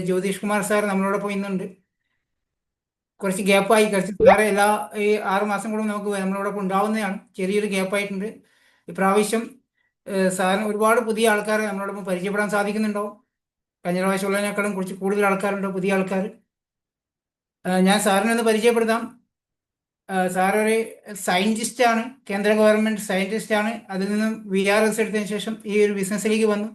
Jyothish Kumar sir നമ്മളോടൊപ്പം ഇന്നുണ്ട്. കുറച്ച് ഗ്യാപ്പായി കുറച്ച് സാറ് ഈ 6 മാസം കൂടും നമുക്ക് നമ്മളോടൊപ്പം ഉണ്ടാവുന്നതാണ്. ചെറിയൊരു ഗ്യാപ്പായിട്ടുണ്ട്. ഇപ്രാവശ്യം സാറിന് ഒരുപാട് പുതിയ ആൾക്കാരെ നമ്മളോടൊപ്പം പരിചയപ്പെടാൻ സാധിക്കുന്നുണ്ടാവും. കഴിഞ്ഞ പ്രാവശ്യമുള്ളതിനേക്കാളും കുറച്ച് കൂടുതൽ ആൾക്കാരുണ്ട്, പുതിയ ആൾക്കാർ. ഞാൻ സാറിനെ ഒന്ന് പരിചയപ്പെടുത്താം. സാർ ഒരു സയന്റിസ്റ്റ് ആണ്, കേന്ദ്ര ഗവൺമെന്റ് സയന്റിസ്റ്റ് ആണ്. അതിൽ നിന്നും VRS എടുത്തതിന് ശേഷം ഈ ഒരു ബിസിനസ്സിലേക്ക് വന്നു.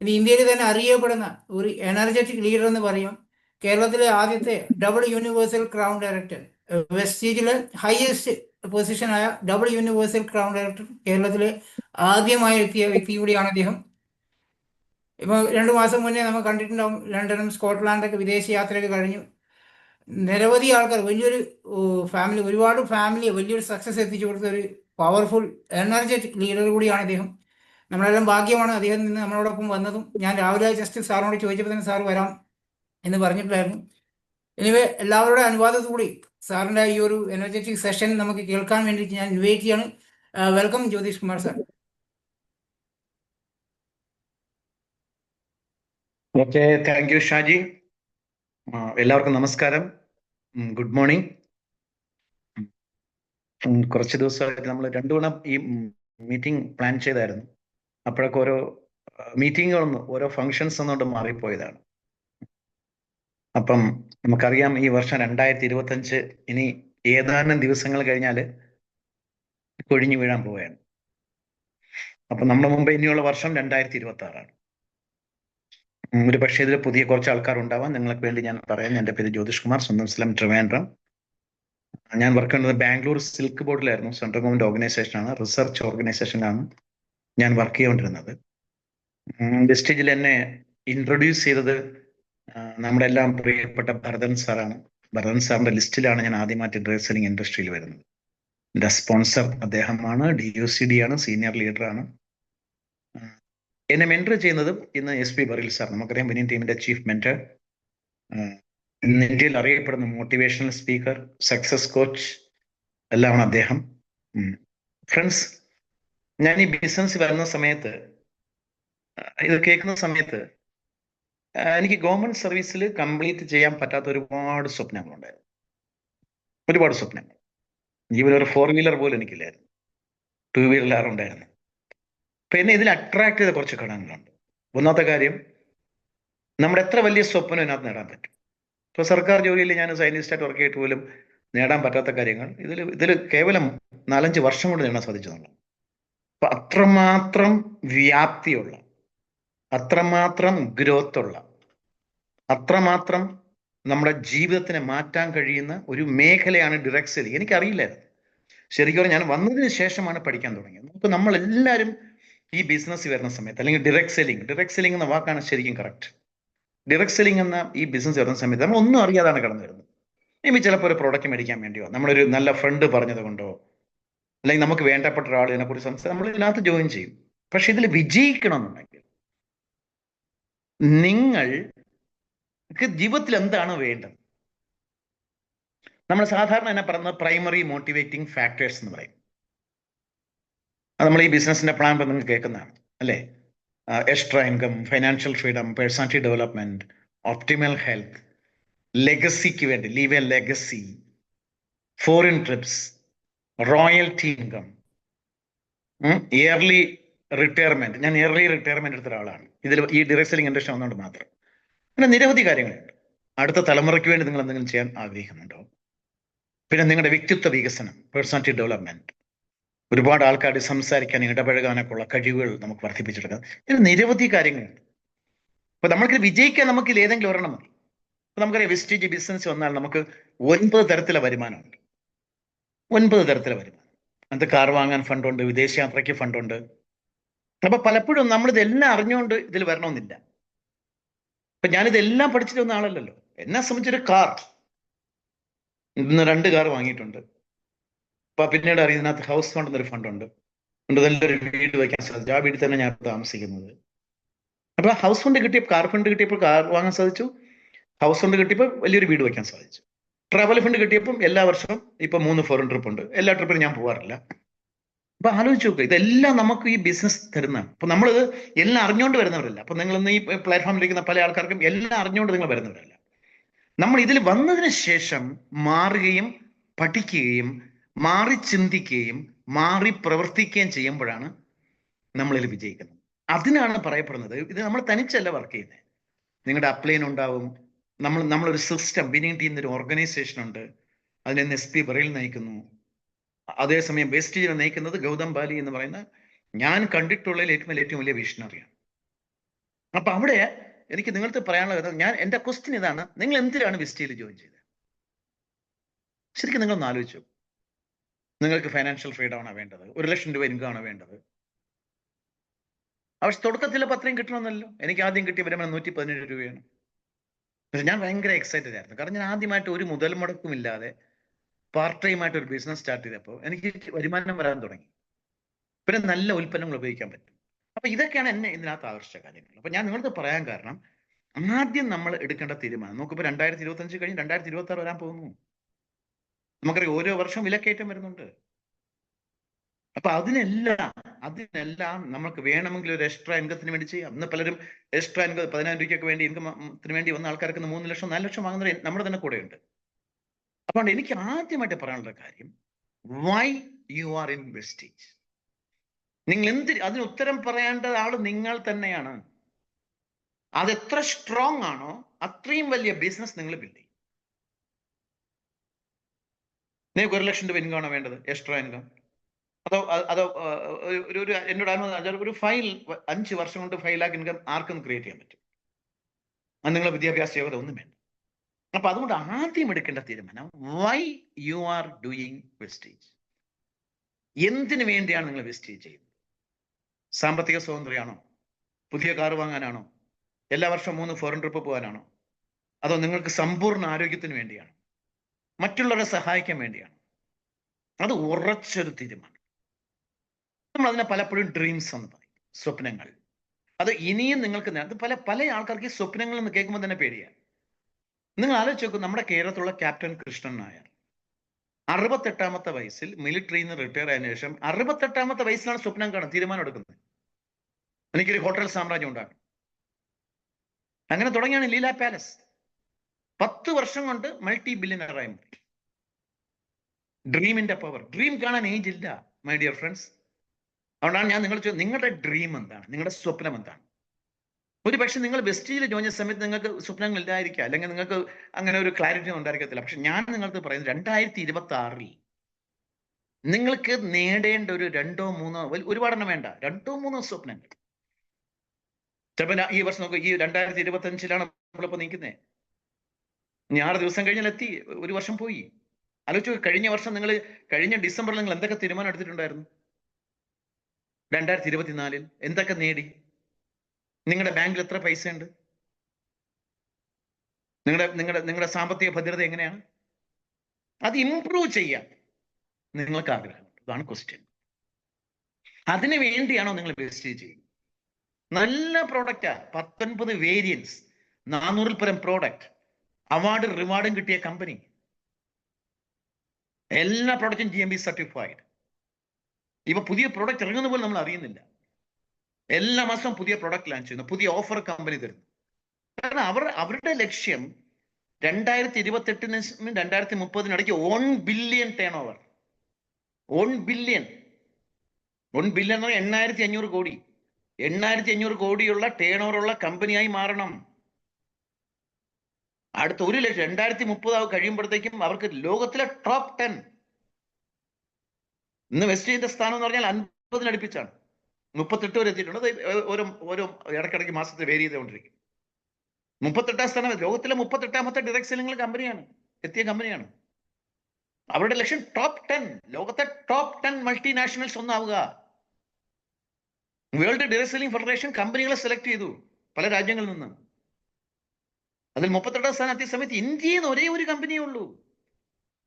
ഇത് ഇന്ത്യയിൽ തന്നെ അറിയപ്പെടുന്ന ഒരു എനർജറ്റിക് ലീഡർ എന്ന് പറയാം. കേരളത്തിലെ ആദ്യത്തെ ഡബിൾ യൂണിവേഴ്സൽ ക്രൗൺ ഡയറക്ടർ, വെസ്റ്റീജിലെ ഹയസ്റ്റ് പൊസിഷനായ ഡബിൾ യൂണിവേഴ്സൽ ക്രൗൺ ഡയറക്ടർ കേരളത്തിലെ ആദ്യമായി എത്തിയ വ്യക്തി കൂടിയാണ് അദ്ദേഹം. ഇപ്പോൾ 2 മാസം മുന്നേ നമ്മൾ കണ്ടിട്ടുണ്ടാവും, ലണ്ടനും സ്കോട്ട്ലാൻഡൊക്കെ വിദേശ യാത്രയൊക്കെ കഴിഞ്ഞു. നിരവധി ആൾക്കാർ, വലിയൊരു ഫാമിലി, ഒരുപാട് ഫാമിലി വലിയൊരു സക്സസ് എത്തിച്ചു കൊടുത്ത ഒരു പവർഫുൾ എനർജറ്റിക് ലീഡർ കൂടിയാണ് അദ്ദേഹം. നമ്മളെല്ലാം ഭാഗ്യമാണ് അദ്ദേഹം നിന്ന് നമ്മളോടൊപ്പം വന്നതും. ഞാൻ രാവിലെ ജസ്റ്റ് സാറിനോട് ചോദിച്ചപ്പോൾ തന്നെ സാർ വരാം എന്ന് പറഞ്ഞിട്ടുണ്ടായിരുന്നു. എനിവേ, എല്ലാവരുടെ അനുവാദത്തോടുകൂടി സാറിൻ്റെ ഈ ഒരു എനർജറ്റിക് സെഷൻ നമുക്ക് കേൾക്കാൻ വേണ്ടിയിട്ട് ഞാൻ ഇൻവൈറ്റ് ചെയ്യാണ്. Welcome Jyothish Kumar sir. Okay, thank U Shaji. എല്ലാവർക്കും നമസ്കാരം, ഗുഡ് മോർണിംഗ്. കുറച്ച് ദിവസമായിട്ട് നമ്മൾ 2 തവണ ഈ മീറ്റിംഗ് പ്ലാൻ ചെയ്തായിരുന്നു. അപ്പോഴൊക്കെ ഓരോ മീറ്റിങ്ങുകളൊന്നും ഓരോ ഫങ്ഷൻസ് ഒന്നുകൊണ്ട് മാറിപ്പോയതാണ്. അപ്പം നമുക്കറിയാം, ഈ വർഷം 2025 ഇനി ഏതാനും ദിവസങ്ങൾ കഴിഞ്ഞാൽ കൊഴിഞ്ഞു വീഴാൻ പോവുകയാണ്. അപ്പം നമ്മുടെ മുമ്പ് ഇനിയുള്ള വർഷം 2026ആണ്. ഒരു പക്ഷേ ഇതിൽ പുതിയ കുറച്ച് ആൾക്കാർ ഉണ്ടാവാം. നിങ്ങൾക്ക് വേണ്ടി ഞാൻ പറയാം, എൻ്റെ പേര് ജ്യോതിഷ് കുമാർ, സ്വന്തം സ്ഥലം ട്രിവാൻഡ്രം. ഞാൻ വർക്ക് ചെയ്യുന്നത് ബാംഗ്ലൂർ സിൽക്ക് ബോർഡിലായിരുന്നു. സെൻട്രൽ ഗവൺമെന്റ് ഓർഗനൈസേഷനാണ്, റിസർച്ച് ഓർഗനൈസേഷനാണ് ഞാൻ വർക്ക് ചെയ്തുകൊണ്ടിരുന്നത്. വെസ്റ്റേജിൽ എന്നെ ഇൻട്രൊഡ്യൂസ് ചെയ്തത് നമ്മുടെ എല്ലാം പ്രിയപ്പെട്ട ഭരതൻ സാറാണ്. ഭരതൻ സാറിന്റെ ലിസ്റ്റിലാണ് ഞാൻ ആദ്യമായിട്ട് ഡ്രസ് സെല്ലിംഗ് ഇൻഡസ്ട്രിയിൽ വരുന്നത്. എൻ്റെ സ്പോൺസർ അദ്ദേഹമാണ്, DUCD ആണ്, സീനിയർ ലീഡറാണ്. എന്നെ മെന്റർ ചെയ്യുന്നതും ഇന്ന് SP ബറിൽ സാർ, നമുക്കറിയാം വിനിയൻ ടീമിന്റെ ചീഫ് മെന്റർ, ഇന്ന് ഇന്ത്യയിൽ അറിയപ്പെടുന്ന മോട്ടിവേഷണൽ സ്പീക്കർ, സക്സസ് കോച്ച് എല്ലാമാണ് അദ്ദേഹം. ഫ്രണ്ട്സ്, ഞാൻ ഈ ബിസിനസ് വരുന്ന സമയത്ത്, ഇത് കേൾക്കുന്ന സമയത്ത് എനിക്ക് ഗവൺമെന്റ് സർവീസിൽ കംപ്ലീറ്റ് ചെയ്യാൻ പറ്റാത്ത ഒരുപാട് സ്വപ്നങ്ങളുണ്ടായിരുന്നു. ഒരുപാട് സ്വപ്നങ്ങൾ. ജീവൻ ഒരു 4 വീലർ പോലും എനിക്കില്ലായിരുന്നു, 2 വീലർ ഉണ്ടായിരുന്നു. അപ്പൊ എന്നെ ഇതിൽ അട്രാക്ട് ചെയ്ത കുറച്ച് ഘടകങ്ങളുണ്ട്. ഒന്നാമത്തെ കാര്യം, നമ്മുടെ എത്ര വലിയ സ്വപ്നം ഇതിനകത്ത് നേടാൻ പറ്റും. ഇപ്പൊ സർക്കാർ ജോലിയിൽ ഞാൻ സയന്റിസ്റ്റായിട്ട് വർക്ക് ചെയ്തിട്ട് പോലും നേടാൻ പറ്റാത്ത കാര്യങ്ങൾ ഇതിൽ കേവലം 4-5 വർഷം കൊണ്ട് നേടാൻ സാധിച്ചതാണ്. അപ്പൊ അത്രമാത്രം വ്യാപ്തിയുള്ള, അത്രമാത്രം ഗ്രോത്ത് ഉള്ള, അത്രമാത്രം നമ്മുടെ ജീവിതത്തിനെ മാറ്റാൻ കഴിയുന്ന ഒരു മേഖലയാണ് ഡിറക്ട് സെല്ലിംഗ്. എനിക്കറിയില്ലായിരുന്നു. ശരിക്കും പറഞ്ഞാൽ ഞാൻ വന്നതിന് ശേഷമാണ് പഠിക്കാൻ തുടങ്ങിയത്. നമുക്ക് നമ്മളെല്ലാവരും ഈ ബിസിനസ് വരുന്ന സമയത്ത്, അല്ലെങ്കിൽ ഡിറക്ട് സെല്ലിംഗ് എന്ന വാക്കാണ് ശരിക്കും കറക്റ്റ്. ഡിറക്ട് സെല്ലിംഗ് എന്ന ഈ ബിസിനസ് വരുന്ന സമയത്ത് നമ്മൾ ഒന്നും അറിയാതാണ് കടന്നു വരുന്നത്. ഇനി ചിലപ്പോൾ ഒരു പ്രോഡക്റ്റ് മേടിക്കാൻ വേണ്ടിയോ, നമ്മളൊരു നല്ല ഫ്രണ്ട് പറഞ്ഞത് കൊണ്ടോ, അല്ലെങ്കിൽ നമുക്ക് വേണ്ടപ്പെട്ട ഒരാൾ ഇതിനെക്കുറിച്ച് സംസാരിച്ച് നമ്മൾ ഇതിനകത്ത് ജോയിൻ ചെയ്യും. പക്ഷെ ഇതിൽ വിജയിക്കണമെന്നുണ്ടെങ്കിൽ നിങ്ങൾക്ക് ജീവിതത്തിൽ എന്താണ് വേണ്ടത്? നമ്മൾ സാധാരണ എന്നെ പറയുന്നത് പ്രൈമറി മോട്ടിവേറ്റിംഗ് ഫാക്ടേഴ്സ് എന്ന് പറയും. അത് നമ്മൾ ഈ ബിസിനസിന്റെ പ്ലാൻ നിങ്ങൾ കേൾക്കുന്നതാണ് അല്ലേ? Extra income, financial freedom, personality development, optimal health, ലെഗസിക്ക് വേണ്ടി leave a legacy, foreign trips, royalty income, early retirement. ഞാൻ ഇയർലി റിട്ടയർമെന്റ് എടുത്ത ഒരാളാണ്. ഈ ഡിറക്ട് സെല്ലിംഗ് ഇൻഡസ്ട്രി വന്നുകൊണ്ട് മാത്രം. പിന്നെ നിരവധി കാര്യങ്ങളുണ്ട്. അടുത്ത തലമുറയ്ക്ക് വേണ്ടി നിങ്ങൾ എന്തെങ്കിലും ചെയ്യാൻ ആഗ്രഹിക്കുന്നുണ്ടോ? പിന്നെ നിങ്ങളുടെ വ്യക്തിത്വ വികസനം, പേഴ്സണാലിറ്റി ഡെവലപ്മെന്റ്, ഒരുപാട് ആൾക്കാരോട് സംസാരിക്കാൻ, ഇടപഴകാനൊക്കെ ഉള്ള കഴിവുകൾ നമുക്ക് വർദ്ധിപ്പിച്ചെടുക്കാം. ഇതിന് നിരവധി കാര്യങ്ങളുണ്ട്. അപ്പൊ നമ്മൾക്ക് വിജയിക്കാൻ നമുക്കിൽ ഏതെങ്കിലും ഒരെണ്ണം മതി. അപ്പൊ നമുക്കറിയാം, വെസ്റ്റേജ് ബിസിനസ് വന്നാൽ നമുക്ക് 9 തരത്തിലെ വരുമാനമുണ്ട്. 9 തരത്തിലെ വരുമാനം. അത് കാർ വാങ്ങാൻ ഫണ്ടുണ്ട്, വിദേശയാത്രയ്ക്ക് ഫണ്ടുണ്ട്. അപ്പൊ പലപ്പോഴും നമ്മളിതെല്ലാം അറിഞ്ഞുകൊണ്ട് ഇതിൽ വരണമെന്നില്ല. അപ്പൊ ഞാനിതെല്ലാം പഠിച്ചിട്ട് വന്ന ആളല്ലല്ലോ. എന്നെ സംബന്ധിച്ചൊരു കാർ, ഇന്ന് 2 കാർ വാങ്ങിയിട്ടുണ്ട്. അപ്പൊ പിന്നീട് അറിയാം, ഇതിനകത്ത് ഹൗസ് ഫണ്ട് എന്നൊരു ഫണ്ടുണ്ട്. നല്ലൊരു വീട് വയ്ക്കാൻ സാധിച്ചു. ആ വീട്ടിൽ തന്നെ ഞാൻ താമസിക്കുന്നത്. അപ്പൊ ഹൗസ് ഫണ്ട് കിട്ടിയപ്പോൾ, കാർ ഫണ്ട് കിട്ടിയപ്പോൾ കാർ വാങ്ങാൻ സാധിച്ചു. ഹൗസ് ഫണ്ട് കിട്ടിയപ്പോൾ വലിയൊരു വീട് വയ്ക്കാൻ സാധിച്ചു. ട്രാവൽ ഫണ്ട് കിട്ടിയപ്പം എല്ലാ വർഷവും ഇപ്പൊ 3 ഫോറിൻ ട്രിപ്പ് ഉണ്ട്. എല്ലാ ട്രിപ്പിലും ഞാൻ പോകാറില്ല. അപ്പൊ ആലോചിച്ച് നോക്കുക, ഇതെല്ലാം നമുക്ക് ഈ ബിസിനസ് തരുന്നതാണ്. അപ്പൊ നമ്മളിത് എല്ലാം അറിഞ്ഞുകൊണ്ട് വരുന്നവരല്ല. അപ്പൊ നിങ്ങൾ ഇന്ന് ഈ പ്ലാറ്റ്ഫോമിലിരിക്കുന്ന പല ആൾക്കാർക്കും എല്ലാം അറിഞ്ഞുകൊണ്ട് നിങ്ങൾ വരുന്നവരല്ല. നമ്മൾ ഇതിൽ വന്നതിന് ശേഷം മാറുകയും പഠിക്കുകയും മാറി ചിന്തിക്കുകയും മാറി പ്രവർത്തിക്കുകയും ചെയ്യുമ്പോഴാണ് നമ്മളിൽ വിജയിക്കുന്നത്. അതിനാണ് പറയപ്പെടുന്നത്, ഇത് നമ്മൾ തനിച്ചല്ല വർക്ക് ചെയ്യുന്നത്. നിങ്ങളുടെ അപ്ലൈൻ ഉണ്ടാവും, നമ്മളൊരു സിസ്റ്റം, വിനിങ് ടീം എന്നൊരു ഓർഗനൈസേഷൻ ഉണ്ട്, അതിനെ SP ബറയിൽ നയിക്കുന്നു. അതേസമയം വേസ്റ്റേജിനെ നയിക്കുന്നത് ഗൗതം ബാലി എന്ന് പറയുന്ന ഞാൻ കണ്ടിട്ടുള്ളതിൽ ഏറ്റവും വലിയ വിഷണറിയാണ്. അപ്പൊ അവിടെ എനിക്ക് നിങ്ങൾക്ക് പറയാനുള്ളത്, എന്റെ ക്വസ്റ്റ്യൻ ഇതാണ്, നിങ്ങൾ എന്തിനാണ് വെസ്റ്റേജിൽ ജോയിൻ ചെയ്തത്? ശരിക്കും നിങ്ങളൊന്ന് ആലോചിച്ചു. നിങ്ങൾക്ക് ഫൈനാൻഷ്യൽ ഫ്രീഡം ആണോ വേണ്ടത്? 1 ലക്ഷം രൂപ ഇൻകം ആണോ വേണ്ടത്? പക്ഷെ തുടക്കത്തിൽ അത്രയും കിട്ടണമെന്നല്ലോ. എനിക്ക് ആദ്യം കിട്ടിയ വരുമാനം 117 രൂപയാണ്. പക്ഷെ ഞാൻ ഭയങ്കര എക്സൈറ്റഡ് ആയിരുന്നു. കാരണം ഞാൻ ആദ്യമായിട്ട് ഒരു മുതൽ മുടക്കും ഇല്ലാതെ പാർട്ട് ടൈം ആയിട്ട് ഒരു ബിസിനസ് സ്റ്റാർട്ട് ചെയ്തപ്പോൾ എനിക്ക് വരുമാനം വരാൻ തുടങ്ങി. പിന്നെ നല്ല ഉൽപ്പന്നങ്ങൾ ഉപയോഗിക്കാൻ പറ്റും. അപ്പൊ ഇതൊക്കെയാണ് എന്നെ ഇതിനകത്ത് ആകർഷിച്ച കാര്യങ്ങൾ. അപ്പൊ ഞാൻ നിങ്ങൾക്ക് പറയാൻ കാരണം, ആദ്യം നമ്മൾ എടുക്കേണ്ട തീരുമാനം, നമുക്കിപ്പോ 2025 കഴിഞ്ഞ് 2026 വരാൻ പോകുന്നു. നമുക്കറിയാം ഓരോ വർഷം വിലക്കയറ്റം വരുന്നുണ്ട്. അപ്പൊ അതിനെല്ലാം നമുക്ക് വേണമെങ്കിൽ ഒരു എക്സ്ട്രാ ഇൻകത്തിന് വേണ്ടി ചെയ്യാം. ഇന്ന് പലരും എക്സ്ട്രാ ഇൻകം 10,000 രൂപയ്ക്കൊക്കെ വേണ്ടി ഇൻകത്തിന് വേണ്ടി വന്ന ആൾക്കാർക്ക് 3 ലക്ഷം 4 ലക്ഷം വാങ്ങുന്നവർ നമ്മുടെ തന്നെ കൂടെ ഉണ്ട്. അപ്പോൾ എനിക്ക് ആദ്യമായിട്ട് പറയാനുള്ള കാര്യം, why you are in wastage. നിങ്ങൾ അതിന് ഉത്തരം പറയേണ്ട ആള് നിങ്ങൾ തന്നെയാണ്. അത് എത്ര സ്ട്രോങ് ആണോ അത്രയും വലിയ ബിസിനസ് നിങ്ങൾ ബിൽഡ് ചെയ്യും. നിങ്ങൾക്ക് 1 ലക്ഷം രൂപ ഇൻകം ആണോ വേണ്ടത്, എക്സ്ട്രാ ഇൻകം? അതോ എന്നോട് ഒരു ഫൈൽ 5 വർഷം കൊണ്ട് 5 lakh ഇൻകം ആർക്കും ക്രിയേറ്റ് ചെയ്യാൻ പറ്റും. അത് നിങ്ങളുടെ വിദ്യാഭ്യാസ യോഗ്യത ഒന്നും വേണ്ട. അപ്പൊ അതുകൊണ്ട് ആദ്യം എടുക്കേണ്ട തീരുമാനം, why you are doing wastage. എന്തിനു വേണ്ടിയാണ് നിങ്ങൾ വെസ്റ്റേജ് ചെയ്യുന്നത്? സാമ്പത്തിക സ്വാതന്ത്ര്യമാണോ? പുതിയ കാർ വാങ്ങാനാണോ? എല്ലാ വർഷവും 3 ഫോറിൻ ട്രിപ്പ് പോകാനാണോ? അതോ നിങ്ങൾക്ക് സമ്പൂർണ്ണ ആരോഗ്യത്തിന് വേണ്ടിയാണോ? മറ്റുള്ളവരെ സഹായിക്കാൻ വേണ്ടിയാണോ? അത് ഉറച്ചൊരു തീരുമാനം. നമ്മൾ അതിനെ പലപ്പോഴും ഡ്രീംസ് എന്ന് പറയും, സ്വപ്നങ്ങൾ. അത് ഇനിയും നിങ്ങൾക്ക് അത് പല ആൾക്കാർക്ക് ഈ സ്വപ്നങ്ങൾ എന്ന് കേൾക്കുമ്പോൾ തന്നെ പേടിയാണ്. നിങ്ങൾ ആലോചിച്ച് നോക്കും, നമ്മുടെ കേരളത്തിലുള്ള ക്യാപ്റ്റൻ കൃഷ്ണൻ നായർ 68ാമത്തെ വയസ്സിൽ മിലിറ്ററിയിൽ നിന്ന് റിട്ടയർ ആയതിനു ശേഷം 68ാമത്തെ വയസ്സിലാണ് സ്വപ്നം കാണുന്നത്, തീരുമാനം എടുക്കുന്നത്, എനിക്കൊരു ഹോട്ടൽ സാമ്രാജ്യം ഉണ്ടാകും. അങ്ങനെ തുടങ്ങിയാണ് ലീല പാലസ്. 10 വർഷം കൊണ്ട് മൾട്ടി ബില്യണറായി മാറി. ഡ്രീമിന്റെ പവർ. ഡ്രീം കാണാൻ ഏജ് ഇല്ല മൈ ഡിയർ ഫ്രണ്ട്സ്. അതുകൊണ്ടാണ് ഞാൻ നിങ്ങളുടെ ഡ്രീം എന്താണ്, നിങ്ങളുടെ സ്വപ്നം എന്താണ്? ഒരു പക്ഷെ നിങ്ങൾ വെസ്റ്റേജിൽ ജോയിൻ ചെയ്യുന്ന സമയത്ത് നിങ്ങൾക്ക് സ്വപ്നങ്ങൾ ഇല്ലായിരിക്കാം, അല്ലെങ്കിൽ നിങ്ങൾക്ക് അങ്ങനെ ഒരു ക്ലാരിറ്റി ഒന്നും ഉണ്ടായിരിക്കത്തില്ല. പക്ഷെ ഞാൻ നിങ്ങൾക്ക് പറയുന്നത് 2026 നിങ്ങൾക്ക് നേടേണ്ട ഒരു 2 or 3, ഒരുപാടെണ്ണം വേണ്ട, 2 or 3 സ്വപ്നങ്ങൾ. ചിലപ്പോൾ ഈ വർഷം നോക്കുക, ഈ 2025 നമ്മളിപ്പോ നിൽക്കുന്നത്. ഇനി 6 ദിവസം കഴിഞ്ഞാൽ എത്തി, 1 വർഷം പോയി. ആലോചിച്ചു, കഴിഞ്ഞ ഡിസംബറിൽ നിങ്ങൾ എന്തൊക്കെ തീരുമാനം എടുത്തിട്ടുണ്ടായിരുന്നു? 2024 എന്തൊക്കെ നേടി? നിങ്ങളുടെ ബാങ്കിൽ എത്ര പൈസ ഉണ്ട്? നിങ്ങളുടെ സാമ്പത്തിക ഭദ്രത എങ്ങനെയാണ്? അത് ഇംപ്രൂവ് ചെയ്യാൻ നിങ്ങൾക്ക് ആഗ്രഹമുണ്ട്. അതാണ് ക്വസ്റ്റ്യൻ. അതിനു വേണ്ടിയാണോ നിങ്ങൾ വെസ്റ്റേജ് ചെയ്യുന്നത്? നല്ല പ്രോഡക്റ്റാ, 19 വേരിയൻസ്, 400-ൽ പരം പ്രോഡക്റ്റ്, അവാർഡ് റിവാർഡും കിട്ടിയ കമ്പനി, എല്ലാ പ്രോഡക്റ്റും GMB സർട്ടിഫൈഡ്. ഇപ്പൊ പുതിയ പ്രോഡക്റ്റ് ഇറങ്ങുന്ന പോലെ നമ്മൾ അറിയുന്നില്ല. എല്ലാ മാസവും പുതിയ പ്രോഡക്റ്റ് ലോഞ്ച് ചെയ്യുന്നു, പുതിയ ഓഫർ കമ്പനി തരുന്നു. കാരണം അവരുടെ ലക്ഷ്യം 2028-നും 2030-നും ഇടയ്ക്ക് 1 ബില്യൺ ടേൺ ഓവർ. 1 ബില്യൺ എന്ന് പറഞ്ഞാൽ 8,500 കോടി. 8,500 കോടിയുള്ള ടേൺ ഓവർ ഉള്ള കമ്പനിയായി മാറണം. അടുത്ത 1 ലക്ഷം 2030 കഴിയുമ്പോഴത്തേക്കും അവർക്ക് ലോകത്തിലെ ടോപ്പ് 10. ഇന്ന് വെസ്റ്റേജിന്റെ സ്ഥാനം എന്ന് പറഞ്ഞാൽ 50-ന് അടുപ്പിച്ചാണ്, 38 വരെ എത്തിയിട്ടുണ്ട്. ഓരോ ഇടയ്ക്കിടയ്ക്ക് മാസത്തിൽ വേരി ചെയ്തുകൊണ്ടിരിക്കും. 38ാം സ്ഥാനം, ലോകത്തിലെ 38ാമത്തെ ഡയറക്ട് സെല്ലിംഗ് കമ്പനിയാണ്, എത്തിയ കമ്പനിയാണ്. അവരുടെ ലക്ഷ്യം ടോപ്പ് 10, ലോകത്തെ ടോപ്പ് 10 മൾട്ടിനാഷണൽസ് ഒന്നാവുക. വേൾഡ് ഡയറക്ട് സെല്ലിംഗ് ഫെഡറേഷൻ കമ്പനികളെ സെലക്ട് ചെയ്തു പല രാജ്യങ്ങളിൽ നിന്ന്. അതിൽ 38ാം സ്ഥാനം എത്തിയ സമയത്ത് ഇന്ത്യയിൽ നിന്ന് ഒരേ ഒരു കമ്പനിയേ ഉള്ളൂ,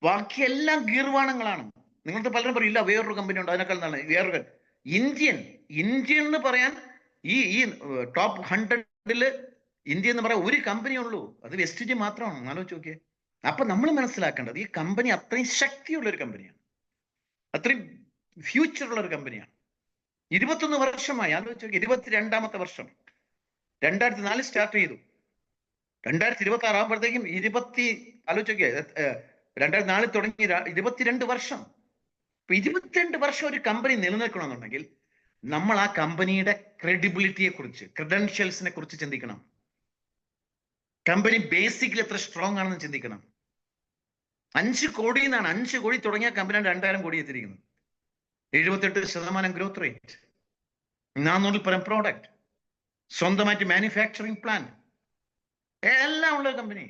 ബാക്കിയെല്ലാം ഗീർവാണങ്ങളാണ്. നിങ്ങൾക്ക് പലരും പറയില്ല വേറൊരു കമ്പനി ഉണ്ട് അതിനേക്കാൾ നല്ല വേറൊരു. ഇന്ത്യൻ എന്ന് പറയാൻ ഈ ടോപ്പ് 100-ല് ഇന്ത്യ എന്ന് പറയാൻ ഒരു കമ്പനി ഉള്ളൂ, അത് വെസ്റ്റേജ് മാത്രമാണ്. ആലോചിച്ച് നോക്കിയേ. അപ്പൊ നമ്മൾ മനസ്സിലാക്കേണ്ടത്, ഈ കമ്പനി അത്രയും ശക്തിയുള്ള ഒരു കമ്പനിയാണ്, അത്രയും ഫ്യൂച്ചറുള്ള ഒരു കമ്പനിയാണ്. 21 വർഷമായി. ആലോചിച്ച് നോക്കി, 22ാമത്തെ വർഷം. 2004 സ്റ്റാർട്ട് ചെയ്തു. 2026 ആകുമ്പോഴത്തേക്കും ആലോചിച്ച് നോക്കിയേ, 2004 തുടങ്ങി 22 വർഷം. ഇപ്പൊ 22 വർഷം ഒരു കമ്പനി നിലനിൽക്കണമെന്നുണ്ടെങ്കിൽ നമ്മൾ ആ കമ്പനിയുടെ ക്രെഡിബിലിറ്റിയെ കുറിച്ച്, ക്രെഡൻഷ്യൽസിനെ കുറിച്ച് ചിന്തിക്കണം. കമ്പനി ബേസിക്കലി എത്ര സ്ട്രോങ് ആണെന്ന് ചിന്തിക്കണം. 5 കോടി എന്നാണ്, 5 കോടി തുടങ്ങിയ കമ്പനിയാണ് 2000 കോടി എത്തിയിരിക്കുന്നത്. 78% ഗ്രോത്ത് റേറ്റ്, 400 പരം പ്രോഡക്റ്റ്, സ്വന്തമായിട്ട് മാനുഫാക്ചറിങ് പ്ലാന്റ്, എല്ലാം ഉള്ള കമ്പനി.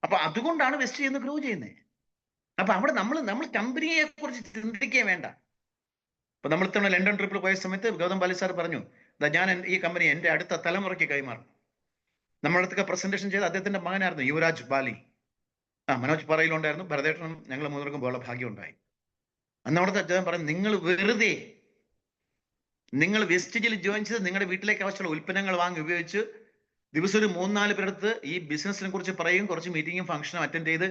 അപ്പൊ അതുകൊണ്ടാണ് വെസ്റ്റ് ചെയ്യുന്ന ഗ്രോ ചെയ്യുന്നത്. അപ്പൊ അവിടെ നമ്മൾ കമ്പനിയെ കുറിച്ച് ചിന്തിക്കേ വേണ്ട. അപ്പൊ നമ്മൾ ഇത്തവണ ലണ്ടൻ ട്രിപ്പിൽ പോയ സമയത്ത് ഗൗതം ബാലി സാർ പറഞ്ഞു, ഞാൻ ഈ കമ്പനി എന്റെ അടുത്ത തലമുറയ്ക്ക് കൈമാറും. നമ്മുടെ അടുത്തൊക്കെ പ്രസന്റേഷൻ ചെയ്ത് അദ്ദേഹത്തിന്റെ മകനായിരുന്നു യുവരാജ് ബാലി. മനോജ് പറയിലുണ്ടായിരുന്നു, ഭരതേട്ടനും ഞങ്ങൾ മൂന്നർക്കും പോലുള്ള ഭാഗ്യം ഉണ്ടായി. അന്ന് അവിടുത്തെ അദ്ദേഹം പറഞ്ഞു, നിങ്ങൾ വെസ്റ്റേജിൽ ജോയിൻ ചെയ്ത് നിങ്ങളുടെ വീട്ടിലേക്ക് ആവശ്യമുള്ള ഉൽപ്പന്നങ്ങൾ വാങ്ങി ഉപയോഗിച്ച് ദിവസം ഒരു 3-4 പേരെടുത്ത് ഈ ബിസിനസിനെ കുറിച്ച് പറയും, കുറച്ച് മീറ്റിംഗും ഫംഗ്ഷനും അറ്റൻഡ് ചെയ്ത്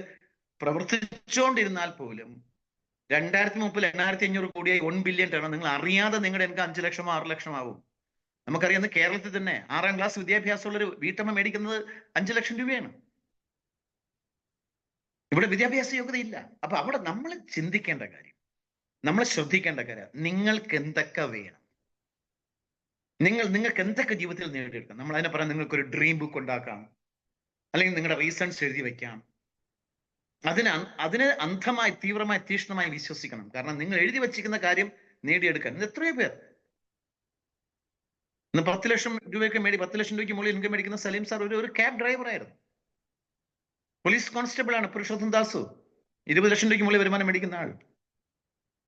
പ്രവർത്തിച്ചുകൊണ്ടിരുന്നാൽ പോലും 2030 8,500 കോടിയായി 1 ബില്യൺ ടേൺ. നിങ്ങൾ അറിയാതെ നിങ്ങളുടെ എനിക്ക് 5 ലക്ഷമോ 6 ലക്ഷമോ ആവും. നമുക്കറിയാം, കേരളത്തിൽ തന്നെ 6ാം ക്ലാസ് വിദ്യാഭ്യാസമുള്ളൊരു വീട്ടമ്മ മേടിക്കുന്നത് 5 ലക്ഷം രൂപയാണ്. ഇവിടെ വിദ്യാഭ്യാസ യോഗ്യതയില്ല. അപ്പൊ അവിടെ നമ്മൾ ചിന്തിക്കേണ്ട കാര്യം, നമ്മൾ ശ്രദ്ധിക്കേണ്ട കാര്യം, നിങ്ങൾക്ക് എന്തൊക്കെ വേണം, നിങ്ങൾക്ക് എന്തൊക്കെ ജീവിതത്തിൽ നേടിയെടുക്കാം. നമ്മൾ അതിനെ പറയാം, നിങ്ങൾക്കൊരു ഡ്രീം ബുക്ക് ഉണ്ടാക്കാം, അല്ലെങ്കിൽ നിങ്ങളുടെ റീസൺസ് എഴുതി വെക്കാം. അതിന് അന്ധമായി, തീവ്രമായി, തീക്ഷ്ണമായി വിശ്വസിക്കണം. കാരണം നിങ്ങൾ എഴുതി വച്ചിരിക്കുന്ന കാര്യം നേടിയെടുക്കാൻ ഇത് എത്രയോ പേർ ഇന്ന് 10 ലക്ഷം രൂപയ്ക്ക് 10 ലക്ഷം രൂപയ്ക്ക് മുകളിൽ ഇൻകം മേടിക്കുന്ന സലീം സാർ ഒരു ക്യാബ് ഡ്രൈവർ ആയിരുന്നു. പോലീസ് കോൺസ്റ്റബിൾ ആണ് പുരുഷോത്തം ദാസു, 20 ലക്ഷം രൂപയ്ക്ക് മുകളിൽ വരുമാനം മേടിക്കുന്ന ആൾ.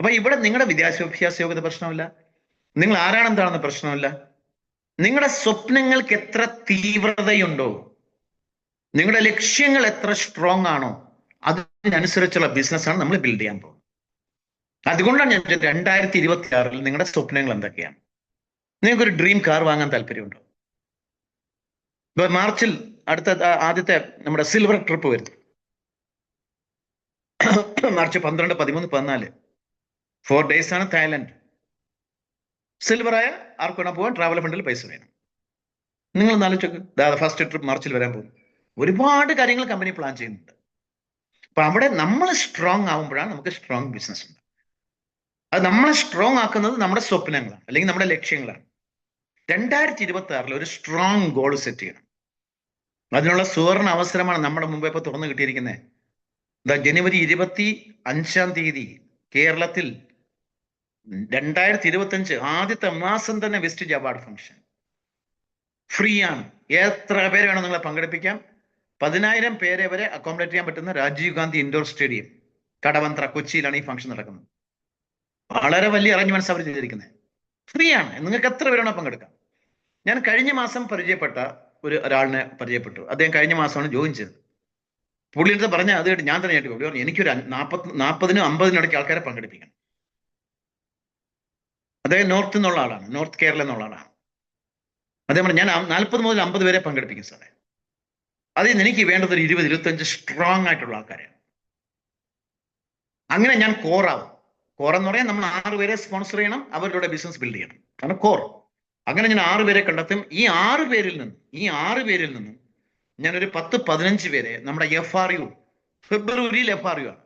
അപ്പൊ ഇവിടെ നിങ്ങളുടെ വിദ്യാഭ്യാസ യോഗ്യത പ്രശ്നമില്ല, നിങ്ങൾ ആരാണെന്താണെന്ന് പ്രശ്നമില്ല. നിങ്ങളുടെ സ്വപ്നങ്ങൾക്ക് എത്ര തീവ്രതയുണ്ടോ, നിങ്ങളുടെ ലക്ഷ്യങ്ങൾ എത്ര സ്ട്രോങ് ആണോ, അതിനനുസരിച്ചുള്ള ബിസിനസ്സാണ് നമ്മൾ ബിൽഡ് ചെയ്യാൻ പോകുന്നത്. അതുകൊണ്ടാണ് ഞാൻ 2026 നിങ്ങളുടെ സ്വപ്നങ്ങൾ എന്തൊക്കെയാണ്. നിങ്ങൾക്കൊരു ഡ്രീം കാർ വാങ്ങാൻ താല്പര്യമുണ്ടോ? ഇപ്പൊ മാർച്ചിൽ ആദ്യത്തെ നമ്മുടെ സിൽവർ ട്രിപ്പ് വരുന്നു. മാർച്ച് 12, 13, 14 4 days ആണ് തായ്ലൻഡ്. സിൽവറായ ആർക്കാണ് പോകാൻ ട്രാവൽ ഫണ്ടിൽ പൈസ വേണം. നിങ്ങൾ ആലോചിച്ചോക്ക്, ഫസ്റ്റ് ട്രിപ്പ് മാർച്ചിൽ വരാൻ പോകും. ഒരുപാട് കാര്യങ്ങൾ കമ്പനി പ്ലാൻ ചെയ്യുന്നുണ്ട്. അപ്പൊ അവിടെ നമ്മൾ സ്ട്രോങ് ആവുമ്പോഴാണ് നമുക്ക് സ്ട്രോങ് ബിസിനസ് ഉണ്ട്. അത് നമ്മളെ സ്ട്രോങ് ആക്കുന്നത് നമ്മുടെ സ്വപ്നങ്ങളാണ്, അല്ലെങ്കിൽ നമ്മുടെ ലക്ഷ്യങ്ങളാണ്. 2026 ഒരു സ്ട്രോങ് ഗോൾ സെറ്റ് ചെയ്യണം. അതിനുള്ള സുവർണ അവസരമാണ് നമ്മുടെ മുമ്പ് ഇപ്പൊ തുറന്നു കിട്ടിയിരിക്കുന്നത്. ജനുവരി 25 കേരളത്തിൽ 2025 ആദ്യത്തെ മാസം തന്നെ വെസ്റ്റേജ് അവാർഡ് ഫംഗ്ഷൻ ഫ്രീ ആണ്. എത്ര പേരെ വേണം നിങ്ങളെ പങ്കെടുപ്പിക്കാം. 10,000 പേരെ വരെ അക്കോമഡേറ്റ് ചെയ്യാൻ പറ്റുന്ന രാജീവ് ഗാന്ധി ഇൻഡോർ സ്റ്റേഡിയം കടവന്ത്ര, കൊച്ചിയിലാണ് ഈ ഫംഗ്ഷൻ നടക്കുന്നത്. വളരെ വലിയ അറേഞ്ച്മെന്റ്സ് അവർ ചെയ്തിരിക്കുന്നത്. ഫ്രീ ആണ്, നിങ്ങൾക്ക് എത്ര പേരാണോ പങ്കെടുക്കാം. ഞാൻ കഴിഞ്ഞ മാസം പരിചയപ്പെട്ട ഒരാളിനെ പരിചയപ്പെട്ടു. അദ്ദേഹം കഴിഞ്ഞ മാസമാണ് ജോയിൻ ചെയ്തത്. പുള്ളിയുടെ പറഞ്ഞ അത് ഞാൻ തന്നെ കേട്ടു, എനിക്കൊരു 40-നും 50-നും ഇടയ്ക്ക് ആൾക്കാരെ പങ്കെടുപ്പിക്കണം. അദ്ദേഹം നോർത്ത് എന്നുള്ള ആളാണ്, നോർത്ത് കേരള എന്നുള്ള ആളാണ്. അദ്ദേഹം പറഞ്ഞു, ഞാൻ 40 മുതൽ 50 പേരെ പങ്കെടുപ്പിക്കും സാറേ. അതിൽ എനിക്ക് വേണ്ടത് ഒരു 20-25 സ്ട്രോങ് ആയിട്ടുള്ള ആൾക്കാരെയാണ്. അങ്ങനെ ഞാൻ കോറാവും. കോർ എന്ന് പറയാൻ നമ്മൾ 6 പേരെ സ്പോൺസർ ചെയ്യണം, അവരുടെ ബിസിനസ് ബിൽഡ് ചെയ്യണം, കാരണം കോർ. അങ്ങനെ ഞാൻ 6 പേരെ കണ്ടെത്തും. ഈ 6 പേരിൽ നിന്നും ഞാനൊരു 10-15 പേരെ നമ്മുടെ FRU, ഫെബ്രുവരിയിൽ FRU ആണ്,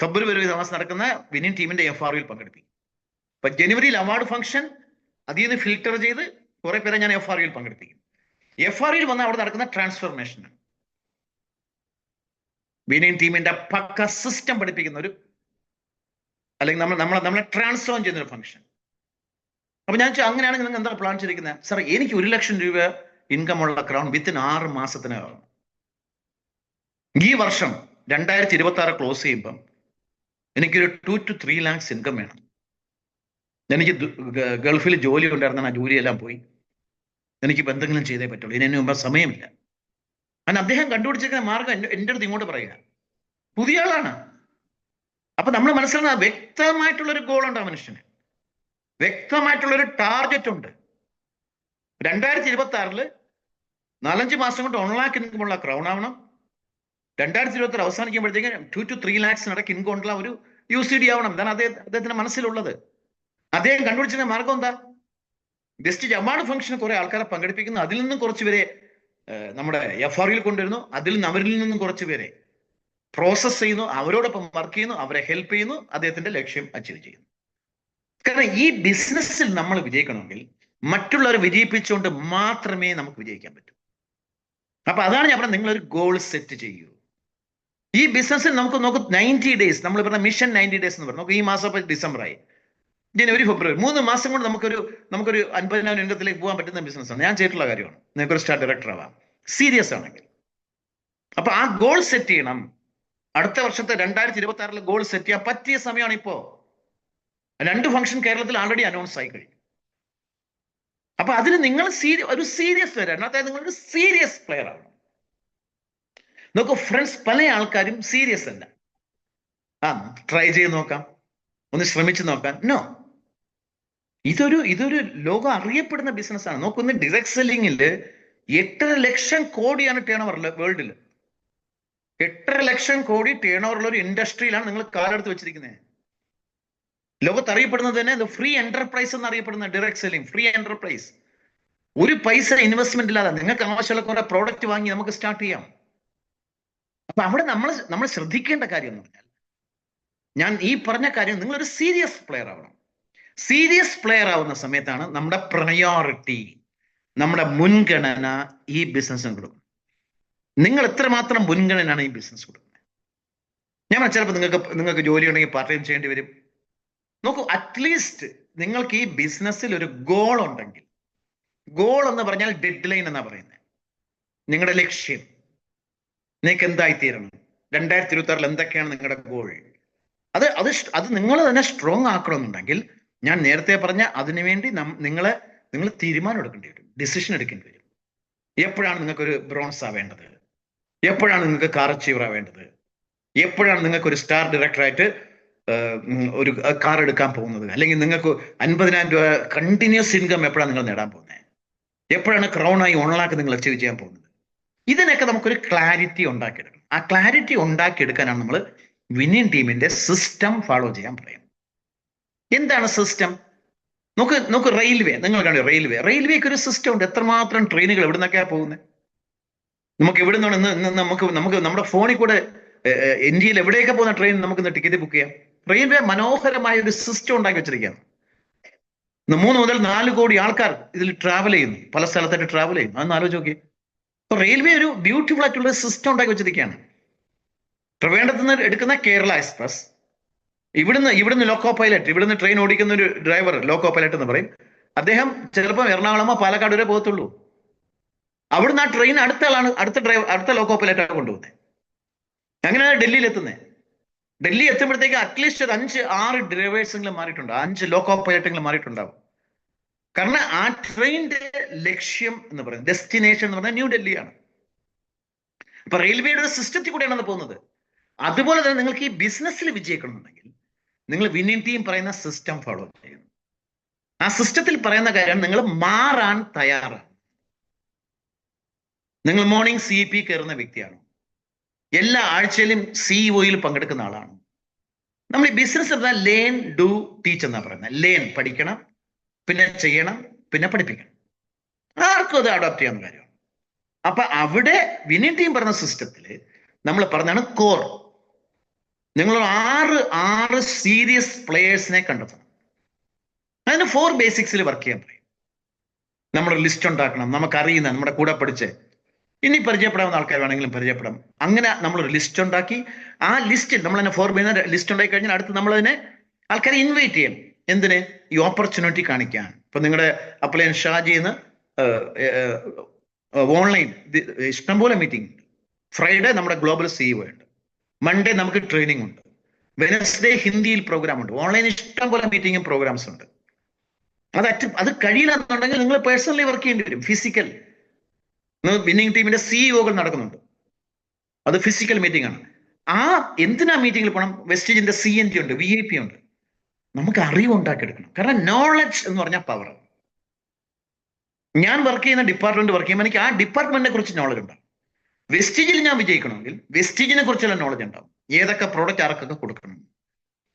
ഫെബ്രുവരി മാസം നടക്കുന്ന വിന്നിംഗ് ടീമിന്റെ FRUയിൽ പങ്കെടുപ്പിക്കും. അപ്പൊ ജനുവരിയിൽ അവാർഡ് ഫംഗ്ഷൻ, അതിൽ നിന്ന് ഫിൽട്ടർ ചെയ്ത് കുറെ പേരെ ഞാൻ FRUയിൽ പങ്കെടുപ്പിക്കും. FRUയിൽ വന്ന് അവിടെ നടക്കുന്ന ട്രാൻസ്ഫോർമേഷൻ, വിന്നിംഗ് ടീമിന്റെ പക്ക സിസ്റ്റം പഠിപ്പിക്കുന്ന ഒരു, അല്ലെങ്കിൽ നമ്മളെ ട്രാൻസ്ഫോം ചെയ്യുന്ന ഒരു ഫംഗ്ഷൻ. അപ്പൊ ഞാൻ അങ്ങനെയാണെങ്കിൽ നിങ്ങൾ എന്താ പ്ലാൻ ചെയ്തിരിക്കുന്നത്? സാർ, എനിക്ക് 1 ലക്ഷം രൂപ ഇൻകം ഉള്ള ക്രൗൺ വിത്തിൻ 6 മാസത്തിനകം. ഈ വർഷം 2026 ക്ലോസ് ചെയ്യുമ്പം എനിക്കൊരു 2 to 3 lakhs ഇൻകം വേണം. എനിക്ക് ഗൾഫിൽ ജോലി ഉണ്ടായിരുന്ന ആ ജോലിയെല്ലാം പോയി, എനിക്കിപ്പോൾ എന്തെങ്കിലും ചെയ്തേ പറ്റുള്ളൂ, ഇതിനു മുമ്പ് സമയമില്ല. കാരണം അദ്ദേഹം കണ്ടുപിടിച്ചിരിക്കുന്ന മാർഗം എൻ്റെ അടുത്ത് ഇങ്ങോട്ട് പറയുക, പുതിയ ആളാണ്. അപ്പൊ നമ്മൾ മനസ്സിലാക്കുന്ന വ്യക്തമായിട്ടുള്ളൊരു ഗോൾ ഉണ്ട് ആ മനുഷ്യന്, വ്യക്തമായിട്ടുള്ളൊരു ടാർഗറ്റ് ഉണ്ട്. 2026 4-5 മാസം കൊണ്ട് 1 lakh ഇൻകം ഉള്ള ക്രൗൺ ആവണം. 2026 അവസാനിക്കുമ്പോഴത്തേക്ക് 2 to 3 lakhs ഇടയ്ക്ക് ഇൻകം ഉള്ള ഒരു UCD ആവണം. ഇതാണ് അദ്ദേഹത്തിന്റെ മനസ്സിലുള്ളത്. അദ്ദേഹം കണ്ടുപിടിച്ച മാർഗം എന്താ? വെസ്റ്റേജ് അവാർഡ് ഫംഗ്ഷന് കുറെ ആൾക്കാരെ പങ്കെടുപ്പിക്കുന്നു, അതിൽ നിന്നും കുറച്ച് പേരെ നമ്മുടെ FRUയിൽ കൊണ്ടുവരുന്നു, അവരിൽ നിന്നും കുറച്ച് പേരെ പ്രോസസ് ചെയ്യുന്നു, അവരോടൊപ്പം വർക്ക് ചെയ്യുന്നു, അവരെ ഹെൽപ്പ് ചെയ്യുന്നു, അദ്ദേഹത്തിന്റെ ലക്ഷ്യം അച്ചീവ് ചെയ്യുന്നു. കാരണം ഈ ബിസിനസ്സിൽ നമ്മൾ വിജയിക്കണമെങ്കിൽ മറ്റുള്ളവരെ വിജയിപ്പിച്ചുകൊണ്ട് മാത്രമേ നമുക്ക് വിജയിക്കാൻ പറ്റൂ. അപ്പൊ അതാണ് ഞാൻ പറഞ്ഞത്, നിങ്ങളൊരു ഗോൾ സെറ്റ് ചെയ്യൂ. ഈ ബിസിനസ്സിൽ നമുക്ക് 90 ഡേയ്സ്, നമ്മൾ പറഞ്ഞ മിഷൻ 90 ഡേയ്സ് എന്ന് പറഞ്ഞു. നമുക്ക് ഈ മാസം ഇപ്പൊ ഡിസംബറായി, ജനുവരി, ഫെബ്രുവരി, 3 മാസം കൊണ്ട് നമുക്കൊരു 50,000 ഇൻകത്തിലേക്ക് പോകാൻ പറ്റുന്ന ബിസിനസ്സാണ്. ഞാൻ ചെയ്തിട്ടുള്ള കാര്യമാണ്. നിങ്ങൾക്കൊരു സ്റ്റാർ ഡയറക്ടർ ആവാം, സീരിയസ് ആണെങ്കിൽ. അപ്പൊ ആ ഗോൾ സെറ്റ് ചെയ്യണം. അടുത്ത വർഷത്തെ 2026 ഗോൾ സെറ്റ് ചെയ്യാൻ പറ്റിയ സമയമാണ് ഇപ്പോ. 2 ഫംഗ്ഷൻ കേരളത്തിൽ ആൾറെഡി അനൗൺസ് ആയി കഴിഞ്ഞു. അപ്പൊ അതിന് നിങ്ങൾ ഒരു സീരിയസ് പ്ലെയർ ആണ്. അതായത് നിങ്ങളൊരു സീരിയസ് പ്ലെയർ ആണ്. നോക്കൂ ഫ്രണ്ട്സ്, പല ആൾക്കാരും സീരിയസ് അല്ല. ട്രൈ ചെയ്ത് നോക്കാം, ഒന്ന് ശ്രമിച്ചു നോക്കാം. നോ, ഇതൊരു ലോകം അറിയപ്പെടുന്ന ബിസിനസ്സാണ്. നോക്കൊന്ന്, ഡയറക്ട് സെല്ലിംഗിൽ 8.5 ലക്ഷം കോടിയാണ് ടേൺ ഓവർ വേൾഡിൽ. 8.5 ലക്ഷം കോടി ടേൺ ഓവറുള്ള ഒരു ഇൻഡസ്ട്രിയിലാണ് നിങ്ങൾ കാലെടുത്ത് വെച്ചിരിക്കുന്നത്. ലോകത്ത് അറിയപ്പെടുന്നത് തന്നെ ഫ്രീ എന്റർപ്രൈസ് എന്ന് അറിയപ്പെടുന്ന ഡയറക്ട് സെല്ലിംഗ്, ഫ്രീ എന്റർപ്രൈസ്. ഒരു പൈസ ഇൻവെസ്റ്റ്മെന്റ് ഇല്ലാതെ നിങ്ങൾക്ക് ആവശ്യമുള്ള കുറെ പ്രോഡക്റ്റ് വാങ്ങി നമുക്ക് സ്റ്റാർട്ട് ചെയ്യാം. അപ്പൊ അവിടെ നമ്മൾ ശ്രദ്ധിക്കേണ്ട കാര്യം എന്ന് പറഞ്ഞാൽ, ഞാൻ ഈ പറഞ്ഞ കാര്യം, നിങ്ങളൊരു സീരിയസ് പ്ലെയർ ആവണം. സീരിയസ് പ്ലെയർ ആവുന്ന സമയത്താണ് നമ്മുടെ പ്രയോറിറ്റി, നമ്മുടെ മുൻഗണന ഈ ബിസിനസ്സിന് കൊടുക്കും. നിങ്ങൾ എത്രമാത്രം മുൻഗണനയാണ് ഈ ബിസിനസ് കൊടുക്കുന്നത്? ഞാൻ ചിലപ്പോൾ നിങ്ങൾക്ക് ജോലി ഉണ്ടെങ്കിൽ പാർട്ട് ടൈം ചെയ്യേണ്ടി വരും. നോക്കൂ, അറ്റ്ലീസ്റ്റ് നിങ്ങൾക്ക് ഈ ബിസിനസ്സിൽ ഒരു ഗോൾ ഉണ്ടെങ്കിൽ, ഗോൾ എന്ന് പറഞ്ഞാൽ ഡെഡ് ലൈൻ എന്നാ പറയുന്നത്. നിങ്ങളുടെ ലക്ഷ്യം, നിങ്ങൾക്ക് എന്തായിത്തീരണം, 2026 എന്തൊക്കെയാണ് നിങ്ങളുടെ ഗോൾ, അത് നിങ്ങൾ തന്നെ സ്ട്രോങ് ആക്കണമെന്നുണ്ടെങ്കിൽ, ഞാൻ നേരത്തെ പറഞ്ഞ അതിനുവേണ്ടി നിങ്ങൾ തീരുമാനം എടുക്കേണ്ടി വരും, ഡിസിഷൻ എടുക്കേണ്ടി വരും. എപ്പോഴാണ് നിങ്ങൾക്കൊരു ബ്രോൺസ് ആവേണ്ടത്, എപ്പോഴാണ് നിങ്ങൾക്ക് കാർ അച്ചീവർ ആവേണ്ടത്, എപ്പോഴാണ് നിങ്ങൾക്ക് ഒരു സ്റ്റാർ ഡയറക്ടറായിട്ട് ഒരു കാർ എടുക്കാൻ പോകുന്നത്, അല്ലെങ്കിൽ നിങ്ങൾക്ക് 50,000 രൂപ കണ്ടിന്യൂസ് ഇൻകം എപ്പോഴാണ് നിങ്ങൾ നേടാൻ പോകുന്നത്, എപ്പോഴാണ് ക്രൗണായി 1 lakh നിങ്ങൾ അച്ചീവ് ചെയ്യാൻ പോകുന്നത്. ഇതിനൊക്കെ നമുക്കൊരു ക്ലാരിറ്റി ഉണ്ടാക്കിയെടുക്കണം. ആ ക്ലാരിറ്റി ഉണ്ടാക്കിയെടുക്കാനാണ് നമ്മൾ വിന്നിംഗ് ടീമിന്റെ സിസ്റ്റം ഫോളോ ചെയ്യാൻ പറയുന്നത്. എന്താണ് സിസ്റ്റം? നമുക്ക് റെയിൽവേ, നിങ്ങൾ കാണുക, റെയിൽവേക്ക് ഒരു സിസ്റ്റം ഉണ്ട്. എത്രമാത്രം ട്രെയിനുകൾ എവിടെ നിന്നൊക്കെയാണ് പോകുന്നത്? നമുക്ക് എവിടെ നിന്നാണ് നമുക്ക് നമ്മുടെ ഫോണിൽ കൂടെ ഇന്ത്യയിൽ എവിടെയൊക്കെ പോകുന്ന ട്രെയിൻ നമുക്ക് ടിക്കറ്റ് ബുക്ക് ചെയ്യാം. റെയിൽവേ മനോഹരമായ ഒരു സിസ്റ്റം ഉണ്ടാക്കി വെച്ചിരിക്കുകയാണ്. 3 മുതൽ 4 കോടി ആൾക്കാർ ഇതിൽ ട്രാവൽ ചെയ്യുന്നു, പല സ്ഥലത്തായിട്ട് ട്രാവൽ ചെയ്യുന്നു. അതൊന്ന് ആലോചിച്ച് നോക്കി. അപ്പൊ റെയിൽവേ ഒരു ബ്യൂട്ടിഫുൾ ആയിട്ടുള്ള സിസ്റ്റം ഉണ്ടാക്കി വെച്ചിരിക്കുകയാണ്. ട്രിവാൻഡ്രത്ത് നിന്ന് എടുക്കുന്ന കേരള എക്സ്പ്രസ്, ഇവിടുന്ന് ലോക്കോ പൈലറ്റ്, ഇവിടുന്ന് ട്രെയിൻ ഓടിക്കുന്ന ഒരു ഡ്രൈവർ, ലോക്കോ പൈലറ്റ് എന്ന് പറയും. അദ്ദേഹം ചിലപ്പോൾ എറണാകുളമോ പാലക്കാട് വരെ പോകത്തുള്ളൂ. അവിടുന്ന് ആ ട്രെയിൻ അടുത്ത ലോക്കോ പൈലറ്റാണ് കൊണ്ടുപോകുന്നത്. അങ്ങനെയാണ് ഡൽഹിയിൽ എത്തുന്നത്. ഡൽഹി എത്തുമ്പോഴത്തേക്ക് അറ്റ്ലീസ്റ്റ് ഒരു 5-6 ഡ്രൈവേഴ്സെങ്കിലും മാറിയിട്ടുണ്ട്, 5 ലോക്കോ പൈലറ്റെങ്കിലും മാറിയിട്ടുണ്ടാവും. കാരണം ആ ട്രെയിനിന്റെ ലക്ഷ്യം എന്ന് പറയുന്നത്, ഡെസ്റ്റിനേഷൻ എന്ന് പറഞ്ഞാൽ ന്യൂ ഡൽഹിയാണ്. അപ്പൊ റെയിൽവേയുടെ ഒരു സിസ്റ്റത്തിൽ കൂടെയാണ് പോകുന്നത്. അതുപോലെ തന്നെ നിങ്ങൾക്ക് ഈ ബിസിനസ്സിൽ വിജയിക്കണമെന്നുണ്ടെങ്കിൽ നിങ്ങൾ വിന്നിംഗ് ടീം പറയുന്ന സിസ്റ്റം ഫോളോ ചെയ്യുന്നു. ആ സിസ്റ്റത്തിൽ പറയുന്ന കാര്യം, നിങ്ങൾ മാറാൻ തയ്യാറാണ്. നിങ്ങൾ മോർണിംഗ് CEP കയറുന്ന വ്യക്തിയാണ്, എല്ലാ ആഴ്ചയിലും CEO-യിൽ പങ്കെടുക്കുന്ന ആളാണ്. നമ്മൾ ഈ ബിസിനസ് പറഞ്ഞാൽ ലേൺ, ഡു, ടീച്ച് എന്നാ പറയുന്നത്. ലേൺ, പഠിക്കണം, പിന്നെ ചെയ്യണം, പിന്നെ പഠിപ്പിക്കണം. ആർക്കും അത് അഡോപ്റ്റ് ചെയ്യാവുന്ന കാര്യമാണ്. അപ്പൊ അവിടെ വിന്നിംഗ് ടീം പറഞ്ഞ സിസ്റ്റത്തിൽ നമ്മൾ പറഞ്ഞാണ് കോർ. നിങ്ങൾ 6 സീരിയസ് പ്ലേയേഴ്സിനെ കണ്ടെത്തണം. അതിന് 4 ബേസിക്സിൽ വർക്ക് ചെയ്യാൻ പറയും. നമ്മുടെ ലിസ്റ്റ് ഉണ്ടാക്കണം, നമുക്കറിയുന്ന, നമ്മുടെ കൂടെ പഠിച്ച്, ഇനി പരിചയപ്പെടാവുന്ന ആൾക്കാർ വേണമെങ്കിലും പരിചയപ്പെടാം. അങ്ങനെ നമ്മളൊരു ലിസ്റ്റ് ഉണ്ടാക്കി, ആ ലിസ്റ്റിൽ നമ്മൾ തന്നെ 4 ലിസ്റ്റ് ഉണ്ടാക്കി കഴിഞ്ഞാൽ അടുത്ത് നമ്മളതിനെ ആൾക്കാരെ ഇൻവൈറ്റ് ചെയ്യണം. എന്തിന്? ഈ ഓപ്പർച്യൂണിറ്റി കാണിക്കാൻ. ഇപ്പൊ നിങ്ങളുടെ അപ്ലൈൻ ഷാജിന്ന് ഓൺലൈൻ ഇഷ്ടംപോലെ മീറ്റിംഗ് ഉണ്ട്. ഫ്രൈഡേ നമ്മുടെ ഗ്ലോബൽ CEO ഉണ്ട്, മൺഡേ നമുക്ക് ട്രെയിനിങ് ഉണ്ട്, വെനസ്ഡേ ഹിന്ദിയിൽ പ്രോഗ്രാം ഉണ്ട്, ഓൺലൈൻ ഇഷ്ടംപോലെ മീറ്റിംഗും പ്രോഗ്രാംസ് ഉണ്ട്. അത് കഴിയില്ല എന്നുണ്ടെങ്കിൽ നിങ്ങൾ പേഴ്സണലി വർക്ക് ചെയ്യേണ്ടി വരും. ഫിസിക്കൽ വിന്നിംഗ് ടീമിന്റെ CEOകൾ നടക്കുന്നുണ്ട്, അത് ഫിസിക്കൽ മീറ്റിംഗ് ആണ്. എന്തിനാ മീറ്റിംഗിൽ പോകണം? വെസ്റ്റേജിന്റെ CNT ഉണ്ട്, VIP ഉണ്ട്. നമുക്ക് അറിവ് ഉണ്ടാക്കിയെടുക്കണം. കാരണം നോളജ് എന്ന് പറഞ്ഞാൽ പവർ. ഞാൻ വർക്ക് ചെയ്യുന്ന ഡിപ്പാർട്ട്മെന്റ് വർക്ക് ചെയ്യുമ്പോൾ എനിക്ക് ആ ഡിപ്പാർട്ട്മെന്റിനെ കുറിച്ച് നോളജ് ഉണ്ടാവും. വെസ്റ്റേജിൽ ഞാൻ വിജയിക്കണമെങ്കിൽ വെസ്റ്റേജിനെ കുറിച്ചുള്ള നോളജ് ഉണ്ടാവും. ഏതൊക്കെ പ്രോഡക്റ്റ് ആർക്കൊക്കെ കൊടുക്കണം,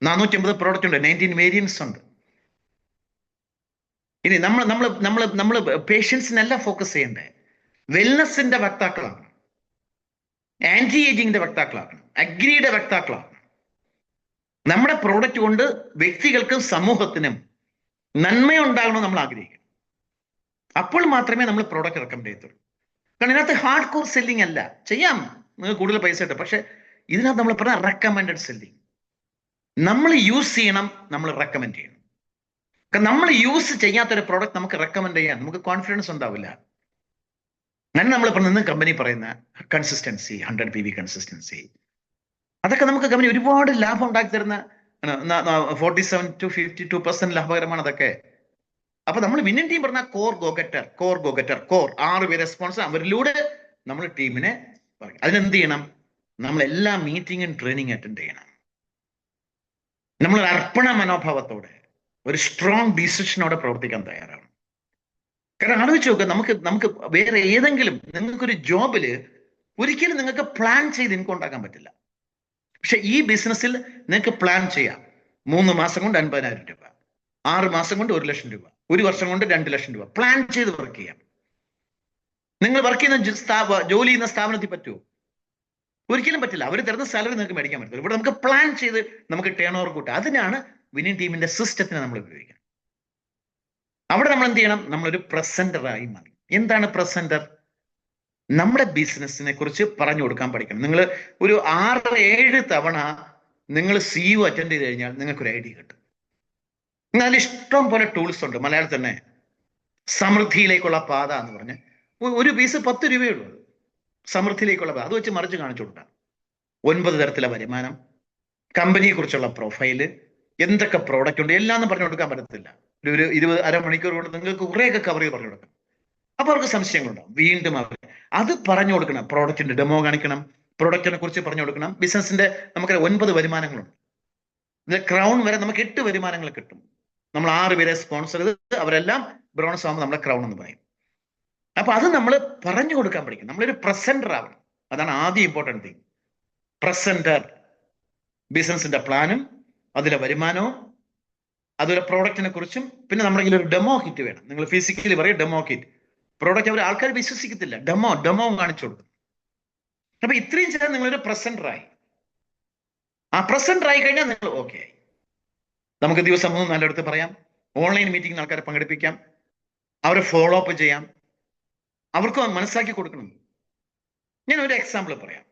450 പ്രോഡക്റ്റ് ഉണ്ട്, 19 വേരിയൻസ് ഉണ്ട്. ഇനി നമ്മൾ പേഷ്യൻസിനല്ല ഫോക്കസ് ചെയ്യണ്ടേ, വെൽനെസിന്റെ വക്താക്കളാണ്, ആന്റി ഏജിങ്ങിന്റെ വക്താക്കളാണ്, അഗ്രിയുടെ വക്താക്കളാണ്. നമ്മുടെ പ്രോഡക്റ്റ് കൊണ്ട് വ്യക്തികൾക്കും സമൂഹത്തിനും നന്മയുണ്ടാകണമെന്ന് നമ്മൾ ആഗ്രഹിക്കും. അപ്പോൾ മാത്രമേ നമ്മൾ പ്രോഡക്റ്റ് റെക്കമെൻഡ് ചെയ്യത്തുള്ളൂ. കാരണം ഇതിനകത്ത് ഹാർഡ് കോർ സെല്ലിംഗ് അല്ല. ചെയ്യാം, നിങ്ങൾ കൂടുതൽ പൈസ കിട്ടും, പക്ഷെ ഇതിനകത്ത് നമ്മൾ പറഞ്ഞ റെക്കമെൻഡഡ് സെല്ലിംഗ്. നമ്മൾ യൂസ് ചെയ്യണം, നമ്മൾ റെക്കമെൻഡ് ചെയ്യണം. കാരണം നമ്മൾ യൂസ് ചെയ്യാത്തൊരു പ്രോഡക്റ്റ് നമുക്ക് റെക്കമെൻഡ് ചെയ്യാൻ നമുക്ക് കോൺഫിഡൻസ് ഉണ്ടാവില്ല. അങ്ങനെ നമ്മൾ ഇന്ന് കമ്പനി പറയുന്ന കൺസിസ്റ്റൻസി, 100 PV കൺസിസ്റ്റൻസി, അതൊക്കെ നമുക്ക് കമ്പനി ഒരുപാട് ലാഭം ഉണ്ടാക്കി തരുന്ന 47 to 52% ലാഭകരമാണ് അതൊക്കെ. അപ്പൊ നമ്മൾ വിന്നിംഗ് ടീം പറഞ്ഞ കോർ ഗോഗറ്റർ 6 പേരെ സ്പോൺസർ, അവരിലൂടെ നമ്മൾ ടീമിനെ അതിനെന്ത് ചെയ്യണം, നമ്മൾ എല്ലാ മീറ്റിംഗും ട്രെയിനിങ് അറ്റൻഡ് ചെയ്യണം. നമ്മൾ അർപ്പണ മനോഭാവത്തോടെ ഒരു സ്ട്രോങ് ഡിസിഷനോടെ പ്രവർത്തിക്കാൻ തയ്യാറാണ്. കാരണം ആലോചിച്ച് നോക്കുക, നമുക്ക് വേറെ ഏതെങ്കിലും നിങ്ങൾക്കൊരു ജോബില് ഒരിക്കലും നിങ്ങൾക്ക് പ്ലാൻ ചെയ്ത് ഇൻകം ഉണ്ടാക്കാൻ പറ്റില്ല. പക്ഷെ ഈ ബിസിനസ്സിൽ നിങ്ങൾക്ക് പ്ലാൻ ചെയ്യാം. 3 മാസം കൊണ്ട് 50,000 രൂപ, 6 മാസം കൊണ്ട് 1 ലക്ഷം രൂപ, 1 വർഷം കൊണ്ട് 2 ലക്ഷം രൂപ പ്ലാൻ ചെയ്ത് വർക്ക് ചെയ്യാം. നിങ്ങൾ വർക്ക് ചെയ്യുന്ന ജോലി ചെയ്യുന്ന സ്ഥാപനത്തിൽ പറ്റുമോ? ഒരിക്കലും പറ്റില്ല. അവർ തരുന്ന സാലറി നിങ്ങൾക്ക് മേടിക്കാൻ പറ്റില്ല. ഇവിടെ നമുക്ക് പ്ലാൻ ചെയ്ത് നമുക്ക് ടേൺ ഓവർ കൂട്ടാം. അതിനാണ് വിന്നിംഗ് ടീമിന്റെ സിസ്റ്റത്തിനെ നമ്മൾ ഉപയോഗിക്കുന്നത്. അവിടെ നമ്മൾ എന്ത് ചെയ്യണം, നമ്മളൊരു പ്രസന്ററായി മാറി. എന്താണ് പ്രസന്റർ? നമ്മുടെ ബിസിനസിനെ കുറിച്ച് പറഞ്ഞു കൊടുക്കാൻ പഠിക്കണം. നിങ്ങൾ ഒരു 6-7 തവണ നിങ്ങൾ CEO അറ്റൻഡ് ചെയ്ത് കഴിഞ്ഞാൽ നിങ്ങൾക്കൊരു ഐഡിയ കിട്ടും. എന്നാൽ ഇഷ്ടം പോലെ ടൂൾസ് ഉണ്ട്. മലയാളത്തിൽ തന്നെ സമൃദ്ധിയിലേക്കുള്ള പാത എന്ന് പറഞ്ഞ് ഒരു പീസ് 10 രൂപയുള്ളൂ. സമൃദ്ധിയിലേക്കുള്ള പാത, അത് വെച്ച് മറിച്ച് കാണിച്ചു കൊടുക്കാം. 9 തരത്തിലെ വരുമാനം, കമ്പനിയെ കുറിച്ചുള്ള പ്രൊഫൈല്, എന്തൊക്കെ പ്രോഡക്റ്റ് ഉണ്ട്, എല്ലാം പറഞ്ഞു കൊടുക്കാൻ പറ്റത്തില്ല. ഒരു 20 അരമണിക്കൂർ കൊണ്ട് നിങ്ങൾക്ക് കുറേയൊക്കെ കവർ ചെയ്ത് പറഞ്ഞു കൊടുക്കാം. അപ്പൊ അവർക്ക് സംശയങ്ങളുണ്ടാവും. വീണ്ടും അവർ അത് പറഞ്ഞു കൊടുക്കണം. പ്രോഡക്റ്റിന്റെ ഡെമോ കാണിക്കണം, പ്രോഡക്റ്റിനെ കുറിച്ച് പറഞ്ഞു കൊടുക്കണം. ബിസിനസിന്റെ നമുക്ക് 9 വരുമാനങ്ങളുണ്ട്. ക്രൗൺ വരെ നമുക്ക് 8 വരുമാനങ്ങൾ കിട്ടും. നമ്മൾ 6 പേരെ സ്പോൺസർ ചെയ്ത് അവരെല്ലാം ബ്രോണസ് ആകുമ്പോൾ നമ്മളെ ക്രൗൺ എന്ന് പറയും. അപ്പൊ അത് നമ്മൾ പറഞ്ഞു കൊടുക്കാൻ പഠിക്കും. നമ്മളൊരു പ്രസന്റർ ആവണം. അതാണ് ആദ്യം ഇമ്പോർട്ടൻറ്റ് തിങ്. പ്രസന്റർ, ബിസിനസിന്റെ പ്ലാനും അതിലെ വരുമാനവും അതുപോലെ പ്രോഡക്റ്റിനെ കുറിച്ചും, പിന്നെ നമ്മുടെ കയ്യിൽ ഒരു ഡെമോ കിറ്റ് വേണം. നിങ്ങൾ ഫിസിക്കലി പറയും ഡെമോ കിറ്റ്. പ്രോഡക്റ്റ് അവർ ആൾക്കാർ വിശ്വസിക്കത്തില്ല, ഡെമോ കാണിച്ചു കൊടുക്കും. അപ്പൊ ഇത്രയും ചെയ്താൽ നിങ്ങളൊരു പ്രസന്ററായി. ആ പ്രസന്ററായി കഴിഞ്ഞാൽ നിങ്ങൾ ഓക്കെ ആയി. നമുക്ക് ദിവസം 3 നല്ലയിടത്ത് പറയാം, ഓൺലൈൻ മീറ്റിംഗിൽ ആൾക്കാരെ പങ്കെടുപ്പിക്കാം, അവരെ ഫോളോ അപ്പ് ചെയ്യാം, അവർക്ക് മനസ്സിലാക്കി കൊടുക്കണം. ഞാൻ ഒരു എക്സാമ്പിൾ പറയാം.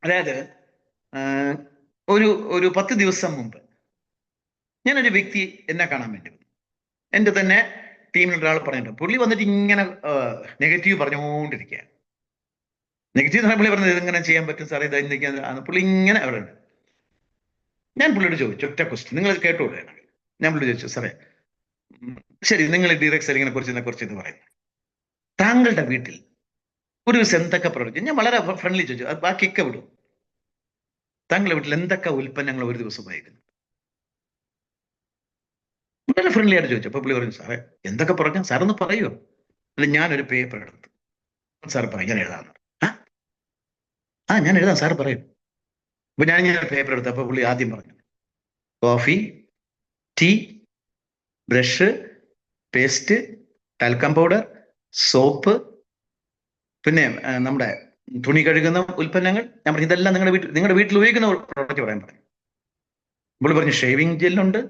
അതായത് ഒരു 10 ദിവസം മുമ്പ് ഞാനൊരു വ്യക്തി എന്നെ കാണാൻ വേണ്ടി വന്നു. എൻ്റെ തന്നെ ടീമിൽ ഒരാൾ പറഞ്ഞിട്ടുണ്ട്. പുള്ളി വന്നിട്ട് ഇങ്ങനെ നെഗറ്റീവ് പറഞ്ഞുകൊണ്ടിരിക്കുക. നെഗറ്റീവ് പുള്ളി പറഞ്ഞത് ഇതെങ്ങനെ ചെയ്യാൻ പറ്റും സാറേ, ഇത് എന്തൊക്കെയാണ് പുള്ളി ഇങ്ങനെ അവിടെ ഉണ്ട്. ഞാൻ പുള്ളിയോട് ചോദിച്ചു ഒറ്റ ക്വസ്റ്റ്യൻ, നിങ്ങൾ കേട്ടോളൂ. ഞാൻ പുള്ളിയോട് ചോദിച്ചു, സാറേ ശരി, നിങ്ങൾ ഡയറക്ട് സെല്ലിങ്ങിനെ കുറിച്ച് ഇത് പറയുന്നു, താങ്കളുടെ വീട്ടിൽ ഒരു ദിവസം എന്തൊക്കെ പ്രൊഡക്റ്റ്, ഞാൻ വളരെ ഫ്രണ്ട്ലി ചോദിച്ചു, അത് ബാക്കിയൊക്കെ വിടും, താങ്കളുടെ വീട്ടിൽ എന്തൊക്കെ ഉൽപ്പന്നങ്ങൾ ഒരു ദിവസം ഉപയോഗിക്കുന്നു? വളരെ ഫ്രണ്ട്ലി ആയിട്ട് ചോദിച്ചു. അപ്പൊ പുള്ളി പറഞ്ഞു, സാറേ എന്തൊക്കെ പറഞ്ഞു, സാറൊന്ന് പറയുമോ? അല്ല, ഞാനൊരു പേപ്പർ എടുത്തു, സാർ പറയും, ഞാൻ എഴുതാമെന്ന്. ഞാൻ എഴുതാം, സാർ പറയും. അപ്പൊ ഞാൻ പേപ്പർ എടുത്തു. അപ്പൊ പുള്ളി ആദ്യം പറഞ്ഞു, coffee, tea, brush, paste, talcum powder, soap, പിന്നെ നമ്മുടെ തുണി കഴുകുന്ന ഉൽപ്പന്നങ്ങൾ. ഞാൻ പറഞ്ഞു ഇതെല്ലാം നിങ്ങളുടെ വീട്ടിൽ ഉപയോഗിക്കുന്ന പ്രോഡക്റ്റ് പറയാൻ പറഞ്ഞു. പുള്ളി പറഞ്ഞു ഷേവിങ് ജെല്ലുണ്ട്,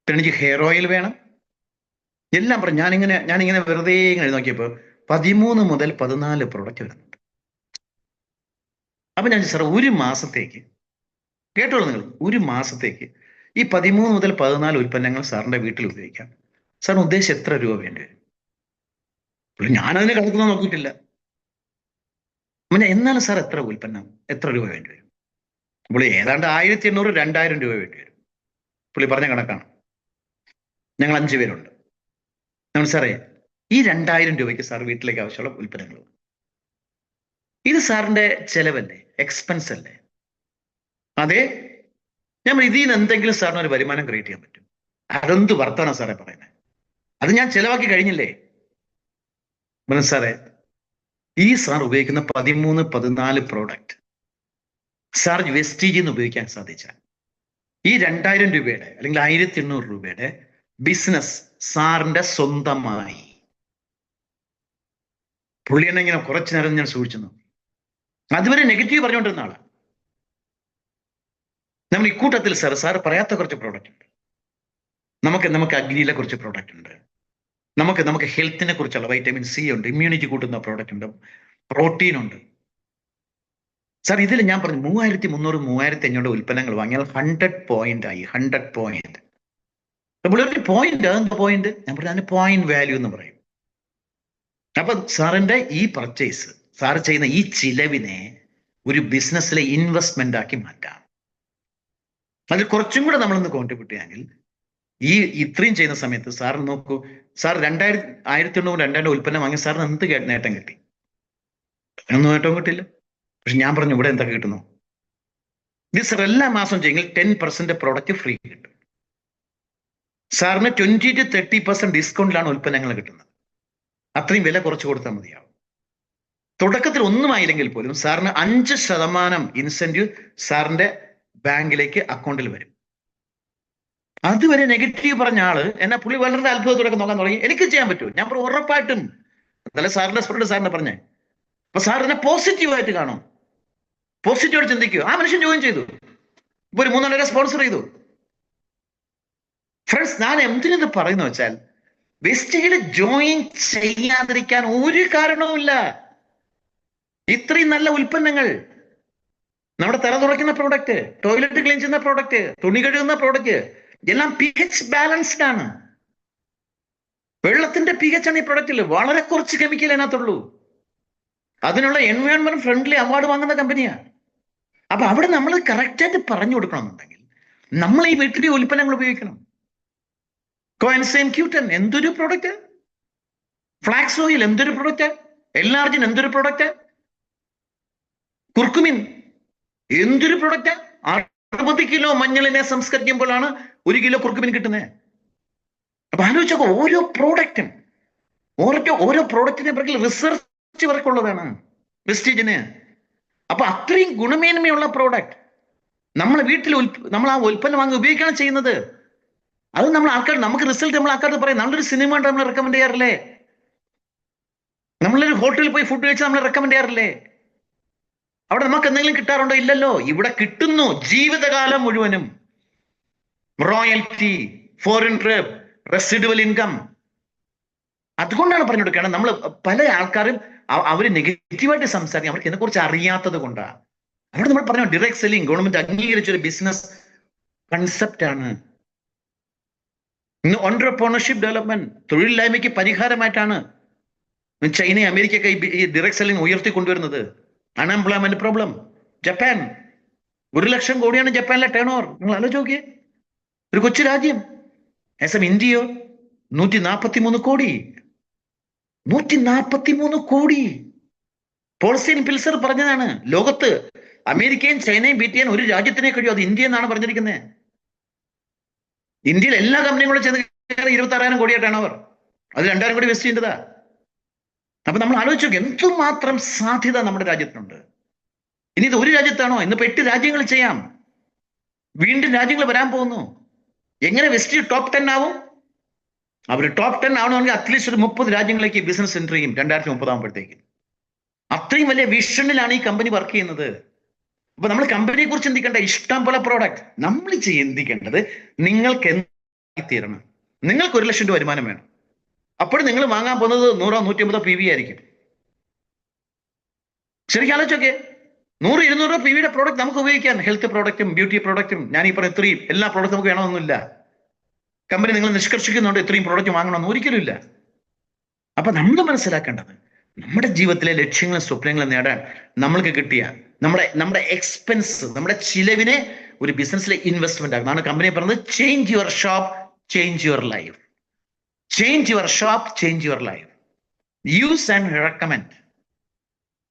പിന്നെ എനിക്ക് ഹെയർ ഓയിൽ വേണം, എല്ലാം പറഞ്ഞു. ഞാനിങ്ങനെ വെറുതെ ഇങ്ങനെ നോക്കിയപ്പോൾ 13 മുതൽ 14 പ്രോഡക്റ്റ് വരുന്നുണ്ട്. അപ്പൊ ഞാൻ സാർ ഒരു മാസത്തേക്ക്, കേട്ടോളൂ നിങ്ങൾ, ഒരു മാസത്തേക്ക് ഈ 13 മുതൽ 14 ഉൽപ്പന്നങ്ങൾ സാറിന്റെ വീട്ടിൽ ഉപയോഗിക്കാം. സാറിന് ഉദ്ദേശിച്ച് എത്ര രൂപ വേണ്ടി വരും? ഞാനതിന് കണക്കൊന്നും നോക്കിയിട്ടില്ല. എന്നാലും സാർ എത്ര ഉൽപ്പന്നം, എത്ര രൂപ വേണ്ടി വരും? പുള്ളി ഏതാണ്ട് 1800-2000 രൂപ വേണ്ടി വരും. പുള്ളി പറഞ്ഞ കണക്കാണ്. ഞങ്ങൾ 5 പേരുണ്ട്. നമ്മൾ സാറേ ഈ 2000 രൂപയ്ക്ക് സാർ വീട്ടിലേക്ക് ആവശ്യമുള്ള ഉൽപ്പന്നങ്ങൾ, ഇത് സാറിന്റെ ചെലവല്ലേ, എക്സ്പെൻസ് അല്ലേ? അതെ. നമ്മൾ ഇതിൽ നിന്ന് എന്തെങ്കിലും സാറിന് ഒരു വരുമാനം ക്രിയേറ്റ് ചെയ്യാൻ പറ്റും. അതെന്ത് വർത്താനോ സാറേ പറയുന്നത്? അത് ഞാൻ ചെലവാക്കി കഴിഞ്ഞില്ലേ? സാറേ ഈ സാർ ഉപയോഗിക്കുന്ന 13-14 പ്രോഡക്റ്റ് സാർ വെസ്റ്റീജിൽ നിന്ന് ഉപയോഗിക്കാൻ സാധിച്ചാൽ ഈ 2000 രൂപയുടെ അല്ലെങ്കിൽ 1800 രൂപയുടെ ബിസിനസ് സാറിന്റെ സ്വന്തമായി. പുള്ളി എന്നെ ഇങ്ങനെ കുറച്ചു നേരം ഞാൻ സൂക്ഷിച്ചു നോക്കി. അതുവരെ നെഗറ്റീവ് പറഞ്ഞുകൊണ്ടിരുന്ന ആളാണ്. നമ്മൾ ഇക്കൂട്ടത്തിൽ സാർ പറയാത്ത കുറച്ച് പ്രോഡക്റ്റ് ഉണ്ട്. നമുക്ക് അഗ്നിയിലെ കുറച്ച് പ്രോഡക്റ്റ് ഉണ്ട്. നമുക്ക് ഹെൽത്തിനെ കുറിച്ചുള്ള വൈറ്റമിൻ സി ഉണ്ട്, ഇമ്മ്യൂണിറ്റി കൂട്ടുന്ന പ്രോഡക്റ്റ് ഉണ്ട്, പ്രോട്ടീൻ ഉണ്ട്. സാർ ഇതിൽ ഞാൻ പറഞ്ഞു 3300 3500 ഉൽപ്പന്നങ്ങൾ വാങ്ങിയാൽ 100 പോയിന്റ് ആയി. 100 പോയിന്റ്. ഒരു പോയിന്റ്, അതെന്താ പോയിന്റ്? ഞാൻ പറഞ്ഞു അതിന് പോയിന്റ് വാല്യൂ എന്ന് പറയും. അപ്പൊ സാറിന്റെ ഈ പർച്ചേസ്, സാർ ചെയ്യുന്ന ഈ ചിലവിനെ ഒരു ബിസിനസ്സിലെ ഇൻവെസ്റ്റ്മെന്റ് ആക്കി മാറ്റാം. അതിൽ കുറച്ചും കൂടെ നമ്മളൊന്ന് കോൺട്രിബ്യൂട്ട് ചെയ്യാമെങ്കിൽ ഇത്രയും ചെയ്യുന്ന സമയത്ത് സാർ നോക്കൂ, സാർ 1800 2000 ഉൽപ്പന്നം വാങ്ങി സാറിന് എന്ത് നേട്ടം കിട്ടി? ഒന്നും നേട്ടവും കിട്ടില്ല. പക്ഷെ ഞാൻ പറഞ്ഞു ഇവിടെ എന്തൊക്കെ കിട്ടുന്നു? ഇത് സാർ എല്ലാ മാസവും ചെയ്യെങ്കിൽ 10% പ്രോഡക്റ്റ് ഫ്രീ കിട്ടും. സാറിന് 20 to 30% ഡിസ്കൗണ്ടിലാണ് ഉൽപ്പന്നങ്ങൾ കിട്ടുന്നത്. അത്രയും വില കുറച്ച് കൊടുത്താൽ മതിയാവും. തുടക്കത്തിൽ ഒന്നുമായില്ലെങ്കിൽ പോലും സാറിന് 5% ഇൻസെന്റീവ് സാറിന്റെ ബാങ്കിലേക്ക് അക്കൗണ്ടിൽ വരും. അതുവരെ നെഗറ്റീവ് പറഞ്ഞ ആള് എന്നെ പുള്ളി വളരെ അത്ഭുതത്തോടെ നോക്കാൻ തുടങ്ങി. എനിക്ക് ചെയ്യാൻ പറ്റുമോ? ഞാൻ ഉറപ്പായിട്ടും അതല്ല സാറിന്റെ സ്പിരിറ്റ് സാറിനെ പറഞ്ഞേ. അപ്പൊ സാർ എന്നെ പോസിറ്റീവായിട്ട് കാണും, പോസിറ്റീവായിട്ട് ചിന്തിക്കൂ. ആ മനുഷ്യൻ ജോയിൻ ചെയ്തു. ഇപ്പൊ ഒരു 3-4 പേരെ സ്പോൺസർ ചെയ്തു. ഫ്രണ്ട്സ്, ഞാൻ എന്തിനത് പറയുന്ന വെച്ചാൽ വെസ്റ്റേജിൽ ജോയിൻ ചെയ്യാതിരിക്കാൻ ഒരു കാരണവുമില്ല. ഇത്രയും നല്ല ഉൽപ്പന്നങ്ങൾ, നമ്മുടെ തല തുറക്കുന്ന പ്രോഡക്റ്റ്, ടോയ്ലറ്റ് ക്ലീൻ ചെയ്യുന്ന പ്രോഡക്റ്റ്, തുണി കഴുകുന്ന പ്രോഡക്റ്റ് എല്ലാം pH ബാലൻസ്ഡ് ആണ്. വെള്ളത്തിന്റെ pH ആണ് ഈ പ്രൊഡക്റ്റിൽ. വളരെ കുറച്ച് കെമിക്കൽ അതിനകത്തുള്ളൂ. അതിനുള്ള എൻവയോൺമെന്റ് ഫ്രണ്ട്ലി അവാർഡ് വാങ്ങുന്ന കമ്പനിയാണ്. അപ്പൊ അവിടെ നമ്മൾ കറക്റ്റായിട്ട് പറഞ്ഞു കൊടുക്കണമെന്നുണ്ടെങ്കിൽ നമ്മൾ ഈ വീട്ടിലെ ഉൽപ്പന്നങ്ങൾ ഉപയോഗിക്കണം. കോൻസൈം ക്യൂട്ടൻ എന്തൊരു പ്രോഡക്റ്റ്, ഫ്ലാക്സ് ഓയിൽ എന്തൊരു പ്രോഡക്റ്റ്, എല്ലാർജിൻ എന്തൊരു പ്രോഡക്റ്റ്, കുർക്കുമിൻ എന്തൊരു പ്രോഡക്റ്റ്. 60 കിലോ മഞ്ഞളിനെ സംസ്കരിക്കുമ്പോഴാണ് 1 കിലോ കുർക്കുമിൻ കിട്ടുന്നത്. അപ്പൊ ആലോചിച്ചോ, ഓരോ പ്രോഡക്റ്റും ഓരോ പ്രോഡക്റ്റിനെ പിറകിൽ റിസർച്ച് വർക്കുള്ളതാണ് വെസ്റ്റേജിന്. അപ്പൊ അത്രയും ഗുണമേന്മയുള്ള പ്രോഡക്റ്റ് നമ്മൾ വീട്ടിൽ നമ്മൾ ആ ഉൽപ്പന്നം വാങ്ങി ഉപയോഗിക്കുകയാണ് ചെയ്യുന്നത്. അത് നമ്മൾ നമുക്ക് റിസൾട്ട് നമ്മൾ ആൾക്കാർക്ക് പറയും. നമ്മളൊരു സിനിമ നമ്മൾ റെക്കമെൻഡ് ചെയ്യാറില്ലേ? നമ്മളൊരു ഹോട്ടലിൽ പോയി ഫുഡ് കഴിച്ച് നമ്മൾ റെക്കമെൻഡ് ചെയ്യാറില്ലേ? അവിടെ നമുക്ക് എന്തെങ്കിലും കിട്ടാറുണ്ടോ? ഇല്ലല്ലോ. ഇവിടെ കിട്ടുന്നു ജീവിതകാലം മുഴുവനും. Royalty, foreign trip, residual income. അതുകൊണ്ടാണ് പറഞ്ഞു കൊടുക്കുകയാണ്. നമ്മൾ പല ആൾക്കാരും അവര് നെഗറ്റീവായിട്ട് സംസാരിക്കും, അവർക്ക് ഇതിനെക്കുറിച്ച് അറിയാത്തത് കൊണ്ടാണ്. അവിടെ നമ്മൾ പറഞ്ഞു ഡയറക്ട് സെല്ലിംഗ് ഗവൺമെന്റ് അംഗീകരിച്ചൊരു ബിസിനസ് കൺസെപ്റ്റ് ആണ്. ഇന്ന് ഓൺട്രപ്രണർഷിപ്പ് ഡെവലപ്മെന്റ്, തൊഴിലില്ലായ്മയ്ക്ക് പരിഹാരമായിട്ടാണ് ചൈന അമേരിക്കയൊക്കെ ഈ ഡയറക്ട് സെല്ലിംഗ് ഉയർത്തിക്കൊണ്ടുവരുന്നത്. Unemployment problem. ജപ്പാൻ 1,00,000 കോടിയാണ് ജപ്പാനിലെ ടേൺ ഓവർ. നിങ്ങൾ ആലോചിച്ച് നോക്കിയേ, ഒരു കൊച്ചു രാജ്യം. ഇന്ത്യയോ 143 കോടി. 143 കോടി. പോൾസീൻ പിൽസർ പറഞ്ഞതാണ്, ലോകത്ത് അമേരിക്കയും ചൈനയും ബീറ്റ് ചെയ്യാൻ ഒരു രാജ്യത്തിനെ കഴിയും, അത് ഇന്ത്യ എന്നാണ് പറഞ്ഞിരിക്കുന്നത്. ഇന്ത്യയിൽ എല്ലാ കമ്പനികളും ചെന്ന് 26,000 കോടിയായിട്ടാണ് അവർ. അത് 2,000 കോടി വെസ്റ്റ് ചെയ്യേണ്ടതാ. അപ്പൊ നമ്മൾ ആലോചിച്ചു എന്തുമാത്രം സാധ്യത നമ്മുടെ രാജ്യത്തിനുണ്ട്. ഇനി ഇത് ഒരു രാജ്യത്താണോ? ഇന്നിപ്പോ 8 രാജ്യങ്ങൾ ചെയ്യാം. വീണ്ടും രാജ്യങ്ങൾ വരാൻ പോകുന്നു. എങ്ങനെ വെസ്റ്റ് ടോപ്പ് 10 ആവും? അവർ ടോപ്പ് 10 ആവണമെങ്കിൽ അറ്റ്ലീസ്റ്റ് ഒരു 30 രാജ്യങ്ങളിലേക്ക് ബിസിനസ് എൻട്രി ചെയ്യും 2030 ആകുമ്പോഴത്തേക്ക്. അത്രയും വലിയ വിഷനിലാണ് ഈ കമ്പനി വർക്ക് ചെയ്യുന്നത്. അപ്പൊ നമ്മൾ കമ്പനിയെ കുറിച്ച് ചിന്തിക്കേണ്ട ഇഷ്ടം പോലെ പ്രോഡക്റ്റ്. നമ്മൾ ചിന്തിക്കേണ്ടത് നിങ്ങൾക്ക് എന്തായി തീരണം. നിങ്ങൾക്ക് 1,00,000 രൂപ വരുമാനം വേണം. അപ്പോൾ നിങ്ങൾ വാങ്ങാൻ പോകുന്നത് 100 150 PV ആയിരിക്കും. ശരിക്കും ആലോചിച്ചോക്കെ, 100-200 PVയുടെ പ്രോഡക്റ്റ് നമുക്ക് ഉപയോഗിക്കാൻ. ഹെൽത്ത് പ്രോഡക്റ്റും ബ്യൂട്ടി പ്രോഡക്റ്റും ഞാൻ ഈ പറഞ്ഞ ഇത്രയും എല്ലാ പ്രോഡക്റ്റും നമുക്ക് വേണമെന്നൊന്നുമില്ല. കമ്പനി നിങ്ങൾ നിഷ്കർഷിക്കുന്നുണ്ട് ഇത്രയും പ്രോഡക്റ്റ് വാങ്ങണമെന്ന് ഒരിക്കലും ഇല്ല. അപ്പൊ നമ്മൾ മനസ്സിലാക്കേണ്ടത് നമ്മുടെ ജീവിതത്തിലെ ലക്ഷ്യങ്ങളും സ്വപ്നങ്ങളും നേടാൻ നമ്മൾക്ക് കിട്ടിയ നമ്മുടെ എക്സ്പെൻസ്, നമ്മുടെ ചിലവിനെ ഒരു ബിസിനസ്സിലെ ഇൻവെസ്റ്റ്മെന്റ് ആകുന്നതാണ് കമ്പനി പറഞ്ഞത്. Change your shop, change your life. Change your shop, change your life. Use and recommend.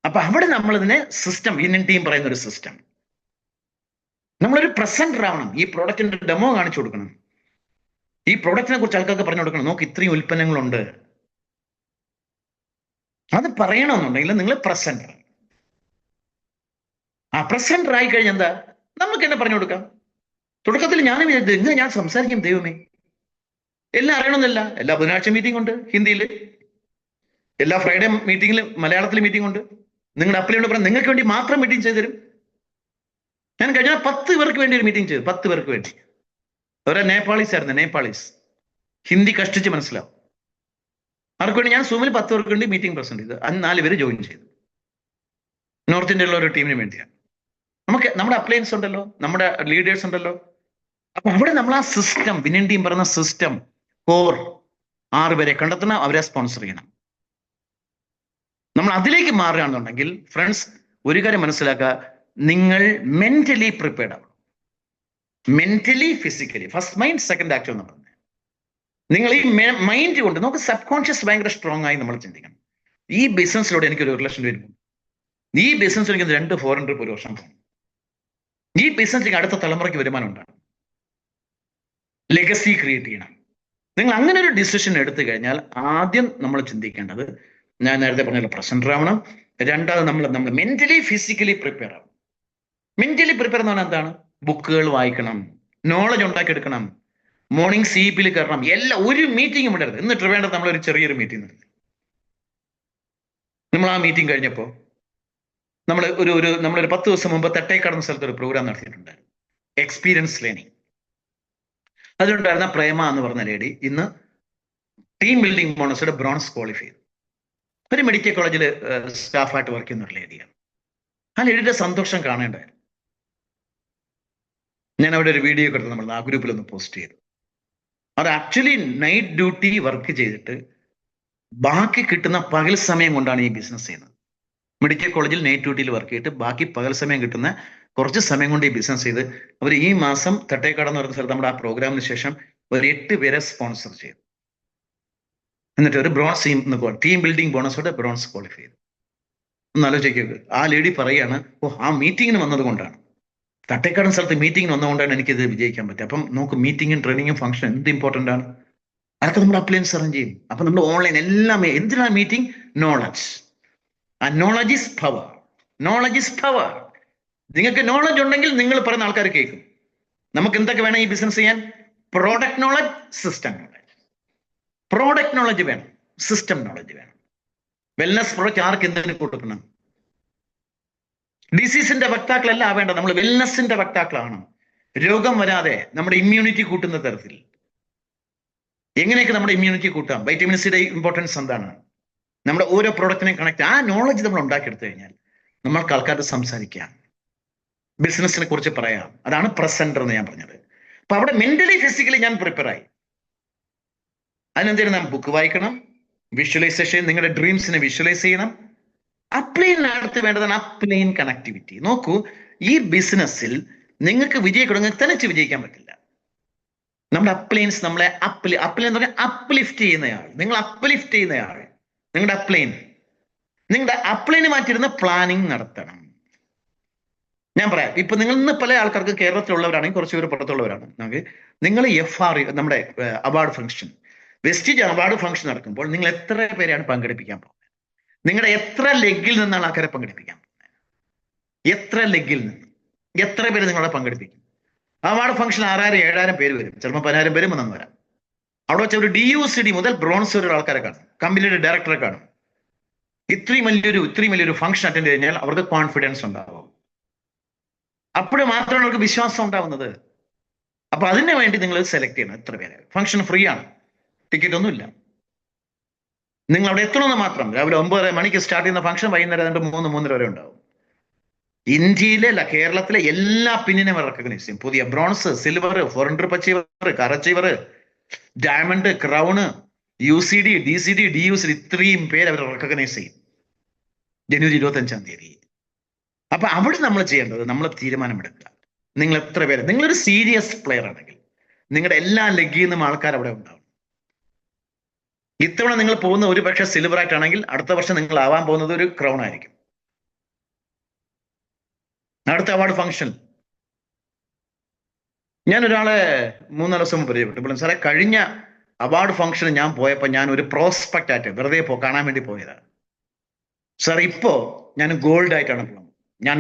അപ്പൊ അവിടെ നമ്മൾ ഇതിനെ സിസ്റ്റം, വിന്നിംഗ് ടീം പറയുന്ന ഒരു സിസ്റ്റം. നമ്മളൊരു പ്രസന്റർ ആവണം. ഈ പ്രോഡക്റ്റിന്റെ ഡെമോ കാണിച്ചു കൊടുക്കണം. ഈ പ്രോഡക്റ്റിനെ കുറിച്ച് ആൾക്കാർക്ക് പറഞ്ഞു കൊടുക്കണം. നോക്ക് ഇത്രയും ഉൽപ്പന്നങ്ങളുണ്ട്. അത് പറയണമെന്നുണ്ടെങ്കിൽ നിങ്ങൾ പ്രസന്റർ. ആ പ്രസന്റർ ആയി കഴിഞ്ഞാൽ എന്താ? നമുക്ക് എന്നെ പറഞ്ഞു കൊടുക്കാം. തുടക്കത്തിൽ ഞാൻ വിചാരിച്ചു എങ്ങനെ ഞാൻ സംസാരിക്കും ദൈവമേ, എല്ലാം അറിയണമെന്നില്ല. എല്ലാ ബുധനാഴ്ച മീറ്റിംഗ് ഉണ്ട് ഹിന്ദിയിൽ, എല്ലാ ഫ്രൈഡേ മീറ്റിംഗിൽ മലയാളത്തിൽ മീറ്റിംഗ് ഉണ്ട്. നിങ്ങളുടെ അപ്പലിനോട് പറഞ്ഞാൽ നിങ്ങൾക്ക് വേണ്ടി മാത്രം മീറ്റിംഗ് ചെയ്തു തരും. ഞാൻ കഴിഞ്ഞാൽ 10 പേർക്ക് വേണ്ടി ഒരു മീറ്റിംഗ് ചെയ്തു, 10 പേർക്ക് വേണ്ടി. അവരെ നേപ്പാളീസ് ആയിരുന്നു, നേപ്പാളീസ്. ഹിന്ദി കഷ്ടിച്ച് മനസ്സിലാവും. അവർക്ക് വേണ്ടി ഞാൻ സൂമിൽ 10 പേർക്ക് വേണ്ടി മീറ്റിംഗ് പ്രസന്റ് ചെയ്തു. 4 പേര് ജോയിൻ ചെയ്തു. നോർത്ത് ഇന്ത്യയിലുള്ള ഒരു ടീമിന് വേണ്ടിയാണ്. നമുക്ക് നമ്മുടെ അപ്ലയൻസ് ഉണ്ടല്ലോ, നമ്മുടെ ലീഡേഴ്സ് ഉണ്ടല്ലോ. അപ്പൊ അവിടെ നമ്മൾ ആ സിസ്റ്റം, വിന്നിൻ ടീം പറയുന്ന സിസ്റ്റം, കോർ 6 പേരെ കണ്ടെത്തണം, അവരെ സ്പോൺസർ ചെയ്യണം. നമ്മൾ അതിലേക്ക് മാറുകയാണെന്നുണ്ടെങ്കിൽ ഫ്രണ്ട്സ്, ഒരു കാര്യം മനസ്സിലാക്കുക, നിങ്ങൾ മെന്റലി പ്രിപ്പയർഡ് ആവണം. Mentally, physically. First mind, second action എന്ന് പറഞ്ഞത്. നിങ്ങൾ ഈ മൈൻഡ് കൊണ്ട് നമുക്ക് സബ് കോൺഷ്യസ് ഭയങ്കര സ്ട്രോങ് ആയി നമ്മൾ ചിന്തിക്കണം. ഈ ബിസിനസ്സിലൂടെ എനിക്ക് 1 ലക്ഷം രൂപ വരും, ഈ ബിസിനസ് എനിക്ക് 2 ഫോറിൻ ട്രിപ്പ് ഒരു വർഷം പോകും, ഈ ബിസിനസ് അടുത്ത തലമുറയ്ക്ക് വരുമാനം ഉണ്ടാകും, ലെഗസി ക്രിയേറ്റ് ചെയ്യണം. നിങ്ങൾ അങ്ങനെ ഒരു ഡിസിഷൻ എടുത്തു കഴിഞ്ഞാൽ ആദ്യം നമ്മൾ ചിന്തിക്കേണ്ടത്, ഞാൻ നേരത്തെ പറഞ്ഞ പ്രസന്റ് ആവണം. രണ്ടാമത് നമ്മൾ മെന്റലി ഫിസിക്കലി പ്രിപ്പയർ ആവണം. മെന്റലി പ്രിപ്പയർ എന്ന് പറഞ്ഞാൽ എന്താണ്? ബുക്കുകൾ വായിക്കണം, നോളജ് ഉണ്ടാക്കിയെടുക്കണം, മോർണിംഗ് CEP കയറണം. എല്ലാം ഒരു മീറ്റിംഗും വിടരുത്. ഇന്ന് ട്രിവാൻഡ്രത്ത് നമ്മളൊരു ചെറിയൊരു മീറ്റിംഗ് നടത്തി. നമ്മൾ ആ മീറ്റിംഗ് കഴിഞ്ഞപ്പോൾ നമ്മളൊരു 10 ദിവസം മുമ്പ് തട്ടേക്കാടുന്ന സ്ഥലത്ത് ഒരു പ്രോഗ്രാം നടത്തിയിട്ടുണ്ടായിരുന്നു, എക്സ്പീരിയൻസ് ലേണിംഗ്. അതിലുണ്ടായിരുന്ന പ്രേമ എന്ന് പറഞ്ഞ ലേഡി ഇന്ന് ടീം ബിൽഡിംഗ് ബോണസിന്റെ ബ്രോൺസ് ക്വാളിഫൈ ചെയ്തു. ഒരു മെഡിക്കൽ കോളേജിൽ സ്റ്റാഫായിട്ട് വർക്ക് ചെയ്യുന്ന ഒരു ലേഡിയാണ്. ആ ലേഡിയുടെ സന്തോഷം കാണേണ്ടായിരുന്നു. ഞാൻ അവിടെ ഒരു വീഡിയോ ഒക്കെ എടുത്ത് നമ്മൾ ആ ഗ്രൂപ്പിൽ ഒന്ന് പോസ്റ്റ് ചെയ്തു. അത് ആക്ച്വലി നൈറ്റ് ഡ്യൂട്ടി വർക്ക് ചെയ്തിട്ട് ബാക്കി കിട്ടുന്ന പകൽ സമയം കൊണ്ടാണ് ഈ ബിസിനസ് ചെയ്യുന്നത്. മെഡിക്കൽ കോളേജിൽ നൈറ്റ് ഡ്യൂട്ടിയിൽ വർക്ക് ചെയ്തിട്ട് ബാക്കി പകൽ സമയം കിട്ടുന്ന കുറച്ച് സമയം കൊണ്ട് ഈ ബിസിനസ് ചെയ്ത് അവർ ഈ മാസം തട്ടേക്കാട് എന്ന് പറയുന്ന സ്ഥലത്ത് നമ്മുടെ ആ പ്രോഗ്രാമിന് ശേഷം ഒരു 8 പേരെ സ്പോൺസർ ചെയ്തു. എന്നിട്ട് ഒരു ബ്രോൺസ് ടീം ബിൽഡിംഗ് ബോണസോടെ ബ്രോൺസ് ക്വാളിഫൈ ചെയ്തു. ഒന്ന് ആലോചിക്കുക. ആ ലേഡി പറയാണ്, ആ മീറ്റിങ്ങിന് വന്നത് കൊണ്ടാണ്, തട്ടേക്കാടൻ സ്ഥലത്ത് മീറ്റിങ്ങിന് വന്നതുകൊണ്ടാണ് എനിക്കിത് വിജയിക്കാൻ പറ്റുക. അപ്പം നമുക്ക് മീറ്റിങ്ങും ട്രെയിനിങ്ങും ഫംഗ്ഷൻ എന്ത് ഇമ്പോർട്ടൻ്റ് ആണ്. അതൊക്കെ നമ്മുടെ അപ്ലയൻസ് അറേഞ്ച് ചെയ്യും. അപ്പൊ നമ്മൾ ഓൺലൈൻ എല്ലാം എന്തിനാണ് മീറ്റിംഗ്? നോളജ്. ആ knowledge is power. Knowledge is power. നിങ്ങൾക്ക് നോളജ് ഉണ്ടെങ്കിൽ നിങ്ങൾ പറയുന്ന ആൾക്കാർ കേൾക്കും. നമുക്ക് എന്തൊക്കെ വേണം ഈ ബിസിനസ് ചെയ്യാൻ? Product knowledge, system knowledge. Product knowledge വേണം, സിസ്റ്റം നോളജ് വേണം. വെൽനസ് പ്രോഡക്റ്റ് ആർക്ക് എന്തിനു കൊടുക്കണം? ഡിസീസിന്റെ വക്താക്കളല്ല ആവേണ്ടത്, നമ്മൾ വെൽനസിന്റെ വക്താക്കളാണ്. രോഗം വരാതെ നമ്മുടെ ഇമ്മ്യൂണിറ്റി കൂട്ടുന്ന തരത്തിൽ എങ്ങനെയൊക്കെ നമ്മുടെ ഇമ്മ്യൂണിറ്റി കൂട്ടാം, വൈറ്റമിൻ സിയുടെ ഇമ്പോർട്ടൻസ് എന്താണ്, നമ്മുടെ ഓരോ പ്രോഡക്റ്റിനെയും കണക്ട്, ആ നോളജ് നമ്മൾ ഉണ്ടാക്കിയെടുത്തു കഴിഞ്ഞാൽ നമ്മൾക്ക് ആൾക്കാർക്ക് സംസാരിക്കാം, ബിസിനസിനെ കുറിച്ച് പറയാം. അതാണ് പ്രസന്റർ എന്ന് ഞാൻ പറഞ്ഞത്. അപ്പൊ അവിടെ മെന്റലി ഫിസിക്കലി ഞാൻ പ്രിപ്പയർ ആയി. അതിനെന്തായാലും നാം ബുക്ക് വായിക്കണം, വിഷ്വലൈസേഷൻ, നിങ്ങളുടെ ഡ്രീംസിനെ വിഷ്വലൈസ് ചെയ്യണം. അപ്ലൈനടുത്ത് വേണ്ടതാണ് അപ്ലൈൻ കണക്ടിവിറ്റി. നോക്കൂ, ഈ ബിസിനസ്സിൽ നിങ്ങൾക്ക് വിജയിക്കണമെങ്കിൽ തനിച്ച് വിജയിക്കാൻ പറ്റില്ല. നമ്മുടെ അപ്ലൈൻസ് നമ്മളെ അപ്ലൈൻ എന്ന് പറഞ്ഞാൽ അപ്ലിഫ്റ്റ് ചെയ്യുന്നയാൾ, നിങ്ങൾ അപ്ലിഫ്റ്റ് ചെയ്യുന്നയാൾ, നിങ്ങളുടെ അപ്ലൈന് മാറ്റിയിരുന്ന പ്ലാനിങ് നടത്തണം. ഞാൻ പറയാം, ഇപ്പൊ നിങ്ങൾ ഇന്ന് പല ആൾക്കാർക്ക് കേരളത്തിലുള്ളവരാണെങ്കിൽ കുറച്ച് പേര് പുറത്തുള്ളവരാണ്. നിങ്ങൾ FR നമ്മുടെ award function, Vestige award function നടക്കുമ്പോൾ നിങ്ങൾ എത്ര പേരെയാണ് പങ്കെടുപ്പിക്കാൻ പോകുന്നത്? നിങ്ങളുടെ എത്ര ലെഗിൽ നിന്നാണ് ആൾക്കാരെ പങ്കെടുപ്പിക്കാൻ പോകുന്നത്? എത്ര ലെഗിൽ നിന്ന് എത്ര പേര് നിങ്ങളെ പങ്കെടുപ്പിക്കും? അവാർഡ് ഫംഗ്ഷൻ 6000 7000 പേര് വരും, ചിലപ്പോൾ 10000 പേരും വന്നു വരാം. അവിടെ വെച്ച ഒരു DUCD മുതൽ ബ്രോൺസ് വരെ ആൾക്കാരെ കാണും, കമ്പനിയുടെ ഡയറക്ടറെ കാണും. ഇത്രയും വലിയൊരു ഫംഗ്ഷൻ അറ്റൻഡ് കഴിഞ്ഞാൽ അവർക്ക് കോൺഫിഡൻസ് ഉണ്ടാവും. അപ്പോഴും മാത്രമാണ് അവർക്ക് വിശ്വാസം ഉണ്ടാവുന്നത്. അപ്പൊ അതിനു വേണ്ടി നിങ്ങൾ സെലക്ട് ചെയ്യണം എത്ര പേര്. ഫംഗ്ഷൻ ഫ്രീ ആണ്, ടിക്കറ്റ് ഒന്നുമില്ല. നിങ്ങൾ അവിടെ എത്തണമെന്ന് മാത്രം. രാവിലെ 9 മണിക്ക് സ്റ്റാർട്ട് ചെയ്യുന്ന ഫംഗ്ഷൻ വൈകുന്നേരം 3-3:30 വരെ ഉണ്ടാവും. ഇന്ത്യയിലെ അല്ല, കേരളത്തിലെ എല്ലാ പിന്നിനെ റെക്കഗ്നൈസ് ചെയ്യും. പുതിയ bronze, silver, foreign trip achiever, car achiever, diamond, crown, UCD, DCD, DUCD, ഇത്രയും പേര് അവർ റെക്കഗ്നൈസ് ചെയ്യും ജനുവരി 25-ാം തീയതി. അപ്പൊ അവിടെ നമ്മൾ ചെയ്യേണ്ടത്, നമ്മൾ തീരുമാനമെടുക്കുക. നിങ്ങൾ എത്ര പേര്, നിങ്ങളൊരു സീരിയസ് പ്ലെയർ ആണെങ്കിൽ നിങ്ങളുടെ എല്ലാ ലെഗിൽ നിന്നും ആൾക്കാർ അവിടെ ഉണ്ടാവും. ഇത്തവണ നിങ്ങൾ പോകുന്ന ഒരു പക്ഷേ സിൽവർ ആയിട്ടാണെങ്കിൽ അടുത്ത വർഷം നിങ്ങൾ ആവാൻ പോകുന്നത് ഒരു ക്രൗൺ ആയിരിക്കും. അടുത്ത അവാർഡ് ഫംഗ്ഷൻ ഞാൻ ഒരാളെ 3-4 ദിവസം പരിചയപ്പെട്ടു. സാറേ, കഴിഞ്ഞ അവാർഡ് ഫംഗ്ഷന് ഞാൻ പോയപ്പോൾ ഞാൻ ഒരു പ്രോസ്പെക്റ്റ് ആയിട്ട് വെറുതെ കാണാൻ വേണ്ടി പോയതാണ് സാർ. ഇപ്പോ ഞാൻ ഗോൾഡ് ആയിട്ടാണ് പോകുന്നത്. ഞാൻ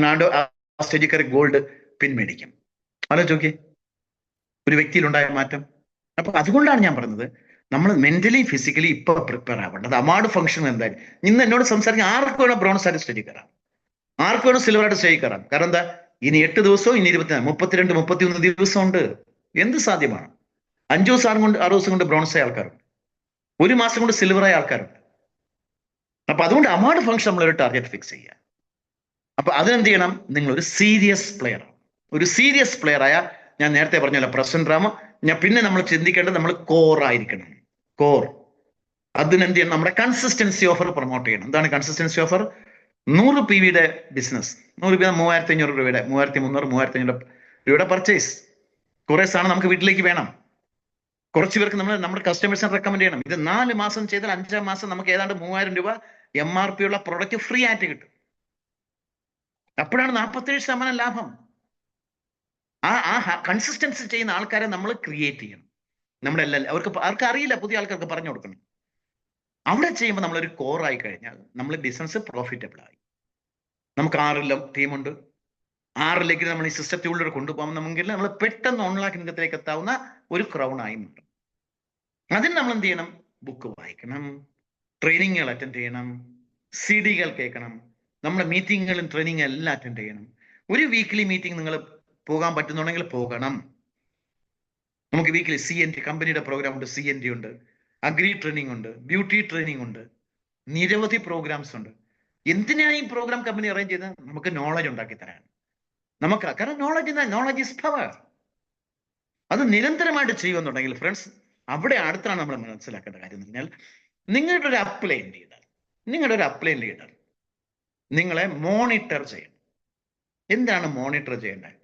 സ്റ്റേജിൽ കയറി ഗോൾഡ് പിൻ മേടിക്കും. ആലോചിച്ച് നോക്കി, ഒരു വ്യക്തിയിലുണ്ടായ മാറ്റം. അപ്പൊ അതുകൊണ്ടാണ് ഞാൻ പറഞ്ഞത്, നമ്മൾ മെന്റലി ഫിസിക്കലി ഇപ്പൊ പ്രിപ്പയർ ആവേണ്ടത്. അവാർഡ് ഫംഗ്ഷൻ എന്തായാലും ഇന്ന് എന്നോട് സംസാരിക്കാൻ ആർക്ക് വേണം ബ്രോൺസ് ആയിട്ട് സ്റ്റേജിൽ കയറാം, ആർക്ക് വേണം സിൽവർ ആയിട്ട് സ്റ്റേജിൽ കയറാം. കാരണം എന്താ, ഇനി 8 ദിവസവും ഇനി 32 33 ദിവസം ഉണ്ട്. എന്ത് സാധ്യമാണ്? 5 ദിവസം 6 ദിവസം കൊണ്ട് ബ്രോൺസ് ആയ ആൾക്കാരുണ്ട്, 1 മാസം കൊണ്ട് സിൽവർ ആയ ആൾക്കാരുണ്ട്. അപ്പൊ അതുകൊണ്ട് അവാർഡ് ഫംഗ്ഷൻ നമ്മളൊരു ടാർഗറ്റ് ഫിക്സ് ചെയ്യുക. അപ്പൊ അതിനെന്ത് ചെയ്യണം, നിങ്ങൾ ഒരു സീരിയസ് പ്ലെയർ, ഒരു സീരിയസ് പ്ലെയർ ആയ, ഞാൻ നേരത്തെ പറഞ്ഞല്ലോ പ്രസന്റ് ഡ്രാമ, ഞാൻ പിന്നെ നമ്മൾ ചിന്തിക്കേണ്ടത് നമ്മൾ കോർ ആയിരിക്കണം. കോർ അതിനെന്ത് ചെയ്യണം, നമ്മുടെ കൺസിസ്റ്റൻസി ഓഫർ പ്രൊമോട്ട് ചെയ്യണം. എന്താണ് കൺസിസ്റ്റൻസി ഓഫർ? 100 PVയുടെ ബിസിനസ്, 100 രൂപ 3500 രൂപയുടെ 3300 3500 രൂപയുടെ പർച്ചേസ്. കുറെ സാധനം നമുക്ക് വീട്ടിലേക്ക് വേണം, കുറച്ച് പേർക്ക് നമ്മൾ നമ്മുടെ കസ്റ്റമേഴ്സിനെ റെക്കമെൻഡ് ചെയ്യണം. ഇത് 4 മാസം ചെയ്താൽ 5-ാം മാസം നമുക്ക് ഏതാണ്ട് 3000 രൂപ MRP ഉള്ള പ്രൊഡക്റ്റ് ഫ്രീ ആയിട്ട് കിട്ടും. അപ്പോഴാണ് 47% ലാഭം. ആ കൺസിസ്റ്റൻസി ചെയ്യുന്ന ആൾക്കാരെ നമ്മൾ ക്രിയേറ്റ് ചെയ്യണം. നമ്മളെല്ലാം അവർക്ക് അറിയില്ല, പുതിയ ആൾക്കാർക്ക് പറഞ്ഞു കൊടുക്കണം. അവിടെ ചെയ്യുമ്പോൾ നമ്മളൊരു കോർ ആയി കഴിഞ്ഞാൽ നമ്മൾ ബിസിനസ് പ്രോഫിറ്റബിൾ ആയി. നമുക്ക് 6 ടീമുണ്ട്, 6 നമ്മൾ ഈ സിസ്റ്റത്തിലൂടെ കൊണ്ടുപോകാൻ നമുക്ക് നമ്മൾ പെട്ടെന്ന് 1 lakh ഇൻകത്തിലേക്ക് എത്താവുന്ന ഒരു ക്രൗൺ ആയി മാറും. അതിന് നമ്മൾ എന്ത് ചെയ്യണം? ബുക്ക് വായിക്കണം, ട്രെയിനിങ്ങുകൾ അറ്റൻഡ് ചെയ്യണം, CD കേൾക്കണം, നമ്മുടെ മീറ്റിങ്ങുകളും ട്രെയിനിങ്ങും എല്ലാം അറ്റൻഡ് ചെയ്യണം. ഒരു വീക്ക്ലി മീറ്റിംഗ് നിങ്ങൾ പോകാൻ പറ്റുന്നുണ്ടെങ്കിൽ പോകണം. നമുക്ക് വീക്കിലി CNT കമ്പനിയുടെ പ്രോഗ്രാം ഉണ്ട്, CNT ഉണ്ട്, അഗ്രി ട്രെയിനിങ് ഉണ്ട്, ബ്യൂട്ടി ട്രെയിനിങ് ഉണ്ട്, നിരവധി പ്രോഗ്രാംസ് ഉണ്ട്. എന്തിനാണ് ഈ പ്രോഗ്രാം കമ്പനി അറേഞ്ച് ചെയ്തത്? നമുക്ക് നോളജ് ഉണ്ടാക്കി തരാൻ. നമുക്ക് കാരണം നോളജ് ഈസ് പവർ. അത് നിരന്തരമായിട്ട് ചെയ്യുമെന്നുണ്ടെങ്കിൽ ഫ്രണ്ട്സ്, അവിടെ അടുത്താണ് നമ്മൾ മനസ്സിലാക്കേണ്ട കാര്യം എന്ന് പറഞ്ഞാൽ, നിങ്ങളുടെ ഒരു അപ്ലൈൻ ലീഡർ നിങ്ങളെ മോണിറ്റർ ചെയ്യണം. എന്താണ് മോണിറ്റർ ചെയ്യേണ്ടത്?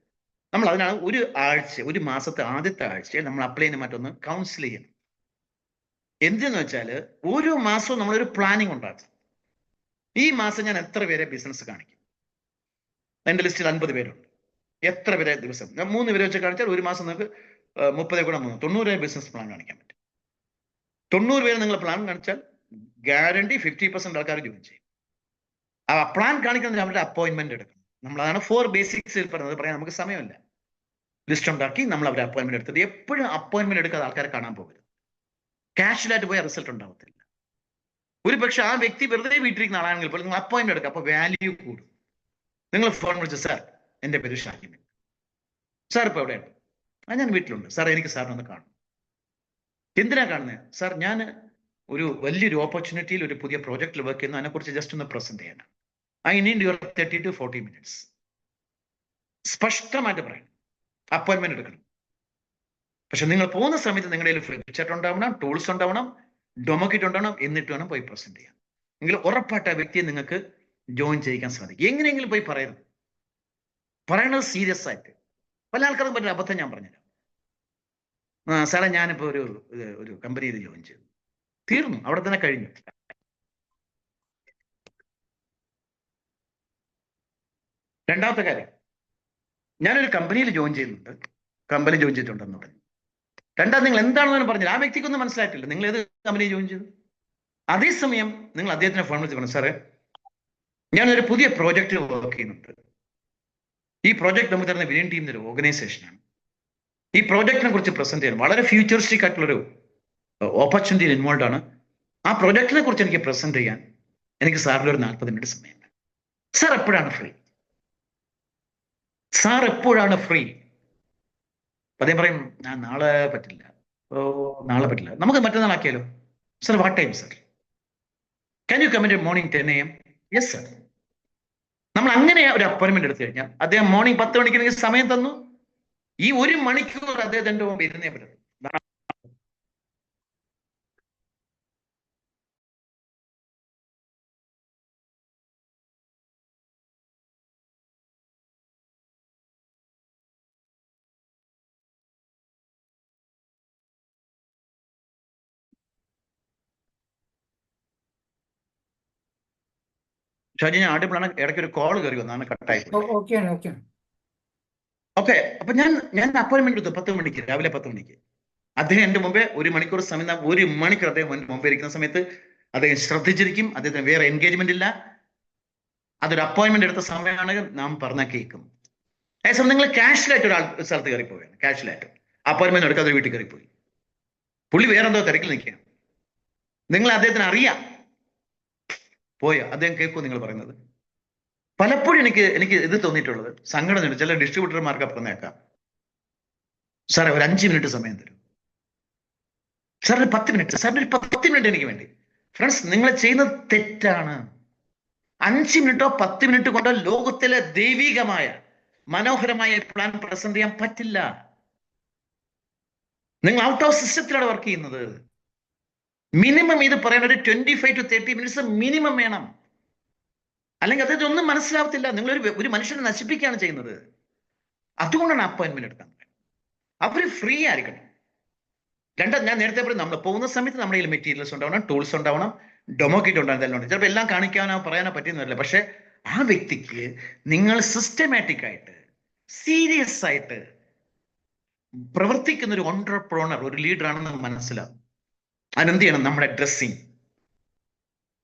നമ്മൾ അതിനാണ് ഒരു മാസത്തെ ആദ്യത്തെ ആഴ്ചയിൽ നമ്മൾ അപ്ലൈനെ മറ്റൊന്ന് കൗൺസിൽ ചെയ്യണം. എന്തെന്ന് വെച്ചാൽ ഓരോ മാസവും നമ്മളൊരു പ്ലാനിങ് ഉണ്ടാക്കും. ഈ മാസം ഞാൻ എത്ര പേരെ ബിസിനസ് കാണിക്കും? എന്റെ ലിസ്റ്റിൽ 50 പേരുണ്ട്. എത്ര പേരെ ദിവസം? ഞാൻ 3 പേരെ വെച്ച് കാണിച്ചാൽ ഒരു മാസം നിങ്ങൾക്ക് 30 കൂടെ 90 പേരെ ബിസിനസ് പ്ലാൻ കാണിക്കാൻ പറ്റും. 90 പേര് നിങ്ങൾ പ്ലാൻ കാണിച്ചാൽ ഗ്യാരണ്ടി 50% ആൾക്കാർ ജോയിൻ ചെയ്യും. ആ പ്ലാൻ കാണിക്കുന്നത് അവരുടെ അപ്പോയിന്റ്മെന്റ് എടുക്കണം. നമ്മൾ അതാണ് 4 ബേസിക്സിൽ പറഞ്ഞത്. പറയാൻ നമുക്ക് സമയമില്ല. ലിസ്റ്റ് ഉണ്ടാക്കി നമ്മൾ അവരെ അപ്പോയിന്റ്മെന്റ് എടുത്തത്. എപ്പോഴും അപ്പോയിന്റ്മെന്റ് എടുക്കാതെ ആൾക്കാരെ കാണാൻ പോകരുത്. കാഷ്വലായിട്ട് പോയ റിസൾട്ട് ഉണ്ടാവത്തില്ല. ഒരു പക്ഷെ ആ വ്യക്തി വെറുതെ വീട്ടിലിരിക്കുന്ന ആളാണെങ്കിൽ പോലും നിങ്ങൾ അപ്പോയിന്റ്മെന്റ് എടുക്കുക, അപ്പൊ വാല്യൂ കൂടും. നിങ്ങൾ ഫോൺ വിളിച്ച്, സാർ എന്റെ പേര് ഷാഹിൻ, സാർ ഇപ്പൊ എവിടെയാണ്? ഞാൻ വീട്ടിലുണ്ട് സാർ, എനിക്ക് സാറിനൊന്ന് കാണും. എന്തിനാ കാണുന്നത്? സാർ ഞാൻ ഒരു വലിയൊരു ഓപ്പർച്യൂണിറ്റിയിൽ ഒരു പുതിയ പ്രോജക്റ്റിൽ വർക്ക് ചെയ്യുന്നു, അതിനെക്കുറിച്ച് ജസ്റ്റ് ഒന്ന് പ്രസന്റ് ചെയ്യണം. I need your 30 to 40 minutes. സ്പഷ്ടമായിട്ട് പറയണം, അപ്പോയിന്റ്മെന്റ് എടുക്കണം. പക്ഷെ നിങ്ങൾ പോകുന്ന സമയത്ത് നിങ്ങളുടെ കയ്യിൽ ഫ്ലിപ്ചാർട്ട് ഉണ്ടാവണം, ടൂൾസ് ഉണ്ടാവണം, ഡൊമോക്കിറ്റ് ഉണ്ടാവണം, എന്നിട്ട് വേണം പോയി പ്രസന്റ് ചെയ്യാൻ. എങ്കിൽ ഉറപ്പായിട്ട് ആ വ്യക്തിയെ നിങ്ങൾക്ക് ജോയിൻ ചെയ്യിക്കാൻ സാധിക്കും. എങ്ങനെയെങ്കിലും പോയി പറയരുത്, പറയണത് സീരിയസ് ആയിട്ട്. പല ആൾക്കാർക്കും പറ്റില്ല അബദ്ധം ഞാൻ പറഞ്ഞുതരാം. സാറേ ഞാനിപ്പോ ഒരു കമ്പനിയിൽ ജോയിൻ ചെയ്തു, തീർന്നു, അവിടെ തന്നെ കഴിഞ്ഞു. രണ്ടാമത്തെ കാര്യം, ഞാനൊരു കമ്പനിയിൽ ജോയിൻ ചെയ്തിട്ടുണ്ടെന്ന് പറഞ്ഞു. രണ്ടാമത് നിങ്ങൾ എന്താണെന്ന് പറഞ്ഞില്ല, ആ വ്യക്തിക്കൊന്നും മനസ്സിലായിട്ടില്ല നിങ്ങൾ ഏത് കമ്പനിയിൽ ജോയിൻ ചെയ്തു. അതേസമയം നിങ്ങൾ അദ്ദേഹത്തിനെ ഫോൺ വിളിച്ച് പറഞ്ഞു, സാറേ ഞാനൊരു പുതിയ പ്രോജക്റ്റിൽ വർക്ക് ചെയ്യുന്നുണ്ട്. ഈ പ്രോജക്റ്റ് നമുക്ക് തരുന്ന വിനയൻ ടീമിന്റെ ഒരു ഓർഗനൈസേഷനാണ്. ഈ പ്രോജക്റ്റിനെ കുറിച്ച് പ്രസന്റ് ചെയ്യാൻ വളരെ ഫ്യൂച്ചറിസ്റ്റിക് ആയിട്ടുള്ളൊരു ഓപ്പർച്യൂണിറ്റിയിൽ ഇൻവോൾവ് ആണ്. ആ പ്രോജക്റ്റിനെ കുറിച്ച് എനിക്ക് പ്രസന്റ് ചെയ്യാൻ എനിക്ക് സാറിന് ഒരു 40 മിനിറ്റ് സമയം. സാർ എപ്പോഴാണ് ഫ്രീ? അദ്ദേഹം പറയും, ഞാൻ നാളെ പറ്റില്ല. നമുക്ക് മറ്റന്നാൾ ആക്കിയാലോ? Sir what time sir? Can you come in morning 10 AM? Yes sir. നമ്മൾ അങ്ങനെ ഒരു അപ്പോയിന്റ്മെന്റ് എടുത്തു കഴിഞ്ഞാൽ അദ്ദേഹം മോർണിംഗ് 10 മണിക്ക് എനിക്ക് സമയം തന്നു. ഈ 1 മണിക്കൂർ അദ്ദേഹത്തിന്റെ മുമ്പ് ഇരുന്നേ പറ്റും. ഷാജി, ഞാൻ ആദ്യപ്പോഴാണ് ഇടയ്ക്ക് ഒരു കോൾ കയറി വന്നാണ് കട്ടായി. ഓക്കെ, അപ്പൊ ഞാൻ അപ്പോയിന്റ്മെന്റ് എടുത്തു 10 മണിക്ക്, രാവിലെ 10 മണിക്ക്. അദ്ദേഹം എന്റെ മുമ്പേ 1 മണിക്കൂർ സമയം, 1 മണിക്കൂർ അദ്ദേഹം മുമ്പേ ഇരിക്കുന്ന സമയത്ത് അദ്ദേഹം ശ്രദ്ധിച്ചിരിക്കും. അദ്ദേഹത്തിന് വേറെ എൻഗേജ്മെന്റ് ഇല്ല. അതൊരു അപ്പോയിന്റ്മെന്റ് എടുത്ത സമയമാണെങ്കിൽ നാം പറഞ്ഞ കേൾക്കും. അതേസമയം നിങ്ങൾ കാഷ്വലായിട്ട് ഒരാൾ സ്ഥലത്ത് കയറി പോവുകയാണ്, കാഷ്വലായിട്ട് അപ്പോയിന്റ്മെന്റ് എടുക്കാതെ വീട്ടിൽ കയറിപ്പോയി. പുള്ളി വേറെന്തോ തിരക്കിൽ നിൽക്കുക. നിങ്ങൾ അദ്ദേഹത്തിന് അറിയാം, പോയ അദ്ദേഹം കേൾക്കൂ നിങ്ങൾ പറയുന്നത്. പലപ്പോഴും എനിക്ക് ഇത് തോന്നിയിട്ടുള്ളത്, സങ്കടം. ചില ഡിസ്ട്രിബ്യൂട്ടർമാർക്ക് പറഞ്ഞേക്കാം, സാറേ ഒരു 5 മിനിറ്റ് സമയം തരും, സാറിന് 10 മിനിറ്റ്, സാറിന് ഒരു 10 മിനിറ്റ് എനിക്ക് വേണ്ടി. ഫ്രണ്ട്സ്, നിങ്ങൾ ചെയ്യുന്നത് തെറ്റാണ്. 5 മിനിറ്റോ 10 മിനിറ്റ് കൊണ്ടോ ലോകത്തിലെ ദൈവികമായ മനോഹരമായ പ്ലാൻ പ്രസന്റ് ചെയ്യാൻ പറ്റില്ല. നിങ്ങൾ ഔട്ട് ഓഫ് സിസ്റ്റത്തിലാണ് വർക്ക് ചെയ്യുന്നത്. മിനിമം ഇത് പറയാൻ ഒരു 25 to 30 മിനിറ്റ്സ് മിനിമം വേണം. അല്ലെങ്കിൽ അദ്ദേഹത്തിന് ഒന്നും മനസ്സിലാവത്തില്ല. നിങ്ങൾ ഒരു മനുഷ്യനെ നശിപ്പിക്കുകയാണ് ചെയ്യുന്നത്. അതുകൊണ്ടാണ് അപ്പോയിന്റ്മെന്റ് എടുക്കാൻ. അവർ ഫ്രീ ആയിരിക്കണം. ഞാൻ നേരത്തെ പറയും, നമ്മൾ പോകുന്ന സമയത്ത് നമ്മുടെ കയ്യിൽ മെറ്റീരിയൽസ് ഉണ്ടാവണം, ടൂൾസ് ഉണ്ടാവണം, ഡെമോ കിറ്റ് ഉണ്ടാകും. ചിലപ്പോൾ എല്ലാം കാണിക്കാനോ പറയാനോ പറ്റുന്നില്ല. പക്ഷെ ആ വ്യക്തിക്ക് നിങ്ങൾ സിസ്റ്റമാറ്റിക് ആയിട്ട്, സീരിയസ് ആയിട്ട് പ്രവർത്തിക്കുന്ന ഒരു ഓൺട്രപ്രണർ, ഒരു ലീഡർ ആണെന്ന് മനസ്സിലാവും. അതിനെന്ത് ചെയ്യണം? നമ്മുടെ ഡ്രസ്സിങ്,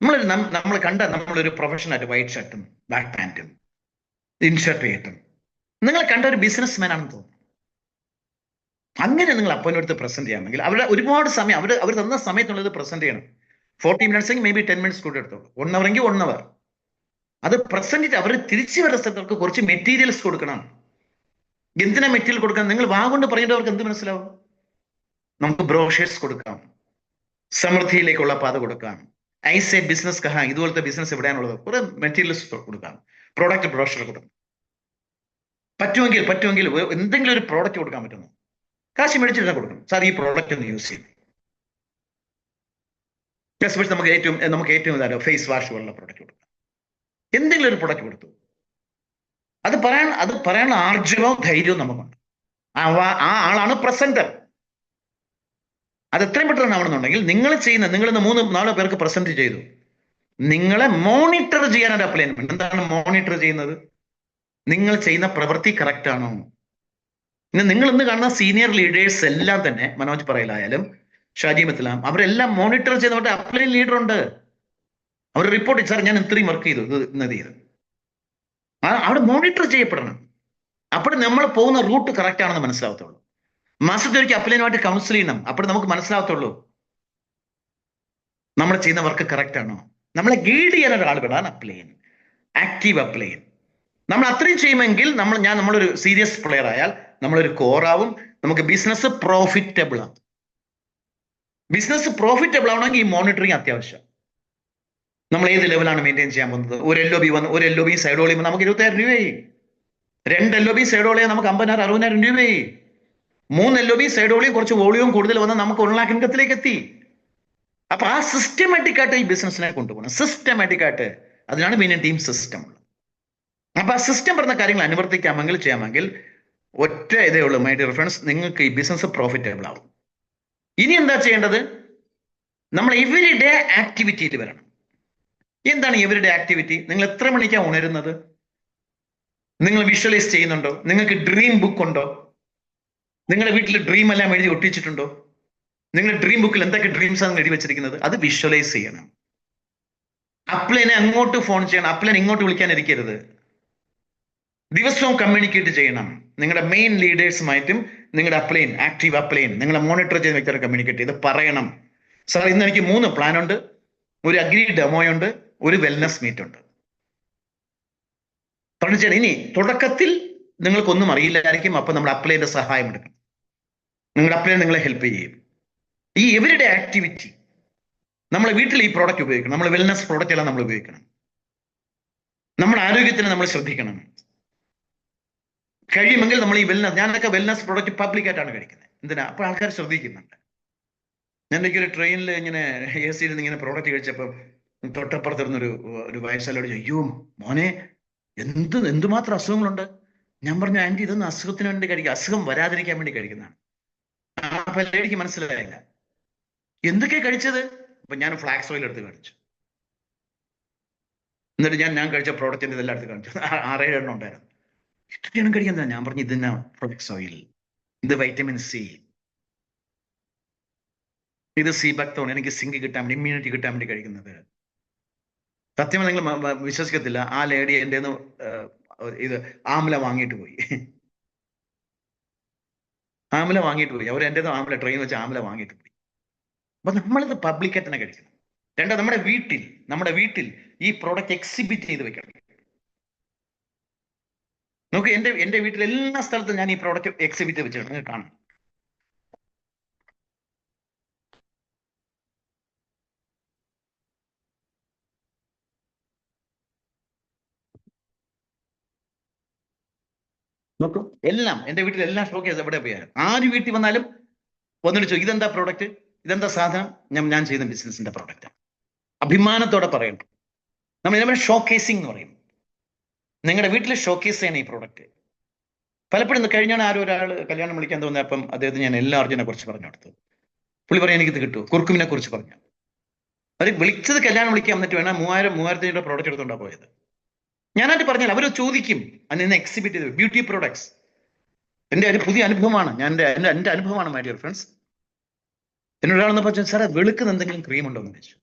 നമ്മൾ നമ്മളൊരു പ്രൊഫഷണലായിട്ട് വൈറ്റ് ഷർട്ടും ബ്ലാക്ക് പാൻറ്റും ഇൻഷർട്ട് ചെയ്തിട്ടും നിങ്ങൾ കണ്ട ഒരു ബിസിനസ് മാൻ ആണെന്ന് തോന്നുന്നു. അങ്ങനെ നിങ്ങൾ അപ്പോയിന്റ്മെന്റ് എടുത്ത് പ്രസന്റ് ചെയ്യാമെങ്കിൽ അവരുടെ ഒരുപാട് സമയം അവർ തന്ന സമയത്തുള്ളത് പ്രസന്റ് ചെയ്യണം. 40 മിനിറ്റ്സ് മേ ബി 10 മിനിറ്റ്സ് കൂടെ എടുത്തോളൂ. 1 hour എങ്കിൽ 1 hour അത് പ്രസന്റ് ചെയ്ത് അവർ തിരിച്ചു വരുന്ന സ്ഥലത്ത് കുറച്ച് മെറ്റീരിയൽസ് കൊടുക്കണം. എന്തിനാ മെറ്റീരിയൽ കൊടുക്കണം? നിങ്ങൾ വാഗൊണ്ട് പറയേണ്ടവർക്ക് എന്ത് മനസ്സിലാവും? നമുക്ക് ബ്രോഷേഴ്സ് കൊടുക്കാം, സമൃദ്ധിയിലേക്കുള്ള പാത കൊടുക്കാം, ഐസെ ബിസിനസ് കഹാ, ഇതുപോലത്തെ ബിസിനസ് എവിടെയാണുള്ളത്, കുറെ മെറ്റീരിയൽസ് കൊടുക്കാം, പ്രോഡക്റ്റ് ബ്രോഷർ കൊടുക്കാം. പറ്റുമെങ്കിൽ എന്തെങ്കിലും ഒരു പ്രോഡക്റ്റ് കൊടുക്കാൻ പറ്റുന്നു, കാശ് മേടിച്ചിട്ട് കൊടുക്കണം. സാർ ഈ പ്രോഡക്റ്റ് ഒന്ന് യൂസ് ചെയ്യും. നമുക്ക് ഏറ്റവും ഇതാരോ ഫേസ് വാഷ് പോലുള്ള പ്രോഡക്റ്റ് കൊടുക്കാം. എന്തെങ്കിലും ഒരു പ്രോഡക്റ്റ് കൊടുത്തു. അത് പറയാനുള്ള ആർജവവും ധൈര്യവും നമുക്കുണ്ട്. ആ ആളാണ് പ്രസന്റർ. അത് എത്രയും പെട്ടെന്ന് ആവണമെന്നുണ്ടെങ്കിൽ നിങ്ങൾ ഇന്ന് 3-4 പേർക്ക് പ്രസന്റ് ചെയ്തു, നിങ്ങളെ മോണിറ്റർ ചെയ്യാൻ ഒരു അപ്ലൈൻമെന്റ്. എന്താണ് മോണിറ്റർ ചെയ്യുന്നത്? നിങ്ങൾ ചെയ്യുന്ന പ്രവൃത്തി കറക്റ്റ് ആണോ? നിങ്ങൾ ഇന്ന് കാണുന്ന സീനിയർ ലീഡേഴ്സ് എല്ലാം തന്നെ, മനോജ് പറയലായാലും ഷാജി മത്ലാം, അവരെല്ലാം മോണിറ്റർ ചെയ്യുന്നവരുടെ അപ്ലൈൻ ലീഡർ ഉണ്ട്. അവർ റിപ്പോർട്ട്, സാർ ഞാൻ ഇത്രയും വർക്ക് ചെയ്തു, ഇന്നത് ചെയ്തു. അവിടെ മോണിറ്റർ ചെയ്യപ്പെടണം. അപ്പോൾ നമ്മൾ പോകുന്ന റൂട്ട് കറക്റ്റ് ആണെന്ന് മനസ്സിലാവത്തുള്ളൂ. മാസത്തിലൊരിക്കൽ അപ്ലൈനുമായിട്ട് കൗൺസിൽ ചെയ്യണം. അപ്പോൾ നമുക്ക് മനസ്സിലാവത്തുള്ളൂ നമ്മൾ ചെയ്യുന്ന വർക്ക് കറക്റ്റ് ആണോ. നമ്മളെ ഗൈഡ് ചെയ്യാൻ ഒരാൾ വിടാൻ അപ്ലൈൻ, ആക്റ്റീവ് അപ്ലൈൻ. നമ്മൾ അത്രയും ചെയ്യുമെങ്കിൽ നമ്മളൊരു സീരിയസ് പ്ലെയർ ആയാൽ നമ്മളൊരു കോറാവും. നമുക്ക് ബിസിനസ് പ്രോഫിറ്റബിൾ ആണ്. ബിസിനസ് പ്രോഫിറ്റബിൾ ആവണമെങ്കിൽ ഈ മോണിറ്ററിങ് അത്യാവശ്യം. നമ്മൾ ഏത് ലെവലാണ് മെയിൻറ്റെയിൻ ചെയ്യാൻ പോകുന്നത്? ഒരു LOB സൈഡ് ഓളിയുമ്പോൾ നമുക്ക് 20,000 രൂപയായി. 2 LOB സൈഡ് ഓളിയാൽ നമുക്ക് 50,000-60,000 രൂപയായി. 3 LOB സൈഡ് ഓളിയും കുറച്ച് വോളിയും കൂടുതൽ വന്നാൽ നമുക്ക് 1 lakh ഇൻകത്തിലേക്ക് എത്തി. അപ്പൊ ആ സിസ്റ്റമാറ്റിക് ആയിട്ട് ഈ ബിസിനസ്സിനെ കൊണ്ടുപോകണം. സിസ്റ്റമാറ്റിക് ആയിട്ട്. അതിനാണ് മെയിൻ ടീം സിസ്റ്റം. അപ്പൊ ആ സിസ്റ്റം പറഞ്ഞ കാര്യങ്ങൾ അനുവർത്തിക്കാമെങ്കിൽ ചെയ്യാമെങ്കിൽ ഒറ്റ ഇതേ ഉള്ളൂ, മൈ ഡിയർ ഫ്രണ്ട്സ്, നിങ്ങൾക്ക് ഈ ബിസിനസ് പ്രോഫിറ്റബിൾ ആവും. ഇനി എന്താ ചെയ്യേണ്ടത്? നമ്മൾ എവരിഡേ ആക്ടിവിറ്റിയിൽ വരണം. എന്താണ് എവരിഡേ ആക്ടിവിറ്റി? നിങ്ങൾ എത്ര മണിക്കാണ് ഉണരുന്നത്? നിങ്ങൾ വിഷ്വലൈസ് ചെയ്യുന്നുണ്ടോ? നിങ്ങൾക്ക് ഡ്രീം ബുക്ക് ഉണ്ടോ? നിങ്ങളുടെ വീട്ടിൽ ഡ്രീം എല്ലാം എഴുതി ഒട്ടിച്ചിട്ടുണ്ടോ? നിങ്ങളുടെ ഡ്രീം ബുക്കിൽ എന്തൊക്കെ ഡ്രീംസ് ആണ് എഴുതി വെച്ചിരിക്കുന്നത്? അത് വിഷ്വലൈസ് ചെയ്യണം. അപ്ലൈനെ അങ്ങോട്ട് ഫോൺ ചെയ്യണം, അപ്ലൈൻ ഇങ്ങോട്ട് വിളിക്കാനിരിക്കരുത്. ദിവസവും കമ്മ്യൂണിക്കേറ്റ് ചെയ്യണം. നിങ്ങളുടെ മെയിൻ ലീഡേഴ്സുമായിട്ടും നിങ്ങളുടെ അപ്ലൈൻ, ആക്റ്റീവ് അപ്ലൈൻ, നിങ്ങളെ മോണിറ്റർ ചെയ്യുന്ന വ്യക്തികളെ കമ്മ്യൂണിക്കേറ്റ് ചെയ്ത് പറയണം, സാർ ഇന്ന് എനിക്ക് 3 പ്ലാൻ ഉണ്ട്, ഒരു അഗ്രി ഡെമോയുണ്ട്, ഒരു വെൽനസ് മീറ്റ് ഉണ്ട്. പറഞ്ഞാൽ ഇനി തുടക്കത്തിൽ നിങ്ങൾക്കൊന്നും അറിയില്ലായിരിക്കും. അപ്പൊ നമ്മൾ അപ്ലൈന്റെ സഹായം എടുക്കണം. നിങ്ങളുടെ അപ്ലൈൻ നിങ്ങളെ ഹെൽപ്പ് ചെയ്യും. ഈ എവരിഡേ ആക്ടിവിറ്റി. നമ്മളെ വീട്ടിൽ ഈ പ്രോഡക്റ്റ് ഉപയോഗിക്കണം. നമ്മൾ വെൽനസ് പ്രോഡക്റ്റ് എല്ലാം നമ്മൾ ഉപയോഗിക്കണം. നമ്മുടെ ആരോഗ്യത്തിന് നമ്മൾ ശ്രദ്ധിക്കണം. കഴിയുമെങ്കിൽ നമ്മൾ ഈ ഞാനൊക്കെ വെൽനസ് പ്രോഡക്റ്റ് പബ്ലിക്കായിട്ടാണ് കഴിക്കുന്നത്. എന്തിനാ? അപ്പോൾ ആൾക്കാർ ശ്രദ്ധിക്കുന്നുണ്ട്. ഞാൻ ഒരു ട്രെയിനിൽ ഇങ്ങനെ AC ഇങ്ങനെ പ്രോഡക്റ്റ് കഴിച്ചപ്പോൾ തൊട്ടപ്പുറത്തിരുന്നൊരു വയസ്സാലോട് ചോദിച്ചു, അയ്യോ മോനെ, എന്തുമാത്രം അസുഖങ്ങളുണ്ട്. ഞാൻ പറഞ്ഞു, ആന്റി ഇതൊന്നും അസുഖത്തിന് വേണ്ടി കഴിക്കുക, അസുഖം വരാതിരിക്കാൻ വേണ്ടി കഴിക്കുന്നതാണ്. അപ്പൊ ലേഡിക്ക് മനസ്സിലായില്ല എന്തൊക്കെയാ കഴിച്ചത്. അപ്പൊ ഞാൻ ഫ്ലാക്സ് ഓയിൽ എടുത്ത് കാണിച്ചു. എന്നിട്ട് ഞാൻ കഴിച്ച പ്രോഡക്റ്റിന്റെ ഇതെല്ലാം എടുത്ത് കാണിച്ചു. 6-7 എണ്ണം ഉണ്ടായിരുന്നു. ഇത്രയാണ് കഴിക്കുന്നത്. ഞാൻ പറഞ്ഞു, ഇതിനാ ഫ്ലാക്സ് ഓയിൽ, ഇത് വൈറ്റമിൻ C, ഇത് സീബക്തോൺ, എനിക്ക് സിങ്ക് കിട്ടാൻ വേണ്ടി, ഇമ്മ്യൂണിറ്റി കിട്ടാൻ വേണ്ടി കഴിക്കുന്നത്. സത്യം നിങ്ങൾ വിശ്വസിക്കത്തില്ല, ആ ലേഡി എൻ്റെ ഇത് ആംല വാങ്ങിയിട്ട് പോയി. ആംല വാങ്ങിയിട്ട് പോയി. അവർ എൻ്റെ ആംല ട്രെയിൻ വെച്ച് ആംല വാങ്ങിയിട്ട് പോയി. അപ്പൊ നമ്മളിത് പബ്ലിക്കായിട്ട് തന്നെ കഴിക്കണം. രണ്ട്, നമ്മുടെ വീട്ടിൽ ഈ പ്രോഡക്റ്റ് എക്സിബിറ്റ് ചെയ്ത് വെക്കണം. നമുക്ക് എന്റെ വീട്ടിൽ എല്ലാ സ്ഥലത്തും ഞാൻ ഈ പ്രോഡക്റ്റ് എക്സിബിറ്റ് വെച്ചിട്ടുണ്ട്, നിങ്ങൾക്ക് കാണാം. നോക്കൂ, എല്ലാം എന്റെ വീട്ടിൽ എല്ലാം ഷോക്കേസ് എവിടെ പോയാലും ആര് വീട്ടിൽ വന്നാലും വന്നിട്ട് ചോദിക്കും, ഇതെന്താ പ്രോഡക്റ്റ്, ഇതെന്താ സാധനം? ഞാൻ ചെയ്യുന്ന ബിസിനസിന്റെ പ്രോഡക്റ്റ്. അഭിമാനത്തോടെ പറയണം. നമ്മൾ ഇതിനെ ഷോക്കേസിംഗ് എന്ന് പറയും. നിങ്ങളുടെ വീട്ടിൽ ഷോക്കേസ് ചെയ്യണം ഈ പ്രോഡക്റ്റ്. പലപ്പോഴും കഴിഞ്ഞാണ് ഒരാൾ കല്യാണം വിളിക്കാൻ തോന്നിയപ്പം അദ്ദേഹത്തിന് ഞാൻ എല്ലാ അർജുനെ കുറിച്ച് പറഞ്ഞു കൊടുത്തു. പുള്ളി പറയാൻ എനിക്കിത് കിട്ടുമോ, കുർക്കുമിനെ കുറിച്ച് പറഞ്ഞു. അത് വിളിച്ചത് കല്യാണം വിളിക്കാൻ വന്നിട്ട് വേണം 3000 പ്രോഡക്റ്റ് എടുത്തോണ്ടാ പോയത്. ഞാനായിട്ട് പറഞ്ഞാൽ അവർ ചോദിക്കും, അതിന് എക്സിബിറ്റ് ചെയ്ത് ബ്യൂട്ടി പ്രോഡക്ട്സ്. എൻ്റെ ഒരു പുതിയ അനുഭവമാണ്, എൻ്റെ അനുഭവമാണ് മൈ ഡിയർ ഫ്രണ്ട്സ്. എന്നൊരാളെന്ന് പറഞ്ഞു, സാറേ വെളുക്കുന്ന എന്തെങ്കിലും ക്രീം ഉണ്ടോ എന്ന് ചോദിച്ചു.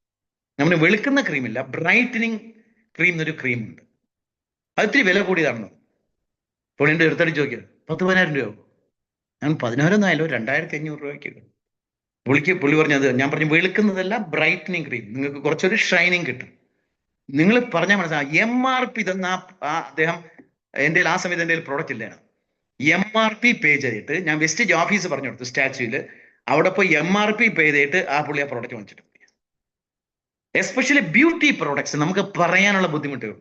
നമ്മൾ വെളുക്കുന്ന ക്രീമില്ല, ബ്രൈറ്റനിങ് ക്രീം എന്നൊരു ക്രീം ഉണ്ട്. അത് ഇത്തിരി വില കൂടിയതാണെന്ന്. അപ്പോൾ എൻ്റെ എടുത്തടി ചോദിക്കുക, 10,000-12,000 രൂപ. ഞാൻ 10,000 2,500 രൂപയ്ക്ക്. പുള്ളി പറഞ്ഞത്, ഞാൻ പറഞ്ഞു വെളുക്കുന്നതല്ല, ബ്രൈറ്റനിങ് ക്രീം, നിങ്ങൾക്ക് കുറച്ചൊരു ഷൈനിങ് കിട്ടും. നിങ്ങൾ പറഞ്ഞാൽ മനസ്സിലാവും. MRP തന്ന അദ്ദേഹം എൻ്റെ ആ സമയത്ത് എൻ്റെ പ്രോഡക്റ്റ് ഇല്ല. MRP പേ ചെയ്തിട്ട് ഞാൻ വെസ്റ്റേജ് ഓഫീസ് പറഞ്ഞു കൊടുത്തു, സ്റ്റാച്യൂല്. അവിടെ പോയി MRP പേ ചെയ്തിട്ട് ആ പുള്ളി ആ പ്രോഡക്റ്റ് വാങ്ങിച്ചിട്ട്. എസ്പെഷ്യലി ബ്യൂട്ടി പ്രോഡക്ട്സ് നമുക്ക് പറയാനുള്ള ബുദ്ധിമുട്ടുകൾ.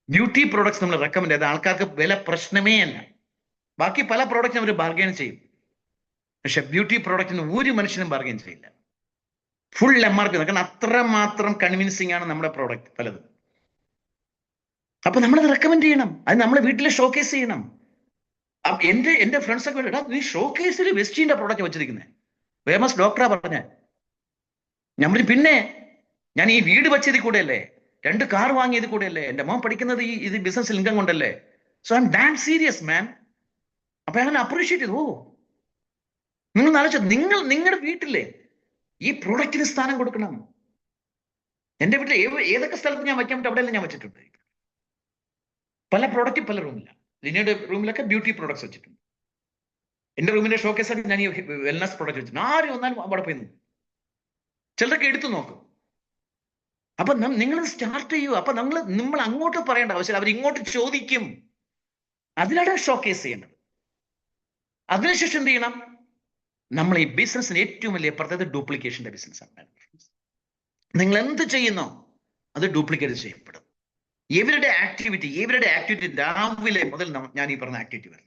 ബ്യൂട്ടി പ്രോഡക്ട്സ് നമ്മൾ റെക്കമെൻഡ് ചെയ്ത ആൾക്കാർക്ക് വില പ്രശ്നമേ അല്ല. ബാക്കി പല പ്രോഡക്റ്റിനും അവർ ബാർഗെയിൻ ചെയ്യും, പക്ഷെ ബ്യൂട്ടി പ്രോഡക്റ്റിന് ഒരു മനുഷ്യനും ബാർഗെയിൻ ചെയ്യില്ല. ഫുൾ MRP, കാരണം അത്രമാത്രം കൺവിൻസിങ് ആണ് നമ്മുടെ പ്രോഡക്റ്റ് പലതും. അപ്പൊ നമ്മളത് റെക്കമെൻഡ് ചെയ്യണം, അത് നമ്മളെ വീട്ടിൽ ഷോക്കേസ് ചെയ്യണം. എന്റെ ഫ്രണ്ട്സ് ഒക്കെ വേണ്ട, നീ ഷോക്കേസിൽ വെസ്റ്റീന്റെ പ്രോഡക്റ്റ് വെച്ചിരിക്കുന്നത് ഫേമസ് ഡോക്ടറാ പറഞ്ഞ. ഞാൻ പറഞ്ഞു, പിന്നെ ഞാൻ ഈ വീട് വെച്ചതിൽ കൂടെ അല്ലേ, 2 കാർ വാങ്ങിയത് കൂടെ അല്ലേ, എന്റെ മോൻ പഠിക്കുന്നത് ഇത് ബിസിനസ് ഇൻകം കൊണ്ടല്ലേ. So I am damn serious man. അപ്പൊ ഞാൻ അപ്രീഷിയേറ്റ് ചെയ്തു. നിങ്ങൾ ആലോചിച്ചു, നിങ്ങളുടെ വീട്ടിലെ ഈ പ്രോഡക്റ്റിന് സ്ഥാനം കൊടുക്കണം. എന്റെ വീട്ടിൽ ഏതൊക്കെ സ്ഥലത്ത് ഞാൻ വയ്ക്കാൻ പറ്റും അവിടെയെല്ലാം ഞാൻ വെച്ചിട്ടുണ്ട്. പല പ്രോഡക്റ്റ് പല റൂമില്ല. ലിനിയുടെ റൂമിലൊക്കെ ബ്യൂട്ടി പ്രോഡക്ട്സ് വെച്ചിട്ടുണ്ട്. എന്റെ റൂമിന്റെ ഷോക്കേസ് ആക്കി ഞാൻ ഈ വെൽനസ് പ്രോഡക്റ്റ് വെച്ചിട്ടുണ്ട്. ആരും വന്നാലും അവിടെ പോയി ചിലരൊക്കെ എടുത്തു നോക്കും. അപ്പൊ നിങ്ങൾ സ്റ്റാർട്ട് ചെയ്യൂ. അപ്പൊ നമ്മൾ അങ്ങോട്ട് പറയേണ്ട ആവശ്യമില്ല, അവർ ഇങ്ങോട്ട് ചോദിക്കും. അതിലാണ് ഷോക്കേസ് ചെയ്യേണ്ടത്. അതിനുശേഷം എന്ത് ചെയ്യണം? നമ്മൾ ഈ ബിസിനസ്സിന് ഏറ്റവും വലിയ പ്രത്യേകത ഡ്യൂപ്ലിക്കേഷന്റെ ബിസിനസ്സാണ്. നിങ്ങൾ എന്ത് ചെയ്യുന്നോ അത് ഡ്യൂപ്ലിക്കേറ്റ് ചെയ്യപ്പെടും. ഇവരുടെ ആക്ടിവിറ്റി രാവിലെ മുതൽ ഞാൻ ഈ പറഞ്ഞ ആക്ടിവിറ്റി വരും.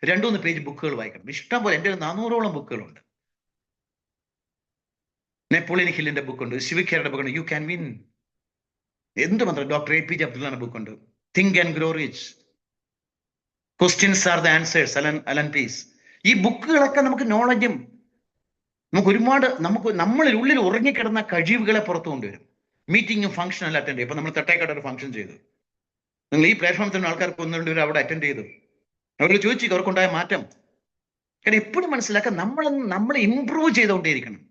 2-3 പേജ് ബുക്കുകൾ വായിക്കണം. ഇഷ്ടം പോലെ, എൻ്റെ 400ഓളം ബുക്കുകളുണ്ട്. നെപ്പോളിയൻ ഹില്ലിന്റെ ബുക്കുണ്ട്, ശിവഖേരയുടെ ബുക്കുണ്ട്, യു ക്യാൻ വിൻ. എന്ത് മാത്രം, ഡോക്ടർ APJ അബ്ദുൽ ബുക്കുണ്ട്, think and grow rich, questions are the answers, Allan Pease. ഈ ബുക്കുകളൊക്കെ നമുക്ക് നോളജും, നമുക്ക് ഒരുപാട് നമ്മളിൽ ഉള്ളിൽ ഉറങ്ങിക്കിടന്ന കഴിവുകളെ പുറത്തു കൊണ്ടുവരും. മീറ്റിംഗും ഫംഗ്ഷനെല്ലാം അറ്റൻഡ് ചെയ്യും. ഇപ്പൊ നമ്മൾ തട്ടേക്കാട് ഒരു ഫംഗ്ഷൻ ചെയ്തു. നിങ്ങൾ ഈ പ്ലാറ്റ്ഫോമിൽ തന്നെ ആൾക്കാർക്ക് 1-2 പേര് അവിടെ അറ്റൻഡ് ചെയ്തു. അവർ ചോദിച്ചു അവർക്കുണ്ടായ മാറ്റം. കാരണം എപ്പോഴും മനസ്സിലാക്കാൻ നമ്മൾ ഇംപ്രൂവ് ചെയ്തുകൊണ്ടേയിരിക്കണം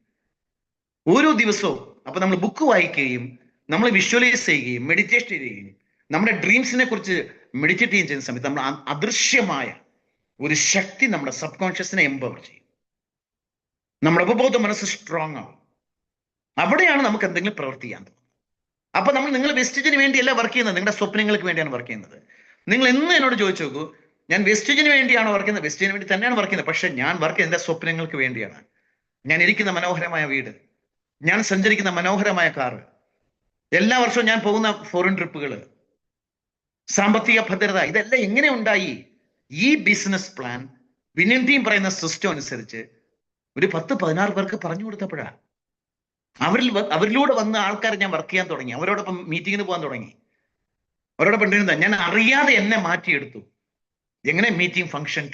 ഓരോ ദിവസവും. അപ്പൊ നമ്മൾ ബുക്ക് വായിക്കുകയും നമ്മൾ വിഷ്വലൈസ് ചെയ്യുകയും മെഡിറ്റേഷൻ ചെയ്യുകയും നമ്മുടെ ഡ്രീംസിനെ കുറിച്ച് മെഡിറ്റേറ്റ് ചെയ്യുന്ന സമയത്ത് നമ്മൾ അദൃശ്യമായ ഒരു ശക്തി നമ്മുടെ സബ് കോൺഷ്യസിനെ എംപവർ ചെയ്യും. നമ്മുടെ ഉപബോധ മനസ്സ് സ്ട്രോങ് ആവും. അവിടെയാണ് നമുക്ക് എന്തെങ്കിലും പ്രവർത്തിക്കാൻ തോന്നുന്നത്. അപ്പൊ നിങ്ങൾ വെസ്റ്റേജിന് വേണ്ടിയല്ല വർക്ക് ചെയ്യുന്നത്, നിങ്ങളുടെ സ്വപ്നങ്ങൾക്ക് വേണ്ടിയാണ് വർക്ക് ചെയ്യുന്നത്. നിങ്ങൾ എന്ന് എന്നോട് ചോദിച്ചു നോക്കൂ, ഞാൻ വെസ്റ്റേജിന് വേണ്ടിയാണോ വർക്ക് ചെയ്യുന്നത്? വെസ്റ്റേജിന് വേണ്ടി തന്നെയാണ് വർക്ക് ചെയ്യുന്നത്. പക്ഷെ ഞാൻ വർക്ക് ചെയ്യുന്നത് എന്റെ സ്വപ്നങ്ങൾക്ക് വേണ്ടിയാണ്. ഞാൻ ഇരിക്കുന്ന മനോഹരമായ വീട്, ഞാൻ സഞ്ചരിക്കുന്ന മനോഹരമായ കാറ്, എല്ലാ വർഷവും ഞാൻ പോകുന്ന ഫോറിൻ ട്രിപ്പുകൾ, സാമ്പത്തിക ഭദ്രത, ഇതെല്ലാം എങ്ങനെ ഉണ്ടായി? ഈ ബിസിനസ് പ്ലാൻ വിനിയൻ ടീം പറയുന്ന സിസ്റ്റം അനുസരിച്ച് ഒരു 10-16 പേർക്ക് പറഞ്ഞു കൊടുത്തപ്പോഴാണ് അവരിലൂടെ വന്ന ആൾക്കാരെ ഞാൻ വർക്ക് ചെയ്യാൻ തുടങ്ങി. അവരോടൊപ്പം മീറ്റിങ്ങിന് പോകാൻ തുടങ്ങി. അവരോടൊപ്പം ഉണ്ടായിരുന്ന ഞാൻ അറിയാതെ എന്നെ മാറ്റിയെടുത്തു. എങ്ങനെ? Meeting function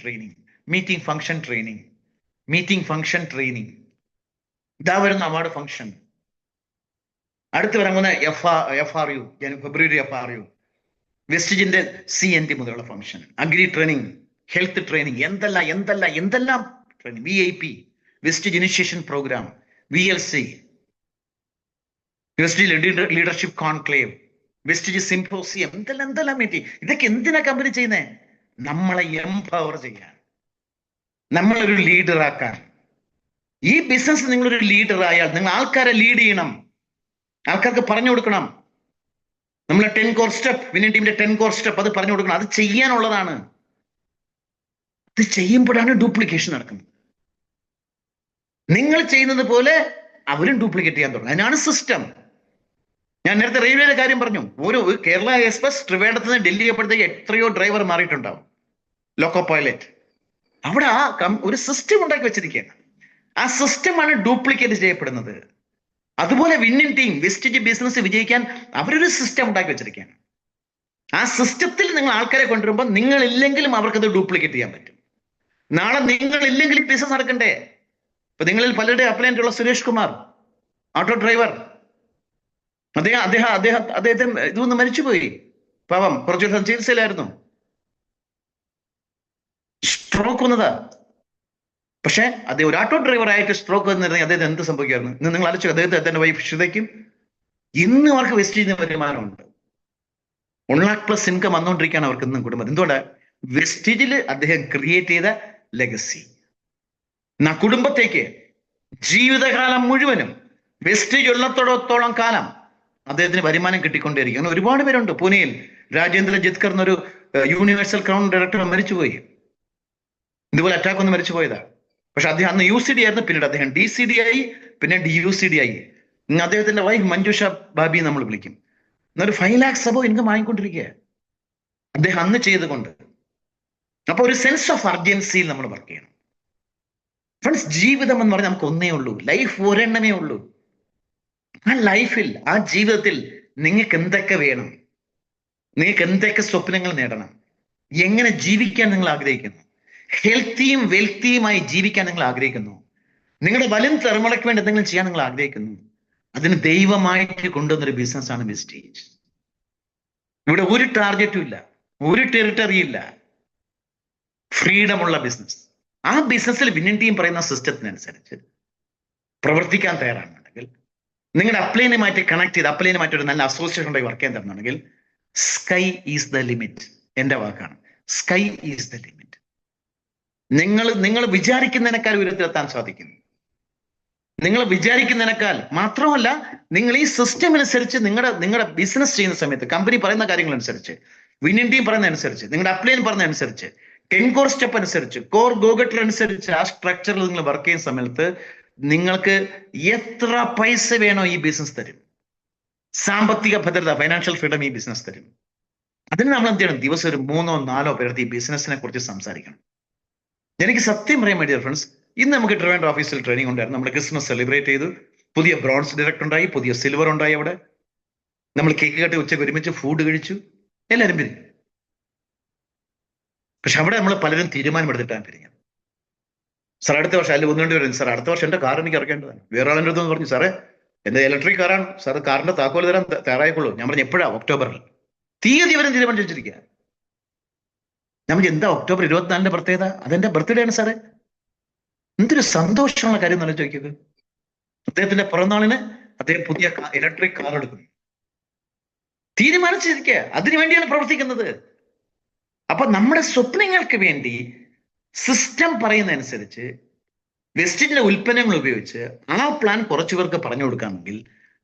training. ഇതാ വരുന്ന അവാർഡ് ഫംഗ്ഷൻ. അടുത്ത് വരാൻ FRU, ഫെബ്രുവരി FRU, വെസ്റ്റേജിന്റെ CNT മുതലുള്ള function, agri training, health training, എന്തെല്ലാം training, VIP, Vestige initiation program, VLC, Vestige leadership conclave, Vestige symposium, എന്തെല്ലാം മീറ്റിംഗ്. ഇതൊക്കെ എന്തിനാ കമ്പനി ചെയ്യുന്നേ? നമ്മളെ എംപവർ ചെയ്യാൻ. നമ്മളൊരു ലീഡറാക്കാൻ. ഈ ബിസിനസ് നിങ്ങളൊരു ലീഡർ ആയാൽ നിങ്ങൾ ആൾക്കാരെ ലീഡ് ചെയ്യണം, ആൾക്കാർക്ക് പറഞ്ഞു കൊടുക്കണം. നമ്മളെ 10 കോർ സ്റ്റെപ്പ്, വിന്നിംഗ് ടീമിന്റെ 10 കോർ സ്റ്റെപ്പ് അത് പറഞ്ഞു കൊടുക്കണം. അത് ചെയ്യാനുള്ളതാണ്. അത് ചെയ്യുമ്പോഴാണ് ഡ്യൂപ്ലിക്കേഷൻ നടക്കുന്നത്. നിങ്ങൾ ചെയ്യുന്നത് പോലെ അവരും ഡ്യൂപ്ലിക്കേറ്റ് ചെയ്യാൻ തുടങ്ങും. അതിനാണ് സിസ്റ്റം. ഞാൻ നേരത്തെ റെയിൽവേയുടെ കാര്യം പറഞ്ഞു. ഒരു കേരള എക്സ്പ്രസ് ട്രിവാൻഡ്രത്ത് നിന്ന് ഡൽഹി എപ്പോഴത്തേക്ക് എത്രയോ ഡ്രൈവർ മാറിയിട്ടുണ്ടാവും, ലോക്കോ പൈലറ്റ്. അവിടെ ഒരു സിസ്റ്റം ഉണ്ടാക്കി വെച്ചിരിക്കുകയാണ്. ആ സിസ്റ്റമാണ് ഡ്യൂപ്ലിക്കേറ്റ് ചെയ്യപ്പെടുന്നത്. അതുപോലെ വിന്നിംഗ് ടീം, വെസ്റ്റേജ് ബിസിനസ് വിജയിക്കാൻ അവരൊരു സിസ്റ്റം ഉണ്ടാക്കി വെച്ചിരിക്കുകയാണ്. ആ സിസ്റ്റത്തിൽ നിങ്ങൾ ആൾക്കാരെ കൊണ്ടുവരുമ്പോൾ നിങ്ങൾ ഇല്ലെങ്കിലും അവർക്കത് ഡ്യൂപ്ലിക്കേറ്റ് ചെയ്യാൻ പറ്റും. നാളെ നിങ്ങൾ ഇല്ലെങ്കിൽ ബിസിനസ് നടക്കണ്ടേ? ഇപ്പൊ നിങ്ങളിൽ പലരുടെ അപ്ലൈൻ്റ് ഉള്ള സുരേഷ് കുമാർ, ഓട്ടോ ഡ്രൈവർ, അദ്ദേഹത്തെ ഇതൊന്ന് മരിച്ചുപോയി. പാവം, കുറച്ചു ദിവസം ചികിത്സയിലായിരുന്നു, സ്ട്രോക്ക് വന്നതാ. പക്ഷെ അദ്ദേഹം ഒരു ഓട്ടോ ഡ്രൈവർ ആയിട്ട് സ്ട്രോക്ക് വന്നിരുന്നെങ്കിൽ അദ്ദേഹത്തെ എന്ത് സംഭവിക്കുമായിരുന്നു? ഇന്ന് നിങ്ങൾ ആലോചിച്ചു. അദ്ദേഹത്തിന്റെ വൈഫ് ഷിതയ്ക്കും ഇന്ന് അവർക്ക് വെസ്റ്റേജിന് വരുമാനമുണ്ട്. 1 lakh plus ഇൻകം വന്നുകൊണ്ടിരിക്കുകയാണ് അവർക്ക് ഇന്നും കുടുംബം. എന്തുകൊണ്ടാണ്? വെസ്റ്റേജിൽ അദ്ദേഹം ക്രിയേറ്റ് ചെയ്ത ലെഗസി. കുടുംബത്തേക്ക് ജീവിതകാലം മുഴുവനും വെസ്റ്റേജ് ഉള്ളത്തോടത്തോളം കാലം അദ്ദേഹത്തിന് വരുമാനം കിട്ടിക്കൊണ്ടേയിരിക്കും. അങ്ങനെ ഒരുപാട് പേരുണ്ട്. പൂനെയിൽ രാജേന്ദ്ര ജിത്കർ എന്നൊരു യൂണിവേഴ്സൽ ക്രൗൺ ഡയറക്ടർ മരിച്ചുപോയി. ഇതുപോലെ അറ്റാക്ക് ഒന്ന് മരിച്ചുപോയതാ. പക്ഷെ അദ്ദേഹം അന്ന് UCD ആയിരുന്നു, പിന്നീട് അദ്ദേഹം DCD ആയി, പിന്നെ DUCD ആയി. അദ്ദേഹത്തിന്റെ വൈഫ് മഞ്ജുഷ ബാബി നമ്മൾ വിളിക്കും. എന്നൊരു 5 lakhs അബോ ഇൻകം വാങ്ങിക്കൊണ്ടിരിക്കുക അദ്ദേഹം അന്ന് ചെയ്തുകൊണ്ട്. അപ്പൊ ഒരു സെൻസ് ഓഫ് അർജൻസിയിൽ നമ്മൾ വർക്ക് ചെയ്യണം. ഫ്രണ്ട്സ്, ജീവിതം എന്ന് പറഞ്ഞാൽ നമുക്ക് ഒന്നേ ഉള്ളൂ, ലൈഫ് ഒരെണ്ണമേ ഉള്ളൂ. ആ ലൈഫിൽ, ആ ജീവിതത്തിൽ നിങ്ങൾക്ക് എന്തൊക്കെ വേണം? നിങ്ങൾക്ക് എന്തൊക്കെ സ്വപ്നങ്ങൾ നേടണം? എങ്ങനെ ജീവിക്കാൻ നിങ്ങൾ ആഗ്രഹിക്കുന്നു? ഹെൽത്തിയും വെൽത്തിയുമായി ജീവിക്കാൻ നിങ്ങൾ ആഗ്രഹിക്കുന്നു? നിങ്ങളുടെ വരും തലമുറയ്ക്ക് വേണ്ടി എന്തെങ്കിലും ചെയ്യാൻ നിങ്ങൾ ആഗ്രഹിക്കുന്നു? അതിന് ദൈവമായിട്ട് കൊണ്ടുവന്നൊരു ബിസിനസ്സാണ് വെസ്റ്റേജ്. ഇവിടെ ഒരു ടാർഗറ്റും ഇല്ല, ഒരു ടെറിട്ടറി ഇല്ല, ഫ്രീഡമുള്ള ബിസിനസ്. ആ ബിസിനസ്സിൽ വിന്നിംഗ് ടീം പറയുന്ന സിസ്റ്റത്തിനനുസരിച്ച് പ്രവർത്തിക്കാൻ തയ്യാറാണെന്നുണ്ടെങ്കിൽ, നിങ്ങളുടെ അപ്ലൈനുമായിട്ട് കണക്ട് ചെയ്ത് അപ്ലൈനുമായിട്ട് ഒരു നല്ല അസോസിയേഷൻ ഉണ്ടായി വർക്ക് ചെയ്യാൻ തരുന്നുണ്ടെങ്കിൽ, സ്കൈ ഈസ് ദ ലിമിറ്റ്. എന്റെ വാക്കാണ്, സ്കൈ ഈസ് ദ ലിമിറ്റ്. നിങ്ങൾ വിചാരിക്കുന്നതിനേക്കാൾ ഉയരത്തിലെത്താൻ സാധിക്കും. നിങ്ങൾ വിചാരിക്കുന്നതിനേക്കാൾ മാത്രമല്ല, നിങ്ങൾ ഈ സിസ്റ്റം അനുസരിച്ച് നിങ്ങളുടെ ബിസിനസ് ചെയ്യുന്ന സമയത്ത്, കമ്പനി പറയുന്ന കാര്യങ്ങൾ അനുസരിച്ച്, വിന്നിംഗ് ടീം പറയുന്ന അനുസരിച്ച്, നിങ്ങളുടെ അപ്ലൈൻ പറയുന്ന അനുസരിച്ച്, 10 കോർ സ്റ്റെപ്പ് അനുസരിച്ച്, കോർ ഗോഗട്ടർ അനുസരിച്ച്, ആ സ്ട്രക്ചറിൽ നിങ്ങൾ വർക്ക് ചെയ്യുന്ന സമയത്ത് നിങ്ങൾക്ക് എത്ര പൈസ വേണോ ഈ ബിസിനസ് തരും. സാമ്പത്തിക ഭദ്രത, ഫൈനാൻഷ്യൽ ഫ്രീഡം ഈ ബിസിനസ് തരും. അതിന് നമ്മൾ എന്ത് ചെയ്യണം? ദിവസം ഒരു 3 or 4 പേർക്ക് ഈ ബിസിനസിനെ കുറിച്ച് സംസാരിക്കണം. എനിക്ക് സത്യം പറയാൻ വേണ്ടി ഫ്രണ്ട്സ്, ഇന്ന് നമുക്ക് ട്രിവാൻഡ്രം ഓഫീസിൽ ട്രെയിനിങ് ഉണ്ടായിരുന്നു. നമ്മൾ ക്രിസ്മസ് സെലിബ്രേറ്റ് ചെയ്തു. പുതിയ ബ്രോൺസ് ഡയറക്ടർ ഉണ്ടായി, പുതിയ സിൽവർ ഉണ്ടായി. അവിടെ നമ്മൾ കേക്ക് കട്ടി ഉച്ചയ്ക്ക് ഒരുമിച്ച് ഫുഡ് കഴിച്ചു, എല്ലാവരും പിരിഞ്ഞു. പക്ഷെ അവിടെ നമ്മൾ പലരും തീരുമാനമെടുത്തിട്ടാണ് പിരിഞ്ഞത്. സാർ അടുത്ത വർഷം, അതിൽ 1-2 പേരും, സാർ അടുത്ത വർഷം എന്റെ കാർ എനിക്ക് ഇറക്കേണ്ടതാണ്. വേറെ ആളിൻ്റെ അടുത്ത് പറഞ്ഞു, സാറേ എന്റെ ഇലക്ട്രിക് കാറാണ് സാർ, കാറിന്റെ താക്കോൽ തരാൻ തയ്യാറായിക്കൊള്ളൂ. ഞാൻ പറഞ്ഞു, എപ്പോഴാ? ഒക്ടോബറിൽ. തീയതി അവരും തീരുമാനിച്ചു വെച്ചിരിക്കുക. നമ്മൾ എന്താ ഒക്ടോബർ 24 പ്രത്യേകത? അതെന്റെ ബർത്ത്ഡേ ആണ് സാറേ. എന്തൊരു സന്തോഷമുള്ള കാര്യം എന്ന് ചോദിക്കുന്നത്. അദ്ദേഹത്തിന്റെ പിറന്നാളിന് അദ്ദേഹം പുതിയ ഇലക്ട്രിക് കാർ എടുക്കുന്നു. തീരുമാനിച്ചിരിക്കുക, അതിനു വേണ്ടിയാണ് പ്രവർത്തിക്കുന്നത്. അപ്പൊ നമ്മുടെ സ്വപ്നങ്ങൾക്ക് വേണ്ടി സിസ്റ്റം പറയുന്നതനുസരിച്ച് വെസ്റ്റേജിന്റെ ഉൽപ്പന്നങ്ങൾ ഉപയോഗിച്ച് ആ പ്ലാൻ കുറച്ചു പേർക്ക് പറഞ്ഞു കൊടുക്കാമെങ്കിൽ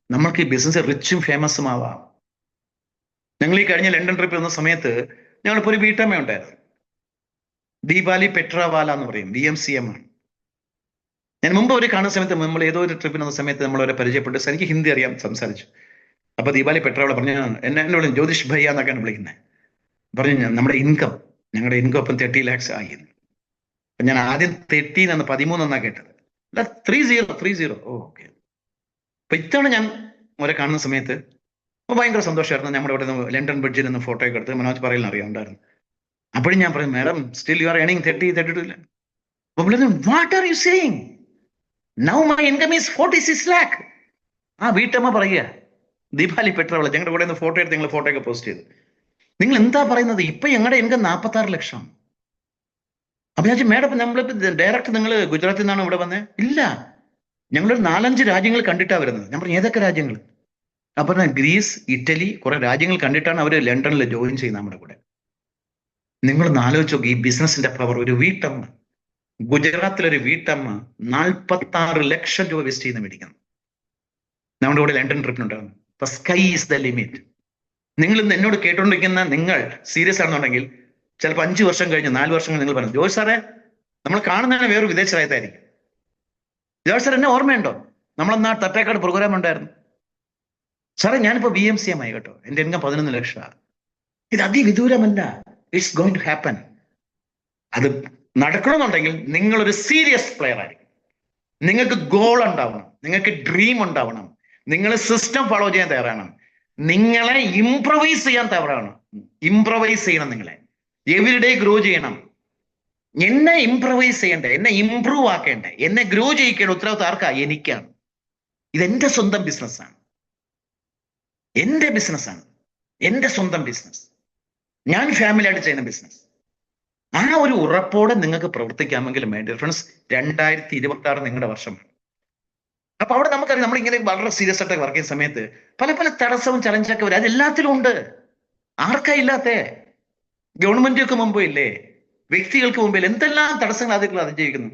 നമ്മൾക്ക് ഈ ബിസിനസ് റിച്ചും ഫേമസും ആവാം. ഞങ്ങൾ ഈ കഴിഞ്ഞ ലണ്ടൻ ട്രിപ്പ് വന്ന സമയത്ത് ഞങ്ങളിപ്പോ ഒരു വീട്ടമ്മ ഉണ്ടായിരുന്നു, ദീപാലി പെട്രാവാല എന്ന് പറയും, BMCM ആണ്. ഞാൻ മുമ്പ് അവരെ കാണുന്ന സമയത്ത്, നമ്മൾ ഏതോ ഒരു ട്രിപ്പിന് വന്ന സമയത്ത് നമ്മൾ അവരെ പരിചയപ്പെട്ട്, എനിക്ക് ഹിന്ദി അറിയാം, സംസാരിച്ചു. അപ്പൊ ദീപാലി പെട്രാവാല പറഞ്ഞു, എന്നെ വിളിക്കും ജ്യോതിഷ് ഭയ്യ എന്നൊക്കെയാണ് വിളിക്കുന്നത്. പറഞ്ഞു, ഞങ്ങളുടെ ഇൻകം ഇപ്പം 30 lakhs ആയി. ഞാൻ ആദ്യം 30 നിന്ന് 13 എന്നാ കേട്ടത്. അല്ല, 30. ഓക്കെ. അപ്പൊ ഇത്തവണ ഞാൻ അവരെ കാണുന്ന സമയത്ത് ഭയങ്കര സന്തോഷമായിരുന്നു. നമ്മുടെ ഇവിടെ നിന്ന് ലണ്ടൻ ബ്രിഡ്ജിൽ നിന്ന് ഫോട്ടോ ഒക്കെ എടുത്ത് മനോജ് പറയലിന് അറിയാറുണ്ടായിരുന്നു. അപ്പോഴും ഞാൻ പറയും, madam still you are earning 30-32 lakh. What are you saying? Now my income is 46 lakh. ആ വീട്ടമ്മ പറയുക, ദീപാലി പെട്രോള, ഞങ്ങളുടെ കൂടെ നിന്ന് ഫോട്ടോ എടുത്ത് ഞങ്ങൾ ഫോട്ടോ ഒക്കെ പോസ്റ്റ് ചെയ്തു. നിങ്ങൾ എന്താ പറയുന്നത്? ഇപ്പൊ ഞങ്ങളുടെ ഇൻകം 46 ലക്ഷം. അപ്പൊ ഞാൻ, മാഡം നമ്മളിപ്പോ ഡയറക്റ്റ് നിങ്ങൾ ഗുജറാത്തിൽ നിന്നാണ് ഇവിടെ വന്നത്? ഇല്ല, ഞങ്ങളൊരു 4-5 രാജ്യങ്ങൾ കണ്ടിട്ടാണ് വരുന്നത്. ഞാൻ പറഞ്ഞു, ഏതൊക്കെ രാജ്യങ്ങൾ? അപ്പൊ ഗ്രീസ്, ഇറ്റലി, കുറെ രാജ്യങ്ങൾ കണ്ടിട്ടാണ് അവർ ലണ്ടനിൽ ജോയിൻ ചെയ്യുന്നത് നമ്മുടെ കൂടെ. നിങ്ങളൊന്ന് ആലോചിച്ച് നോക്കി ഈ ബിസിനസിന്റെ പവർ. ഒരു വീട്ടമ്മ ഗുജറാത്തിലൊരു വീട്ടമ്മ 46 ലക്ഷം രൂപ വെസ്റ്റ് ചെയ്യുന്ന മേടിക്കണം. നമ്മുടെ കൂടെ ലണ്ടൻ ട്രിപ്പിനുണ്ടാകുന്നു. അപ്പൊ സ്കൈ ഈസ് ദ ലിമിറ്റ്. നിങ്ങൾ ഇന്ന് എന്നോട് കേട്ടോണ്ടിരിക്കുന്ന നിങ്ങൾ സീരിയസ് ആണെന്നുണ്ടെങ്കിൽ ചിലപ്പോൾ 5 വർഷം കഴിഞ്ഞ് 4 വർഷം കഴിഞ്ഞ് നിങ്ങൾ പറഞ്ഞു, ജോയ് സാറേ നമ്മൾ കാണുന്നതിന് വേറൊരു വിദേശ രാജ്യത്തായിരിക്കും. ജോയ് സാർ എന്നെ ഓർമ്മയുണ്ടോ, നമ്മളെന്നാ തട്ടേക്കാട് പ്രോഗ്രാം ഉണ്ടായിരുന്നു സാറേ, ഞാനിപ്പോ BMCM ആയി കേട്ടോ, എന്റെ ഇൻകം 11 ലക്ഷമാണ്. ഇത് അതിവിദൂരമല്ല, ഇറ്റ്സ് ഗോയിങ് ടു ഹാപ്പൻ. അത് നടക്കണമെന്നുണ്ടെങ്കിൽ നിങ്ങളൊരു സീരിയസ് പ്ലെയർ ആയിരിക്കും. നിങ്ങൾക്ക് ഗോൾ ഉണ്ടാവണം, നിങ്ങൾക്ക് ഡ്രീം ഉണ്ടാവണം, നിങ്ങൾ സിസ്റ്റം ഫോളോ ചെയ്യാൻ തയ്യാറാണ്, നിങ്ങളെ ഇംപ്രവൈസ് ചെയ്യാൻ തയ്യാറാണ്. ഇംപ്രവൈസ് ചെയ്യണം, നിങ്ങളെ എവരിഡേ ഗ്രോ ചെയ്യണം. എന്നെ ഇംപ്രവൈസ് ചെയ്യണ്ടേ, എന്നെ ഇംപ്രൂവ് ആക്കേണ്ടേ, എന്നെ ഗ്രോ ചെയ്യിക്കേണ്ട ഉത്തരവാദിത്വം ആർക്കാ? എനിക്കാണ്. ഇതെന്റെ സ്വന്തം ബിസിനസ്സാണ്, എന്റെ ബിസിനസ്സാണ്, എന്റെ സ്വന്തം ബിസിനസ്, ഞാൻ ഫാമിലി ആയിട്ട് ചെയ്യുന്ന ബിസിനസ്. ആ ഒരു ഉറപ്പോടെ നിങ്ങൾക്ക് പ്രവർത്തിക്കാമെങ്കിലും വേണ്ടി ഫ്രണ്ട്സ് 2026 നിങ്ങളുടെ വർഷമാണ്. അപ്പൊ അവിടെ നമുക്കറിയാം, നമ്മളിങ്ങനെ വളരെ സീരിയസ് ആയിട്ട് വർക്ക് ചെയ്യുന്ന സമയത്ത് പല പല തടസ്സവും ചലഞ്ചൊക്കെ വരും. അതെല്ലാത്തിലും ഉണ്ട്. ആർക്കാ ഇല്ലാത്തേ? ഗവൺമെന്റുകൾക്ക് മുമ്പ് ഇല്ലേ, വ്യക്തികൾക്ക് മുമ്പിൽ എന്തെല്ലാം തടസ്സങ്ങൾ അതിജീവിക്കുന്നു.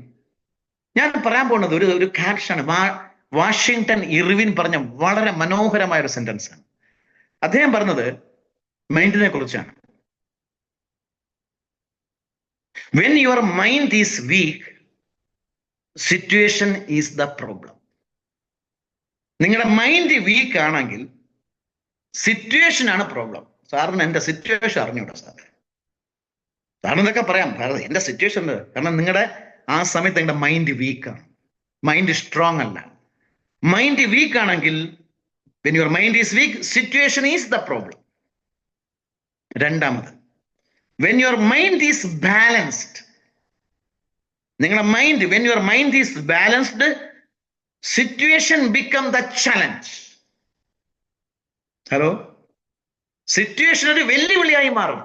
ഞാൻ പറയാൻ പോകുന്നത് ഒരു ക്യാപ്ഷനാണ്. വാഷിംഗ്ടൺ ഇർവിൻ പറഞ്ഞ വളരെ മനോഹരമായ ഒരു സെന്റൻസ് ആണ്. അദ്ദേഹം പറഞ്ഞത് മൈൻഡിനെ കുറിച്ചാണ്. When your mind is weak, situation is the problem. നിങ്ങളുടെ മൈൻഡ് വീക്ക് ആണെങ്കിൽ സിറ്റുവേഷൻ ആണ് പ്രോബ്ലം. സാറിന് എന്റെ സിറ്റുവേഷൻ അറിഞ്ഞൂടാ സാറിന് ഇതൊക്കെ പറയാം, കാരണം എന്റെ സിറ്റുവേഷൻ ഉണ്ട്. കാരണം നിങ്ങളുടെ ആ സമയത്ത് നിങ്ങളുടെ മൈൻഡ് വീക്കാണ്, മൈൻഡ് സ്ട്രോങ് അല്ല. മൈൻഡ് വീക്ക് ആണെങ്കിൽ when your mind is weak, situation is the problem. രണ്ടാമത്, when your mind is balanced, നിങ്ങളുടെ mind when your mind is balanced, situation become the challenge. Hello, situation ഒരു വെല്ലുവിളിയായി മാറും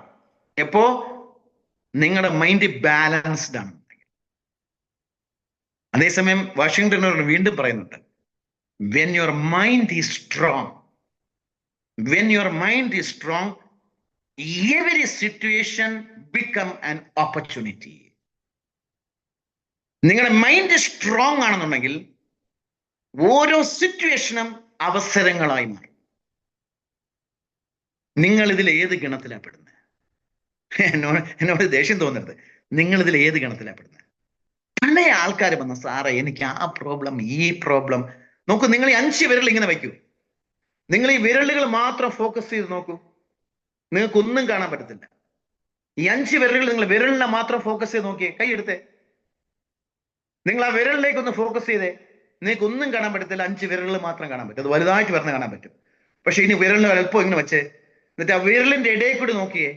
എപ്പോ നിങ്ങളുടെ mind balanced ആണ്. അതേസമയം വാഷിംഗ്ടൺ വീണ്ടും പറയുന്നുണ്ട്, when your mind is strong, when your mind is strong, every situation become an opportunity. നിങ്ങളുടെ മൈൻഡ് സ്ട്രോങ് ആണെന്നുണ്ടെങ്കിൽ ഓരോ സിറ്റുവേഷനും അവസരങ്ങളായി മാറും. നിങ്ങൾ ഇതിൽ ഏത് ഗണത്തിലാണ് പെടുന്നത്? എന്നോട് ദേഷ്യം തോന്നരുത്, നിങ്ങൾ ഇതിൽ ഏത് ഗണത്തിലാണ് പെടുന്നത്? പല ആൾക്കാർ വന്ന സാറേ എനിക്ക് ആ പ്രോബ്ലം, ഈ പ്രോബ്ലം. നോക്കൂ, നിങ്ങൾ ഈ 5 വിരൽ ഇങ്ങനെ വയ്ക്കൂ, നിങ്ങൾ ഈ വിരലുകൾ മാത്രം ഫോക്കസ് ചെയ്ത് നോക്കൂ, നിങ്ങൾക്കൊന്നും കാണാൻ പറ്റത്തില്ല. ഈ 5 വിരലുകൾ നിങ്ങൾ വിരലിനെ മാത്രം ഫോക്കസ് ചെയ്ത് നോക്കിയേ, കൈയെടുത്തേ, നിങ്ങൾ ആ വിരലിലേക്ക് ഒന്ന് ഫോക്കസ് ചെയ്തേ, നിങ്ങൾക്ക് ഒന്നും കാണാൻ പറ്റത്തില്ല. 5 വിരലുകൾ മാത്രം കാണാൻ പറ്റും, അത് വലുതായിട്ട് വരുന്ന കാണാൻ പറ്റും. പക്ഷെ ഇനി വിരലിന് അല്പം ഇങ്ങനെ വെച്ചേ, എന്നിട്ട് ആ വിരലിന്റെ ഇടയിൽ കൂടി നോക്കിയേ,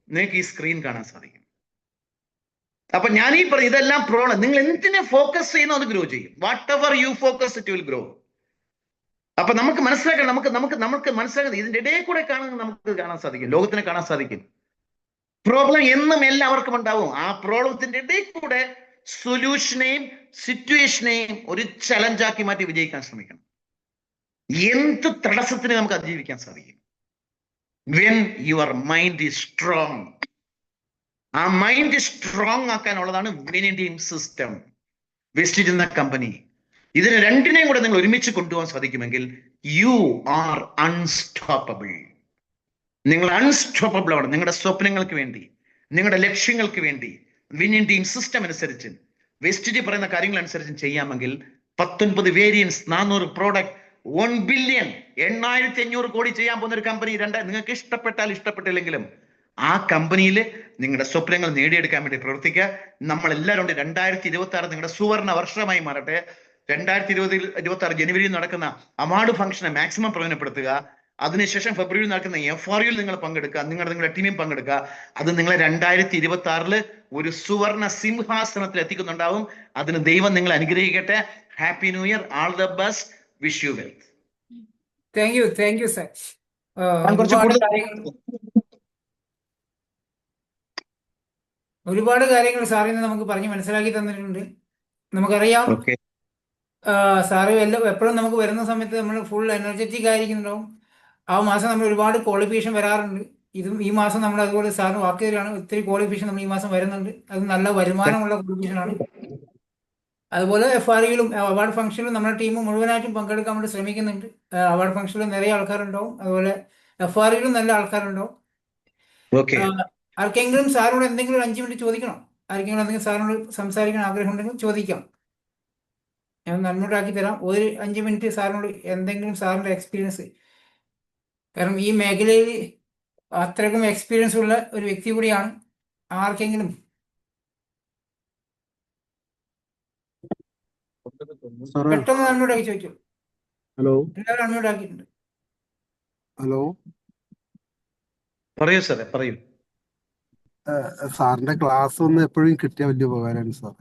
നിങ്ങൾക്ക് ഈ സ്ക്രീൻ കാണാൻ സാധിക്കും. അപ്പൊ ഞാൻ ഈ പറയും, ഇതെല്ലാം പ്രോബ്ലം. നിങ്ങൾ എന്തിനെ ഫോക്കസ് ചെയ്യുന്നോ അത് ഗ്രോ ചെയ്യും. What ever you focus it will grow. അപ്പൊ നമുക്ക് മനസ്സിലാക്കണം, നമുക്ക് മനസ്സിലാക്കുന്നത് ഇതിന്റെ ഇടയിൽ കൂടെ നമുക്ക് കാണാൻ സാധിക്കും, ലോകത്തിനെ കാണാൻ സാധിക്കും. പ്രോബ്ലം എന്നും എല്ലാവർക്കും ഉണ്ടാവും. ആ പ്രോബ്ലത്തിന്റെ ഇടയിൽ കൂടെ സൊല്യൂഷനെയും സിറ്റുവേഷനെയും ഒരു ചലഞ്ചാക്കി മാറ്റി വിജയിക്കാൻ ശ്രമിക്കണം. എന്ത് തടസ്സത്തിന് നമുക്ക് അതിജീവിക്കാൻ സാധിക്കും when your mind is strong. ആ മൈൻഡ് സ്ട്രോങ് ആക്കാനുള്ളതാണ് വിന്നിംഗ് ടീം സിസ്റ്റം, വെസ്റ്റേജ് എന്ന കമ്പനി. ഇതിന് രണ്ടിനെയും കൂടെ നിങ്ങൾ ഒരുമിച്ച് കൊണ്ടുപോകാൻ സാധിക്കുമെങ്കിൽ യു ആർ അൺസ്റ്റോപ്പബിൾ. നിങ്ങൾ അൺസ്റ്റോപ്പബിൾ ആണ്. നിങ്ങളുടെ സ്വപ്നങ്ങൾക്ക് വേണ്ടി, നിങ്ങളുടെ ലക്ഷ്യങ്ങൾക്ക് വേണ്ടി വിന്നിംഗ് ടീം സിസ്റ്റം അനുസരിച്ച്, വെസ്റ്റേജ് പറയുന്ന കാര്യങ്ങൾ അനുസരിച്ച് ചെയ്യാമെങ്കിൽ 19 വേരിയൻസ്, 400 പ്രോഡക്റ്റ്, 1 ബില്യൺ, 8500 കോടി ചെയ്യാൻ പോകുന്ന ഒരു കമ്പനി. നിങ്ങൾക്ക് ഇഷ്ടപ്പെട്ടില്ലെങ്കിലും ആ കമ്പനിയിൽ നിങ്ങളുടെ സ്വപ്നങ്ങൾ നേടിയെടുക്കാൻ വേണ്ടി പ്രവർത്തിക്കുക. നമ്മൾ എല്ലാവരും ഉണ്ട്. 2026 നിങ്ങളുടെ സുവർണ വർഷമായി മാറട്ടെ. 2026 ജനുവരിയിൽ നടക്കുന്ന അവാർഡ് ഫംഗ്ഷനെ മാക്സിമം പ്രയോജനപ്പെടുത്തുക. അതിനുശേഷം ഫെബ്രുവരിയിൽ നടക്കുന്ന FRUയിൽ നിങ്ങൾ പങ്കെടുക്കുക, നിങ്ങളുടെ ടീമിൽ പങ്കെടുക്കുക. അത് നിങ്ങളെ 2026 ഒരു സുവർണ സിംഹാസനത്തിൽ എത്തിക്കുന്നുണ്ടാവും. അതിന് ദൈവം നിങ്ങളെ അനുഗ്രഹിക്കട്ടെ. Happy new year, all the best, wish you wealth. Thank you sir. ഒരുപാട് കാര്യങ്ങൾ സാറിൽ നിന്ന് നമുക്ക് പറഞ്ഞ് മനസ്സിലാക്കി തന്നിട്ടുണ്ട്. നമുക്കറിയാം, സാറ് എപ്പോഴും നമുക്ക് വരുന്ന സമയത്ത് നമ്മൾ ഫുൾ എനർജറ്റിക് ആയിരിക്കുന്നുണ്ടാവും. ആ മാസം നമ്മൾ ഒരുപാട് ക്വാളിഫിക്കേഷൻ വരാറുണ്ട്. ഈ മാസം നമ്മൾ അതുപോലെ സാറിന് വാക്ക് തരികയാണ്, ഒത്തിരി ക്വാളിഫിക്കേഷൻ നമ്മൾ ഈ മാസം വരുന്നുണ്ട്. അത് നല്ല വരുമാനമുള്ള ക്വാളിഫിക്കേഷൻ ആണ്. അതുപോലെ FREയിലും അവാർഡ് ഫംഗ്ഷനിലും നമ്മുടെ ടീം മുഴുവനായിട്ടും പങ്കെടുക്കാൻ വേണ്ടി ശ്രമിക്കുന്നുണ്ട്. അവാർഡ് ഫംഗ്ഷനിൽ നിറയെ ആൾക്കാരുണ്ടാവും, അതുപോലെ FREയിലും നല്ല ആൾക്കാരുണ്ടാവും. ഓക്കെ. ആർക്കെങ്കിലും സാറിനോട് എന്തെങ്കിലും ഒരു 5 മിനിറ്റ് ചോദിക്കണം, ആർക്കെങ്കിലും എന്തെങ്കിലും സാറിനോട് സംസാരിക്കാൻ ആഗ്രഹം ഉണ്ടെങ്കിൽ ചോദിക്കാം, ഞാൻ നന്മൂട്ടാക്കി തരാം. ഒരു 5 മിനിറ്റ് സാറിനോട് എന്തെങ്കിലും സാറിൻ്റെ എക്സ്പീരിയൻസ്, കാരണം ഈ മേഖലയിൽ അത്രയ്ക്കും എക്സ്പീരിയൻസ് ഉള്ള ഒരു വ്യക്തി കൂടിയാണ്. ആർക്കെങ്കിലും സാറേ, പെട്ടെന്ന് നന്മൂട്ടാക്കി ചോദിച്ചു. ഹലോ എല്ലാവരും നന്മൂട്ടാക്കിയിട്ടുണ്ട്. ഹലോ പറയൂ സാറേ, പറയൂ. സാറിന്റെ ക്ലാസ് ഒന്ന് എപ്പോഴും കിട്ടിയ വലിയ ഉപകാരമാണ് സാർ.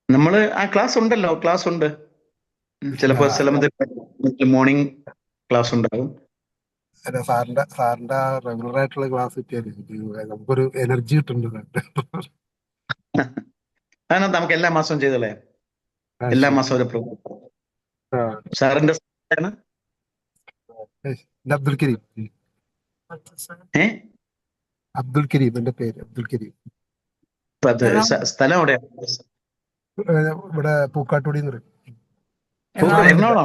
നമ്മള് ക്ലാസ് ഉണ്ടല്ലോ, ക്ലാസ് ഉണ്ട്. ചിലപ്പോ മോർണിംഗ് ക്ലാസ് ഉണ്ടാകും. അല്ല, സാറിന്റെ റെഗുലർ ആയിട്ടുള്ള ക്ലാസ് കിട്ടിയാല് നമുക്കൊരു എനർജി കിട്ടുന്നുണ്ട്. അതിനകത്ത് നമുക്ക് എല്ലാ മാസവും ചെയ്തോളേ, എല്ലാ മാസവും ഒരു പ്രോഗ്രാം. സാറിന്റെ ആണ് അബ്ദുൽ കരീം. അബ്ദുൽ കരീം എന്റെ പേര്, അബ്ദുൽ കരീം. സ്ഥലം എവിടെയാ? ഇവിടെ പൂക്കാട്ടുപടി എന്ന് പറയും. എറണാകുളമാണോ?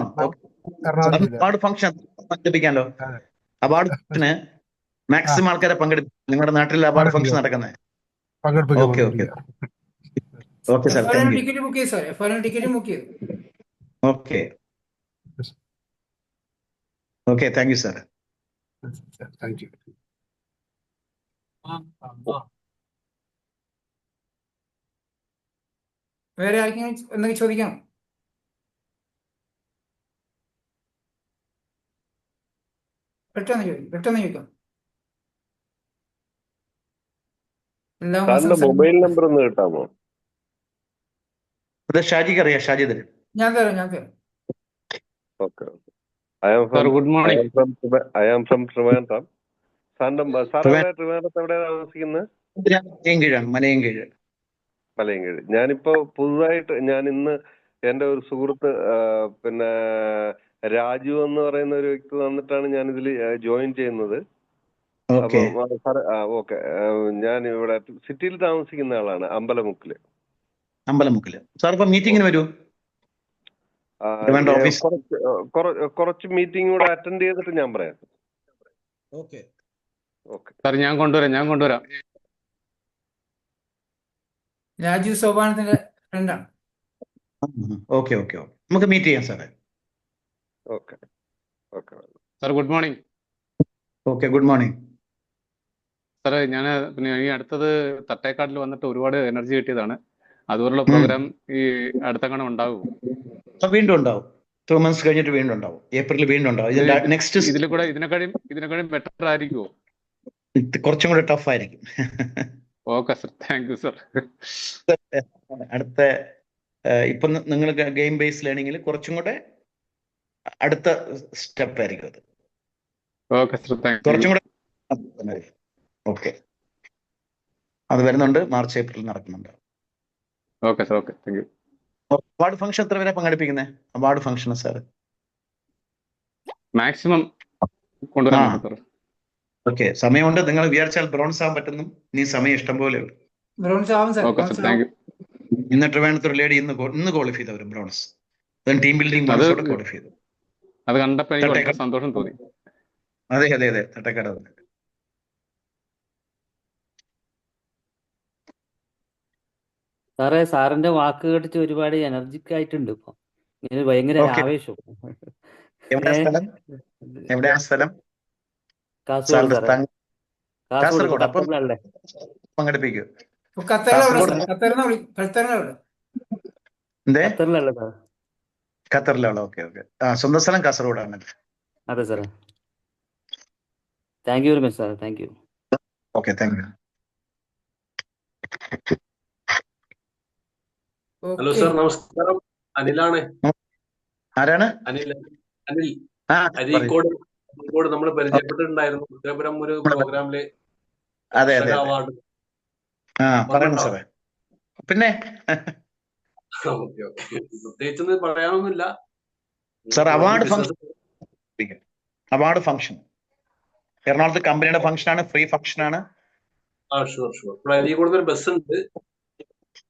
എറണാകുളം ജില്ല. അവാർഡ് ഫംഗ്ഷൻ പങ്കെടുപ്പിക്കാമല്ലോ. അവാർഡ് ഫംഗ്ഷന് മാക്സിമം ആൾക്കാരെ പങ്കെടുപ്പിക്കും. നിങ്ങളുടെ നാട്ടിൽ അവാർഡ് ഫംഗ്ഷൻ നടക്കുന്നത്. Okay okay okay sir, thank you. Ticket book ചെയ്തു സാർ, ടിക്കറ്റ് ബുക്ക് ചെയ്തു. Okay okay, thank you sir. Thank you. വേറെ ആർക്കെങ്കിലും എന്തെങ്കിലും ചോദിക്കണം? പെട്ടെന്ന് ചോദിക്കാം. മൊബൈൽ നമ്പർ ഒന്ന് കിട്ടാമോ? അത് ഷാജിക്ക് അറിയാം, ഷാജി തരും. ഞാൻ തരാം. Okay. Good morning. I am from Trivandrum. ട്രിവാൻഡ്രത്ത് എവിടെയാണ് താമസിക്കുന്നത്? മലയൻകീഴ്. ഞാനിപ്പോ പുതുതായിട്ട് ഇന്ന് എന്റെ ഒരു സുഹൃത്ത് പിന്നെ രാജു എന്ന് പറയുന്ന ഒരു വ്യക്തി വന്നിട്ടാണ് ഞാൻ ഇതിൽ ജോയിൻ ചെയ്യുന്നത്. അപ്പൊ സാറ് ഓക്കെ, ഞാൻ ഇവിടെ സിറ്റിയിൽ താമസിക്കുന്ന ആളാണ്, അമ്പലമുക്കില്. സാർ ഇപ്പൊ മീറ്റിംഗിന് വരൂ. കുറച്ച് മീറ്റിംഗ് കൂടെ അറ്റൻഡ് ചെയ്തിട്ട് ഞാൻ പറയാം. ഓക്കെ സാർ, ഞാൻ കൊണ്ടുവരാം. രാജു സോപാനത്തിന്റെ ഫ്രണ്ടാണ്. ഓക്കെ നമുക്ക് മീറ്റ് ചെയ്യാം സാറേ. Okay sir, good morning. Okay, good morning സാറേ, ഞാൻ പിന്നെ ഈ അടുത്തത് തട്ടേക്കാട്ടിൽ വന്നിട്ട് ഒരുപാട് എനർജി കിട്ടിയതാണ്. അതുപോലുള്ള പ്രോഗ്രാം ഈ അടുത്തെങ്ങനെ ഉണ്ടാവും? വീണ്ടും ഉണ്ടാവും. 2 months കഴിഞ്ഞിട്ട് വീണ്ടും ഉണ്ടാവും. ഏപ്രിൽ വീണ്ടും ഉണ്ടാവും. നെക്സ്റ്റ് ഇതിനെക്കാളും ബെറ്റർ ആയിരിക്കുമോ? കുറച്ചും കൂടെ ടഫ് ആയിരിക്കും. Okay sir, thank you sir. അടുത്ത ഇപ്പൊ നിങ്ങൾ ഗെയിം ബേസ്ഡ് ലേണിംഗിൽ കുറച്ചും കൂടെ അടുത്ത സ്റ്റെപ്പ് ആയിരിക്കും അത്. Okay sir, thank U. കുറച്ചും കൂടെ ഓക്കെ, അത് വരുന്നുണ്ട്. മാർച്ച് ഏപ്രിൽ നടക്കുന്നുണ്ട്. Okay sir, okay, thank U. Award function എത്ര പേരെ പങ്കെടുപ്പിക്കുന്നത്? അവാർഡ് ഫംഗ്ഷൻ സാർ മാക്സിമം കൊണ്ടുവരാൻ സാർ. ഓക്കെ, സമയമുണ്ട്. നിങ്ങൾ വിചാരിച്ചാൽ ബ്രോൺസ് ആവാൻ പറ്റുന്നു. ഇനി സമയം ഇഷ്ടം പോലെ ഉണ്ട്. Okay sir, thank U. ഇന്ന് ട്രിവാൻഡ്രത്ത് ഒരു ലേഡി ഇന്ന് ക്വാളിഫൈ ചെയ്തവർ ബ്രോൺസ്. ടീം ബിൽഡിംഗ് ക്വാളിഫൈ ചെയ്തു. അത് കണ്ടപ്പോൾ എനിക്ക് വളരെ സന്തോഷം തോന്നി. അതെ തട്ടക്കാട്. സാറേ, സാറിന്റെ വാക്ക് കേട്ടിട്ട് ഒരുപാട് എനർജിക് ആയിട്ടുണ്ട്. ഇപ്പൊ ഇങ്ങനെ ഭയങ്കര ആവേശം. എവിടെയാണ് സ്ഥലം? കാസർഗോഡ് സാറേ. കാസർഗോഡ് അപ്പം പങ്കെടുപ്പിക്കൂ. ഖത്തറിലല്ലേ സാർ? ഖത്തറിലാണ്. ഓക്കെ. സ്വന്തം സ്ഥലം കാസർഗോഡാണ്. അതെ സാറേ. Thank you very much sir. Thank U. Okay, thank U. Hello sir, നമസ്കാരം. അനിലാണ്. ആരാണ്? അനിൽ അരീക്കോട് നമ്മൾ പരിചയപ്പെട്ടിട്ടുണ്ടായിരുന്നു ഉത്തരപുരം ഒരു പ്രോഗ്രാമില്. അതെ. പറയണം സാറേ. പിന്നെ പ്രത്യേകിച്ചൊന്നും പറയാനൊന്നുമില്ല സാർ. അവാർഡ് ഫംഗ്ഷൻ എറണാകുളത്ത് കമ്പനിയുടെ ഫംഗ്ഷനാണ്, ഫ്രീ ഫംഗ്ഷനാണ്. Sure sure. ഇവിടെ അരീക്കോട് ഒരു ബസ് ഉണ്ട്,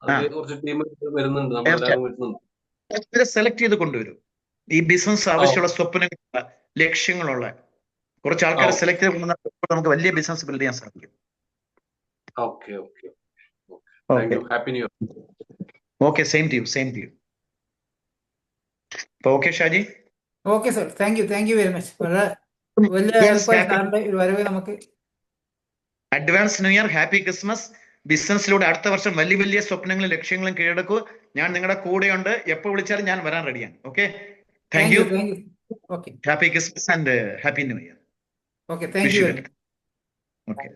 ആ അതിൽ കുറച്ച് ടീം വരുന്നുണ്ട്, നമ്മളെല്ലാവരും വരുന്നുണ്ട്. തീർച്ചയായും സെലക്ട് ചെയ്ത് കൊണ്ടുവരും. ഈ ബിസിനസ് ആവശ്യമുള്ള സ്വപ്നങ്ങളുള്ള ലക്ഷ്യങ്ങളുള്ള കുറച്ച് ആൾക്കാരെ സെലക്ട് ചെയ്ത് കൊണ്ടുവന്നാൽ നമുക്ക് വലിയ ബിസിനസ് ബിൽഡ് ചെയ്യാൻ സാധിക്കും. Okay okay thank you. Happy new year. Okay, same to you, same to you. Okay Shaji. Okay sir, thank you very much. വളരെ വലിയ ഹെൽപ്പായി സാറിന്റെ ഒരു വരവ് നമുക്ക്. Advance new year, happy Christmas. ബിസിനസ്സിലൂടെ അടുത്ത വർഷം വലിയ വലിയ സ്വപ്നങ്ങളും ലക്ഷ്യങ്ങളും കീഴടക്കൂ. ഞാൻ നിങ്ങളുടെ കൂടെയുണ്ട്, എപ്പോൾ വിളിച്ചാലും ഞാൻ വരാൻ റെഡിയാണ്. Okay, thank U. Okay, happy Christmas and happy new year. Okay, thank you very much. Okay.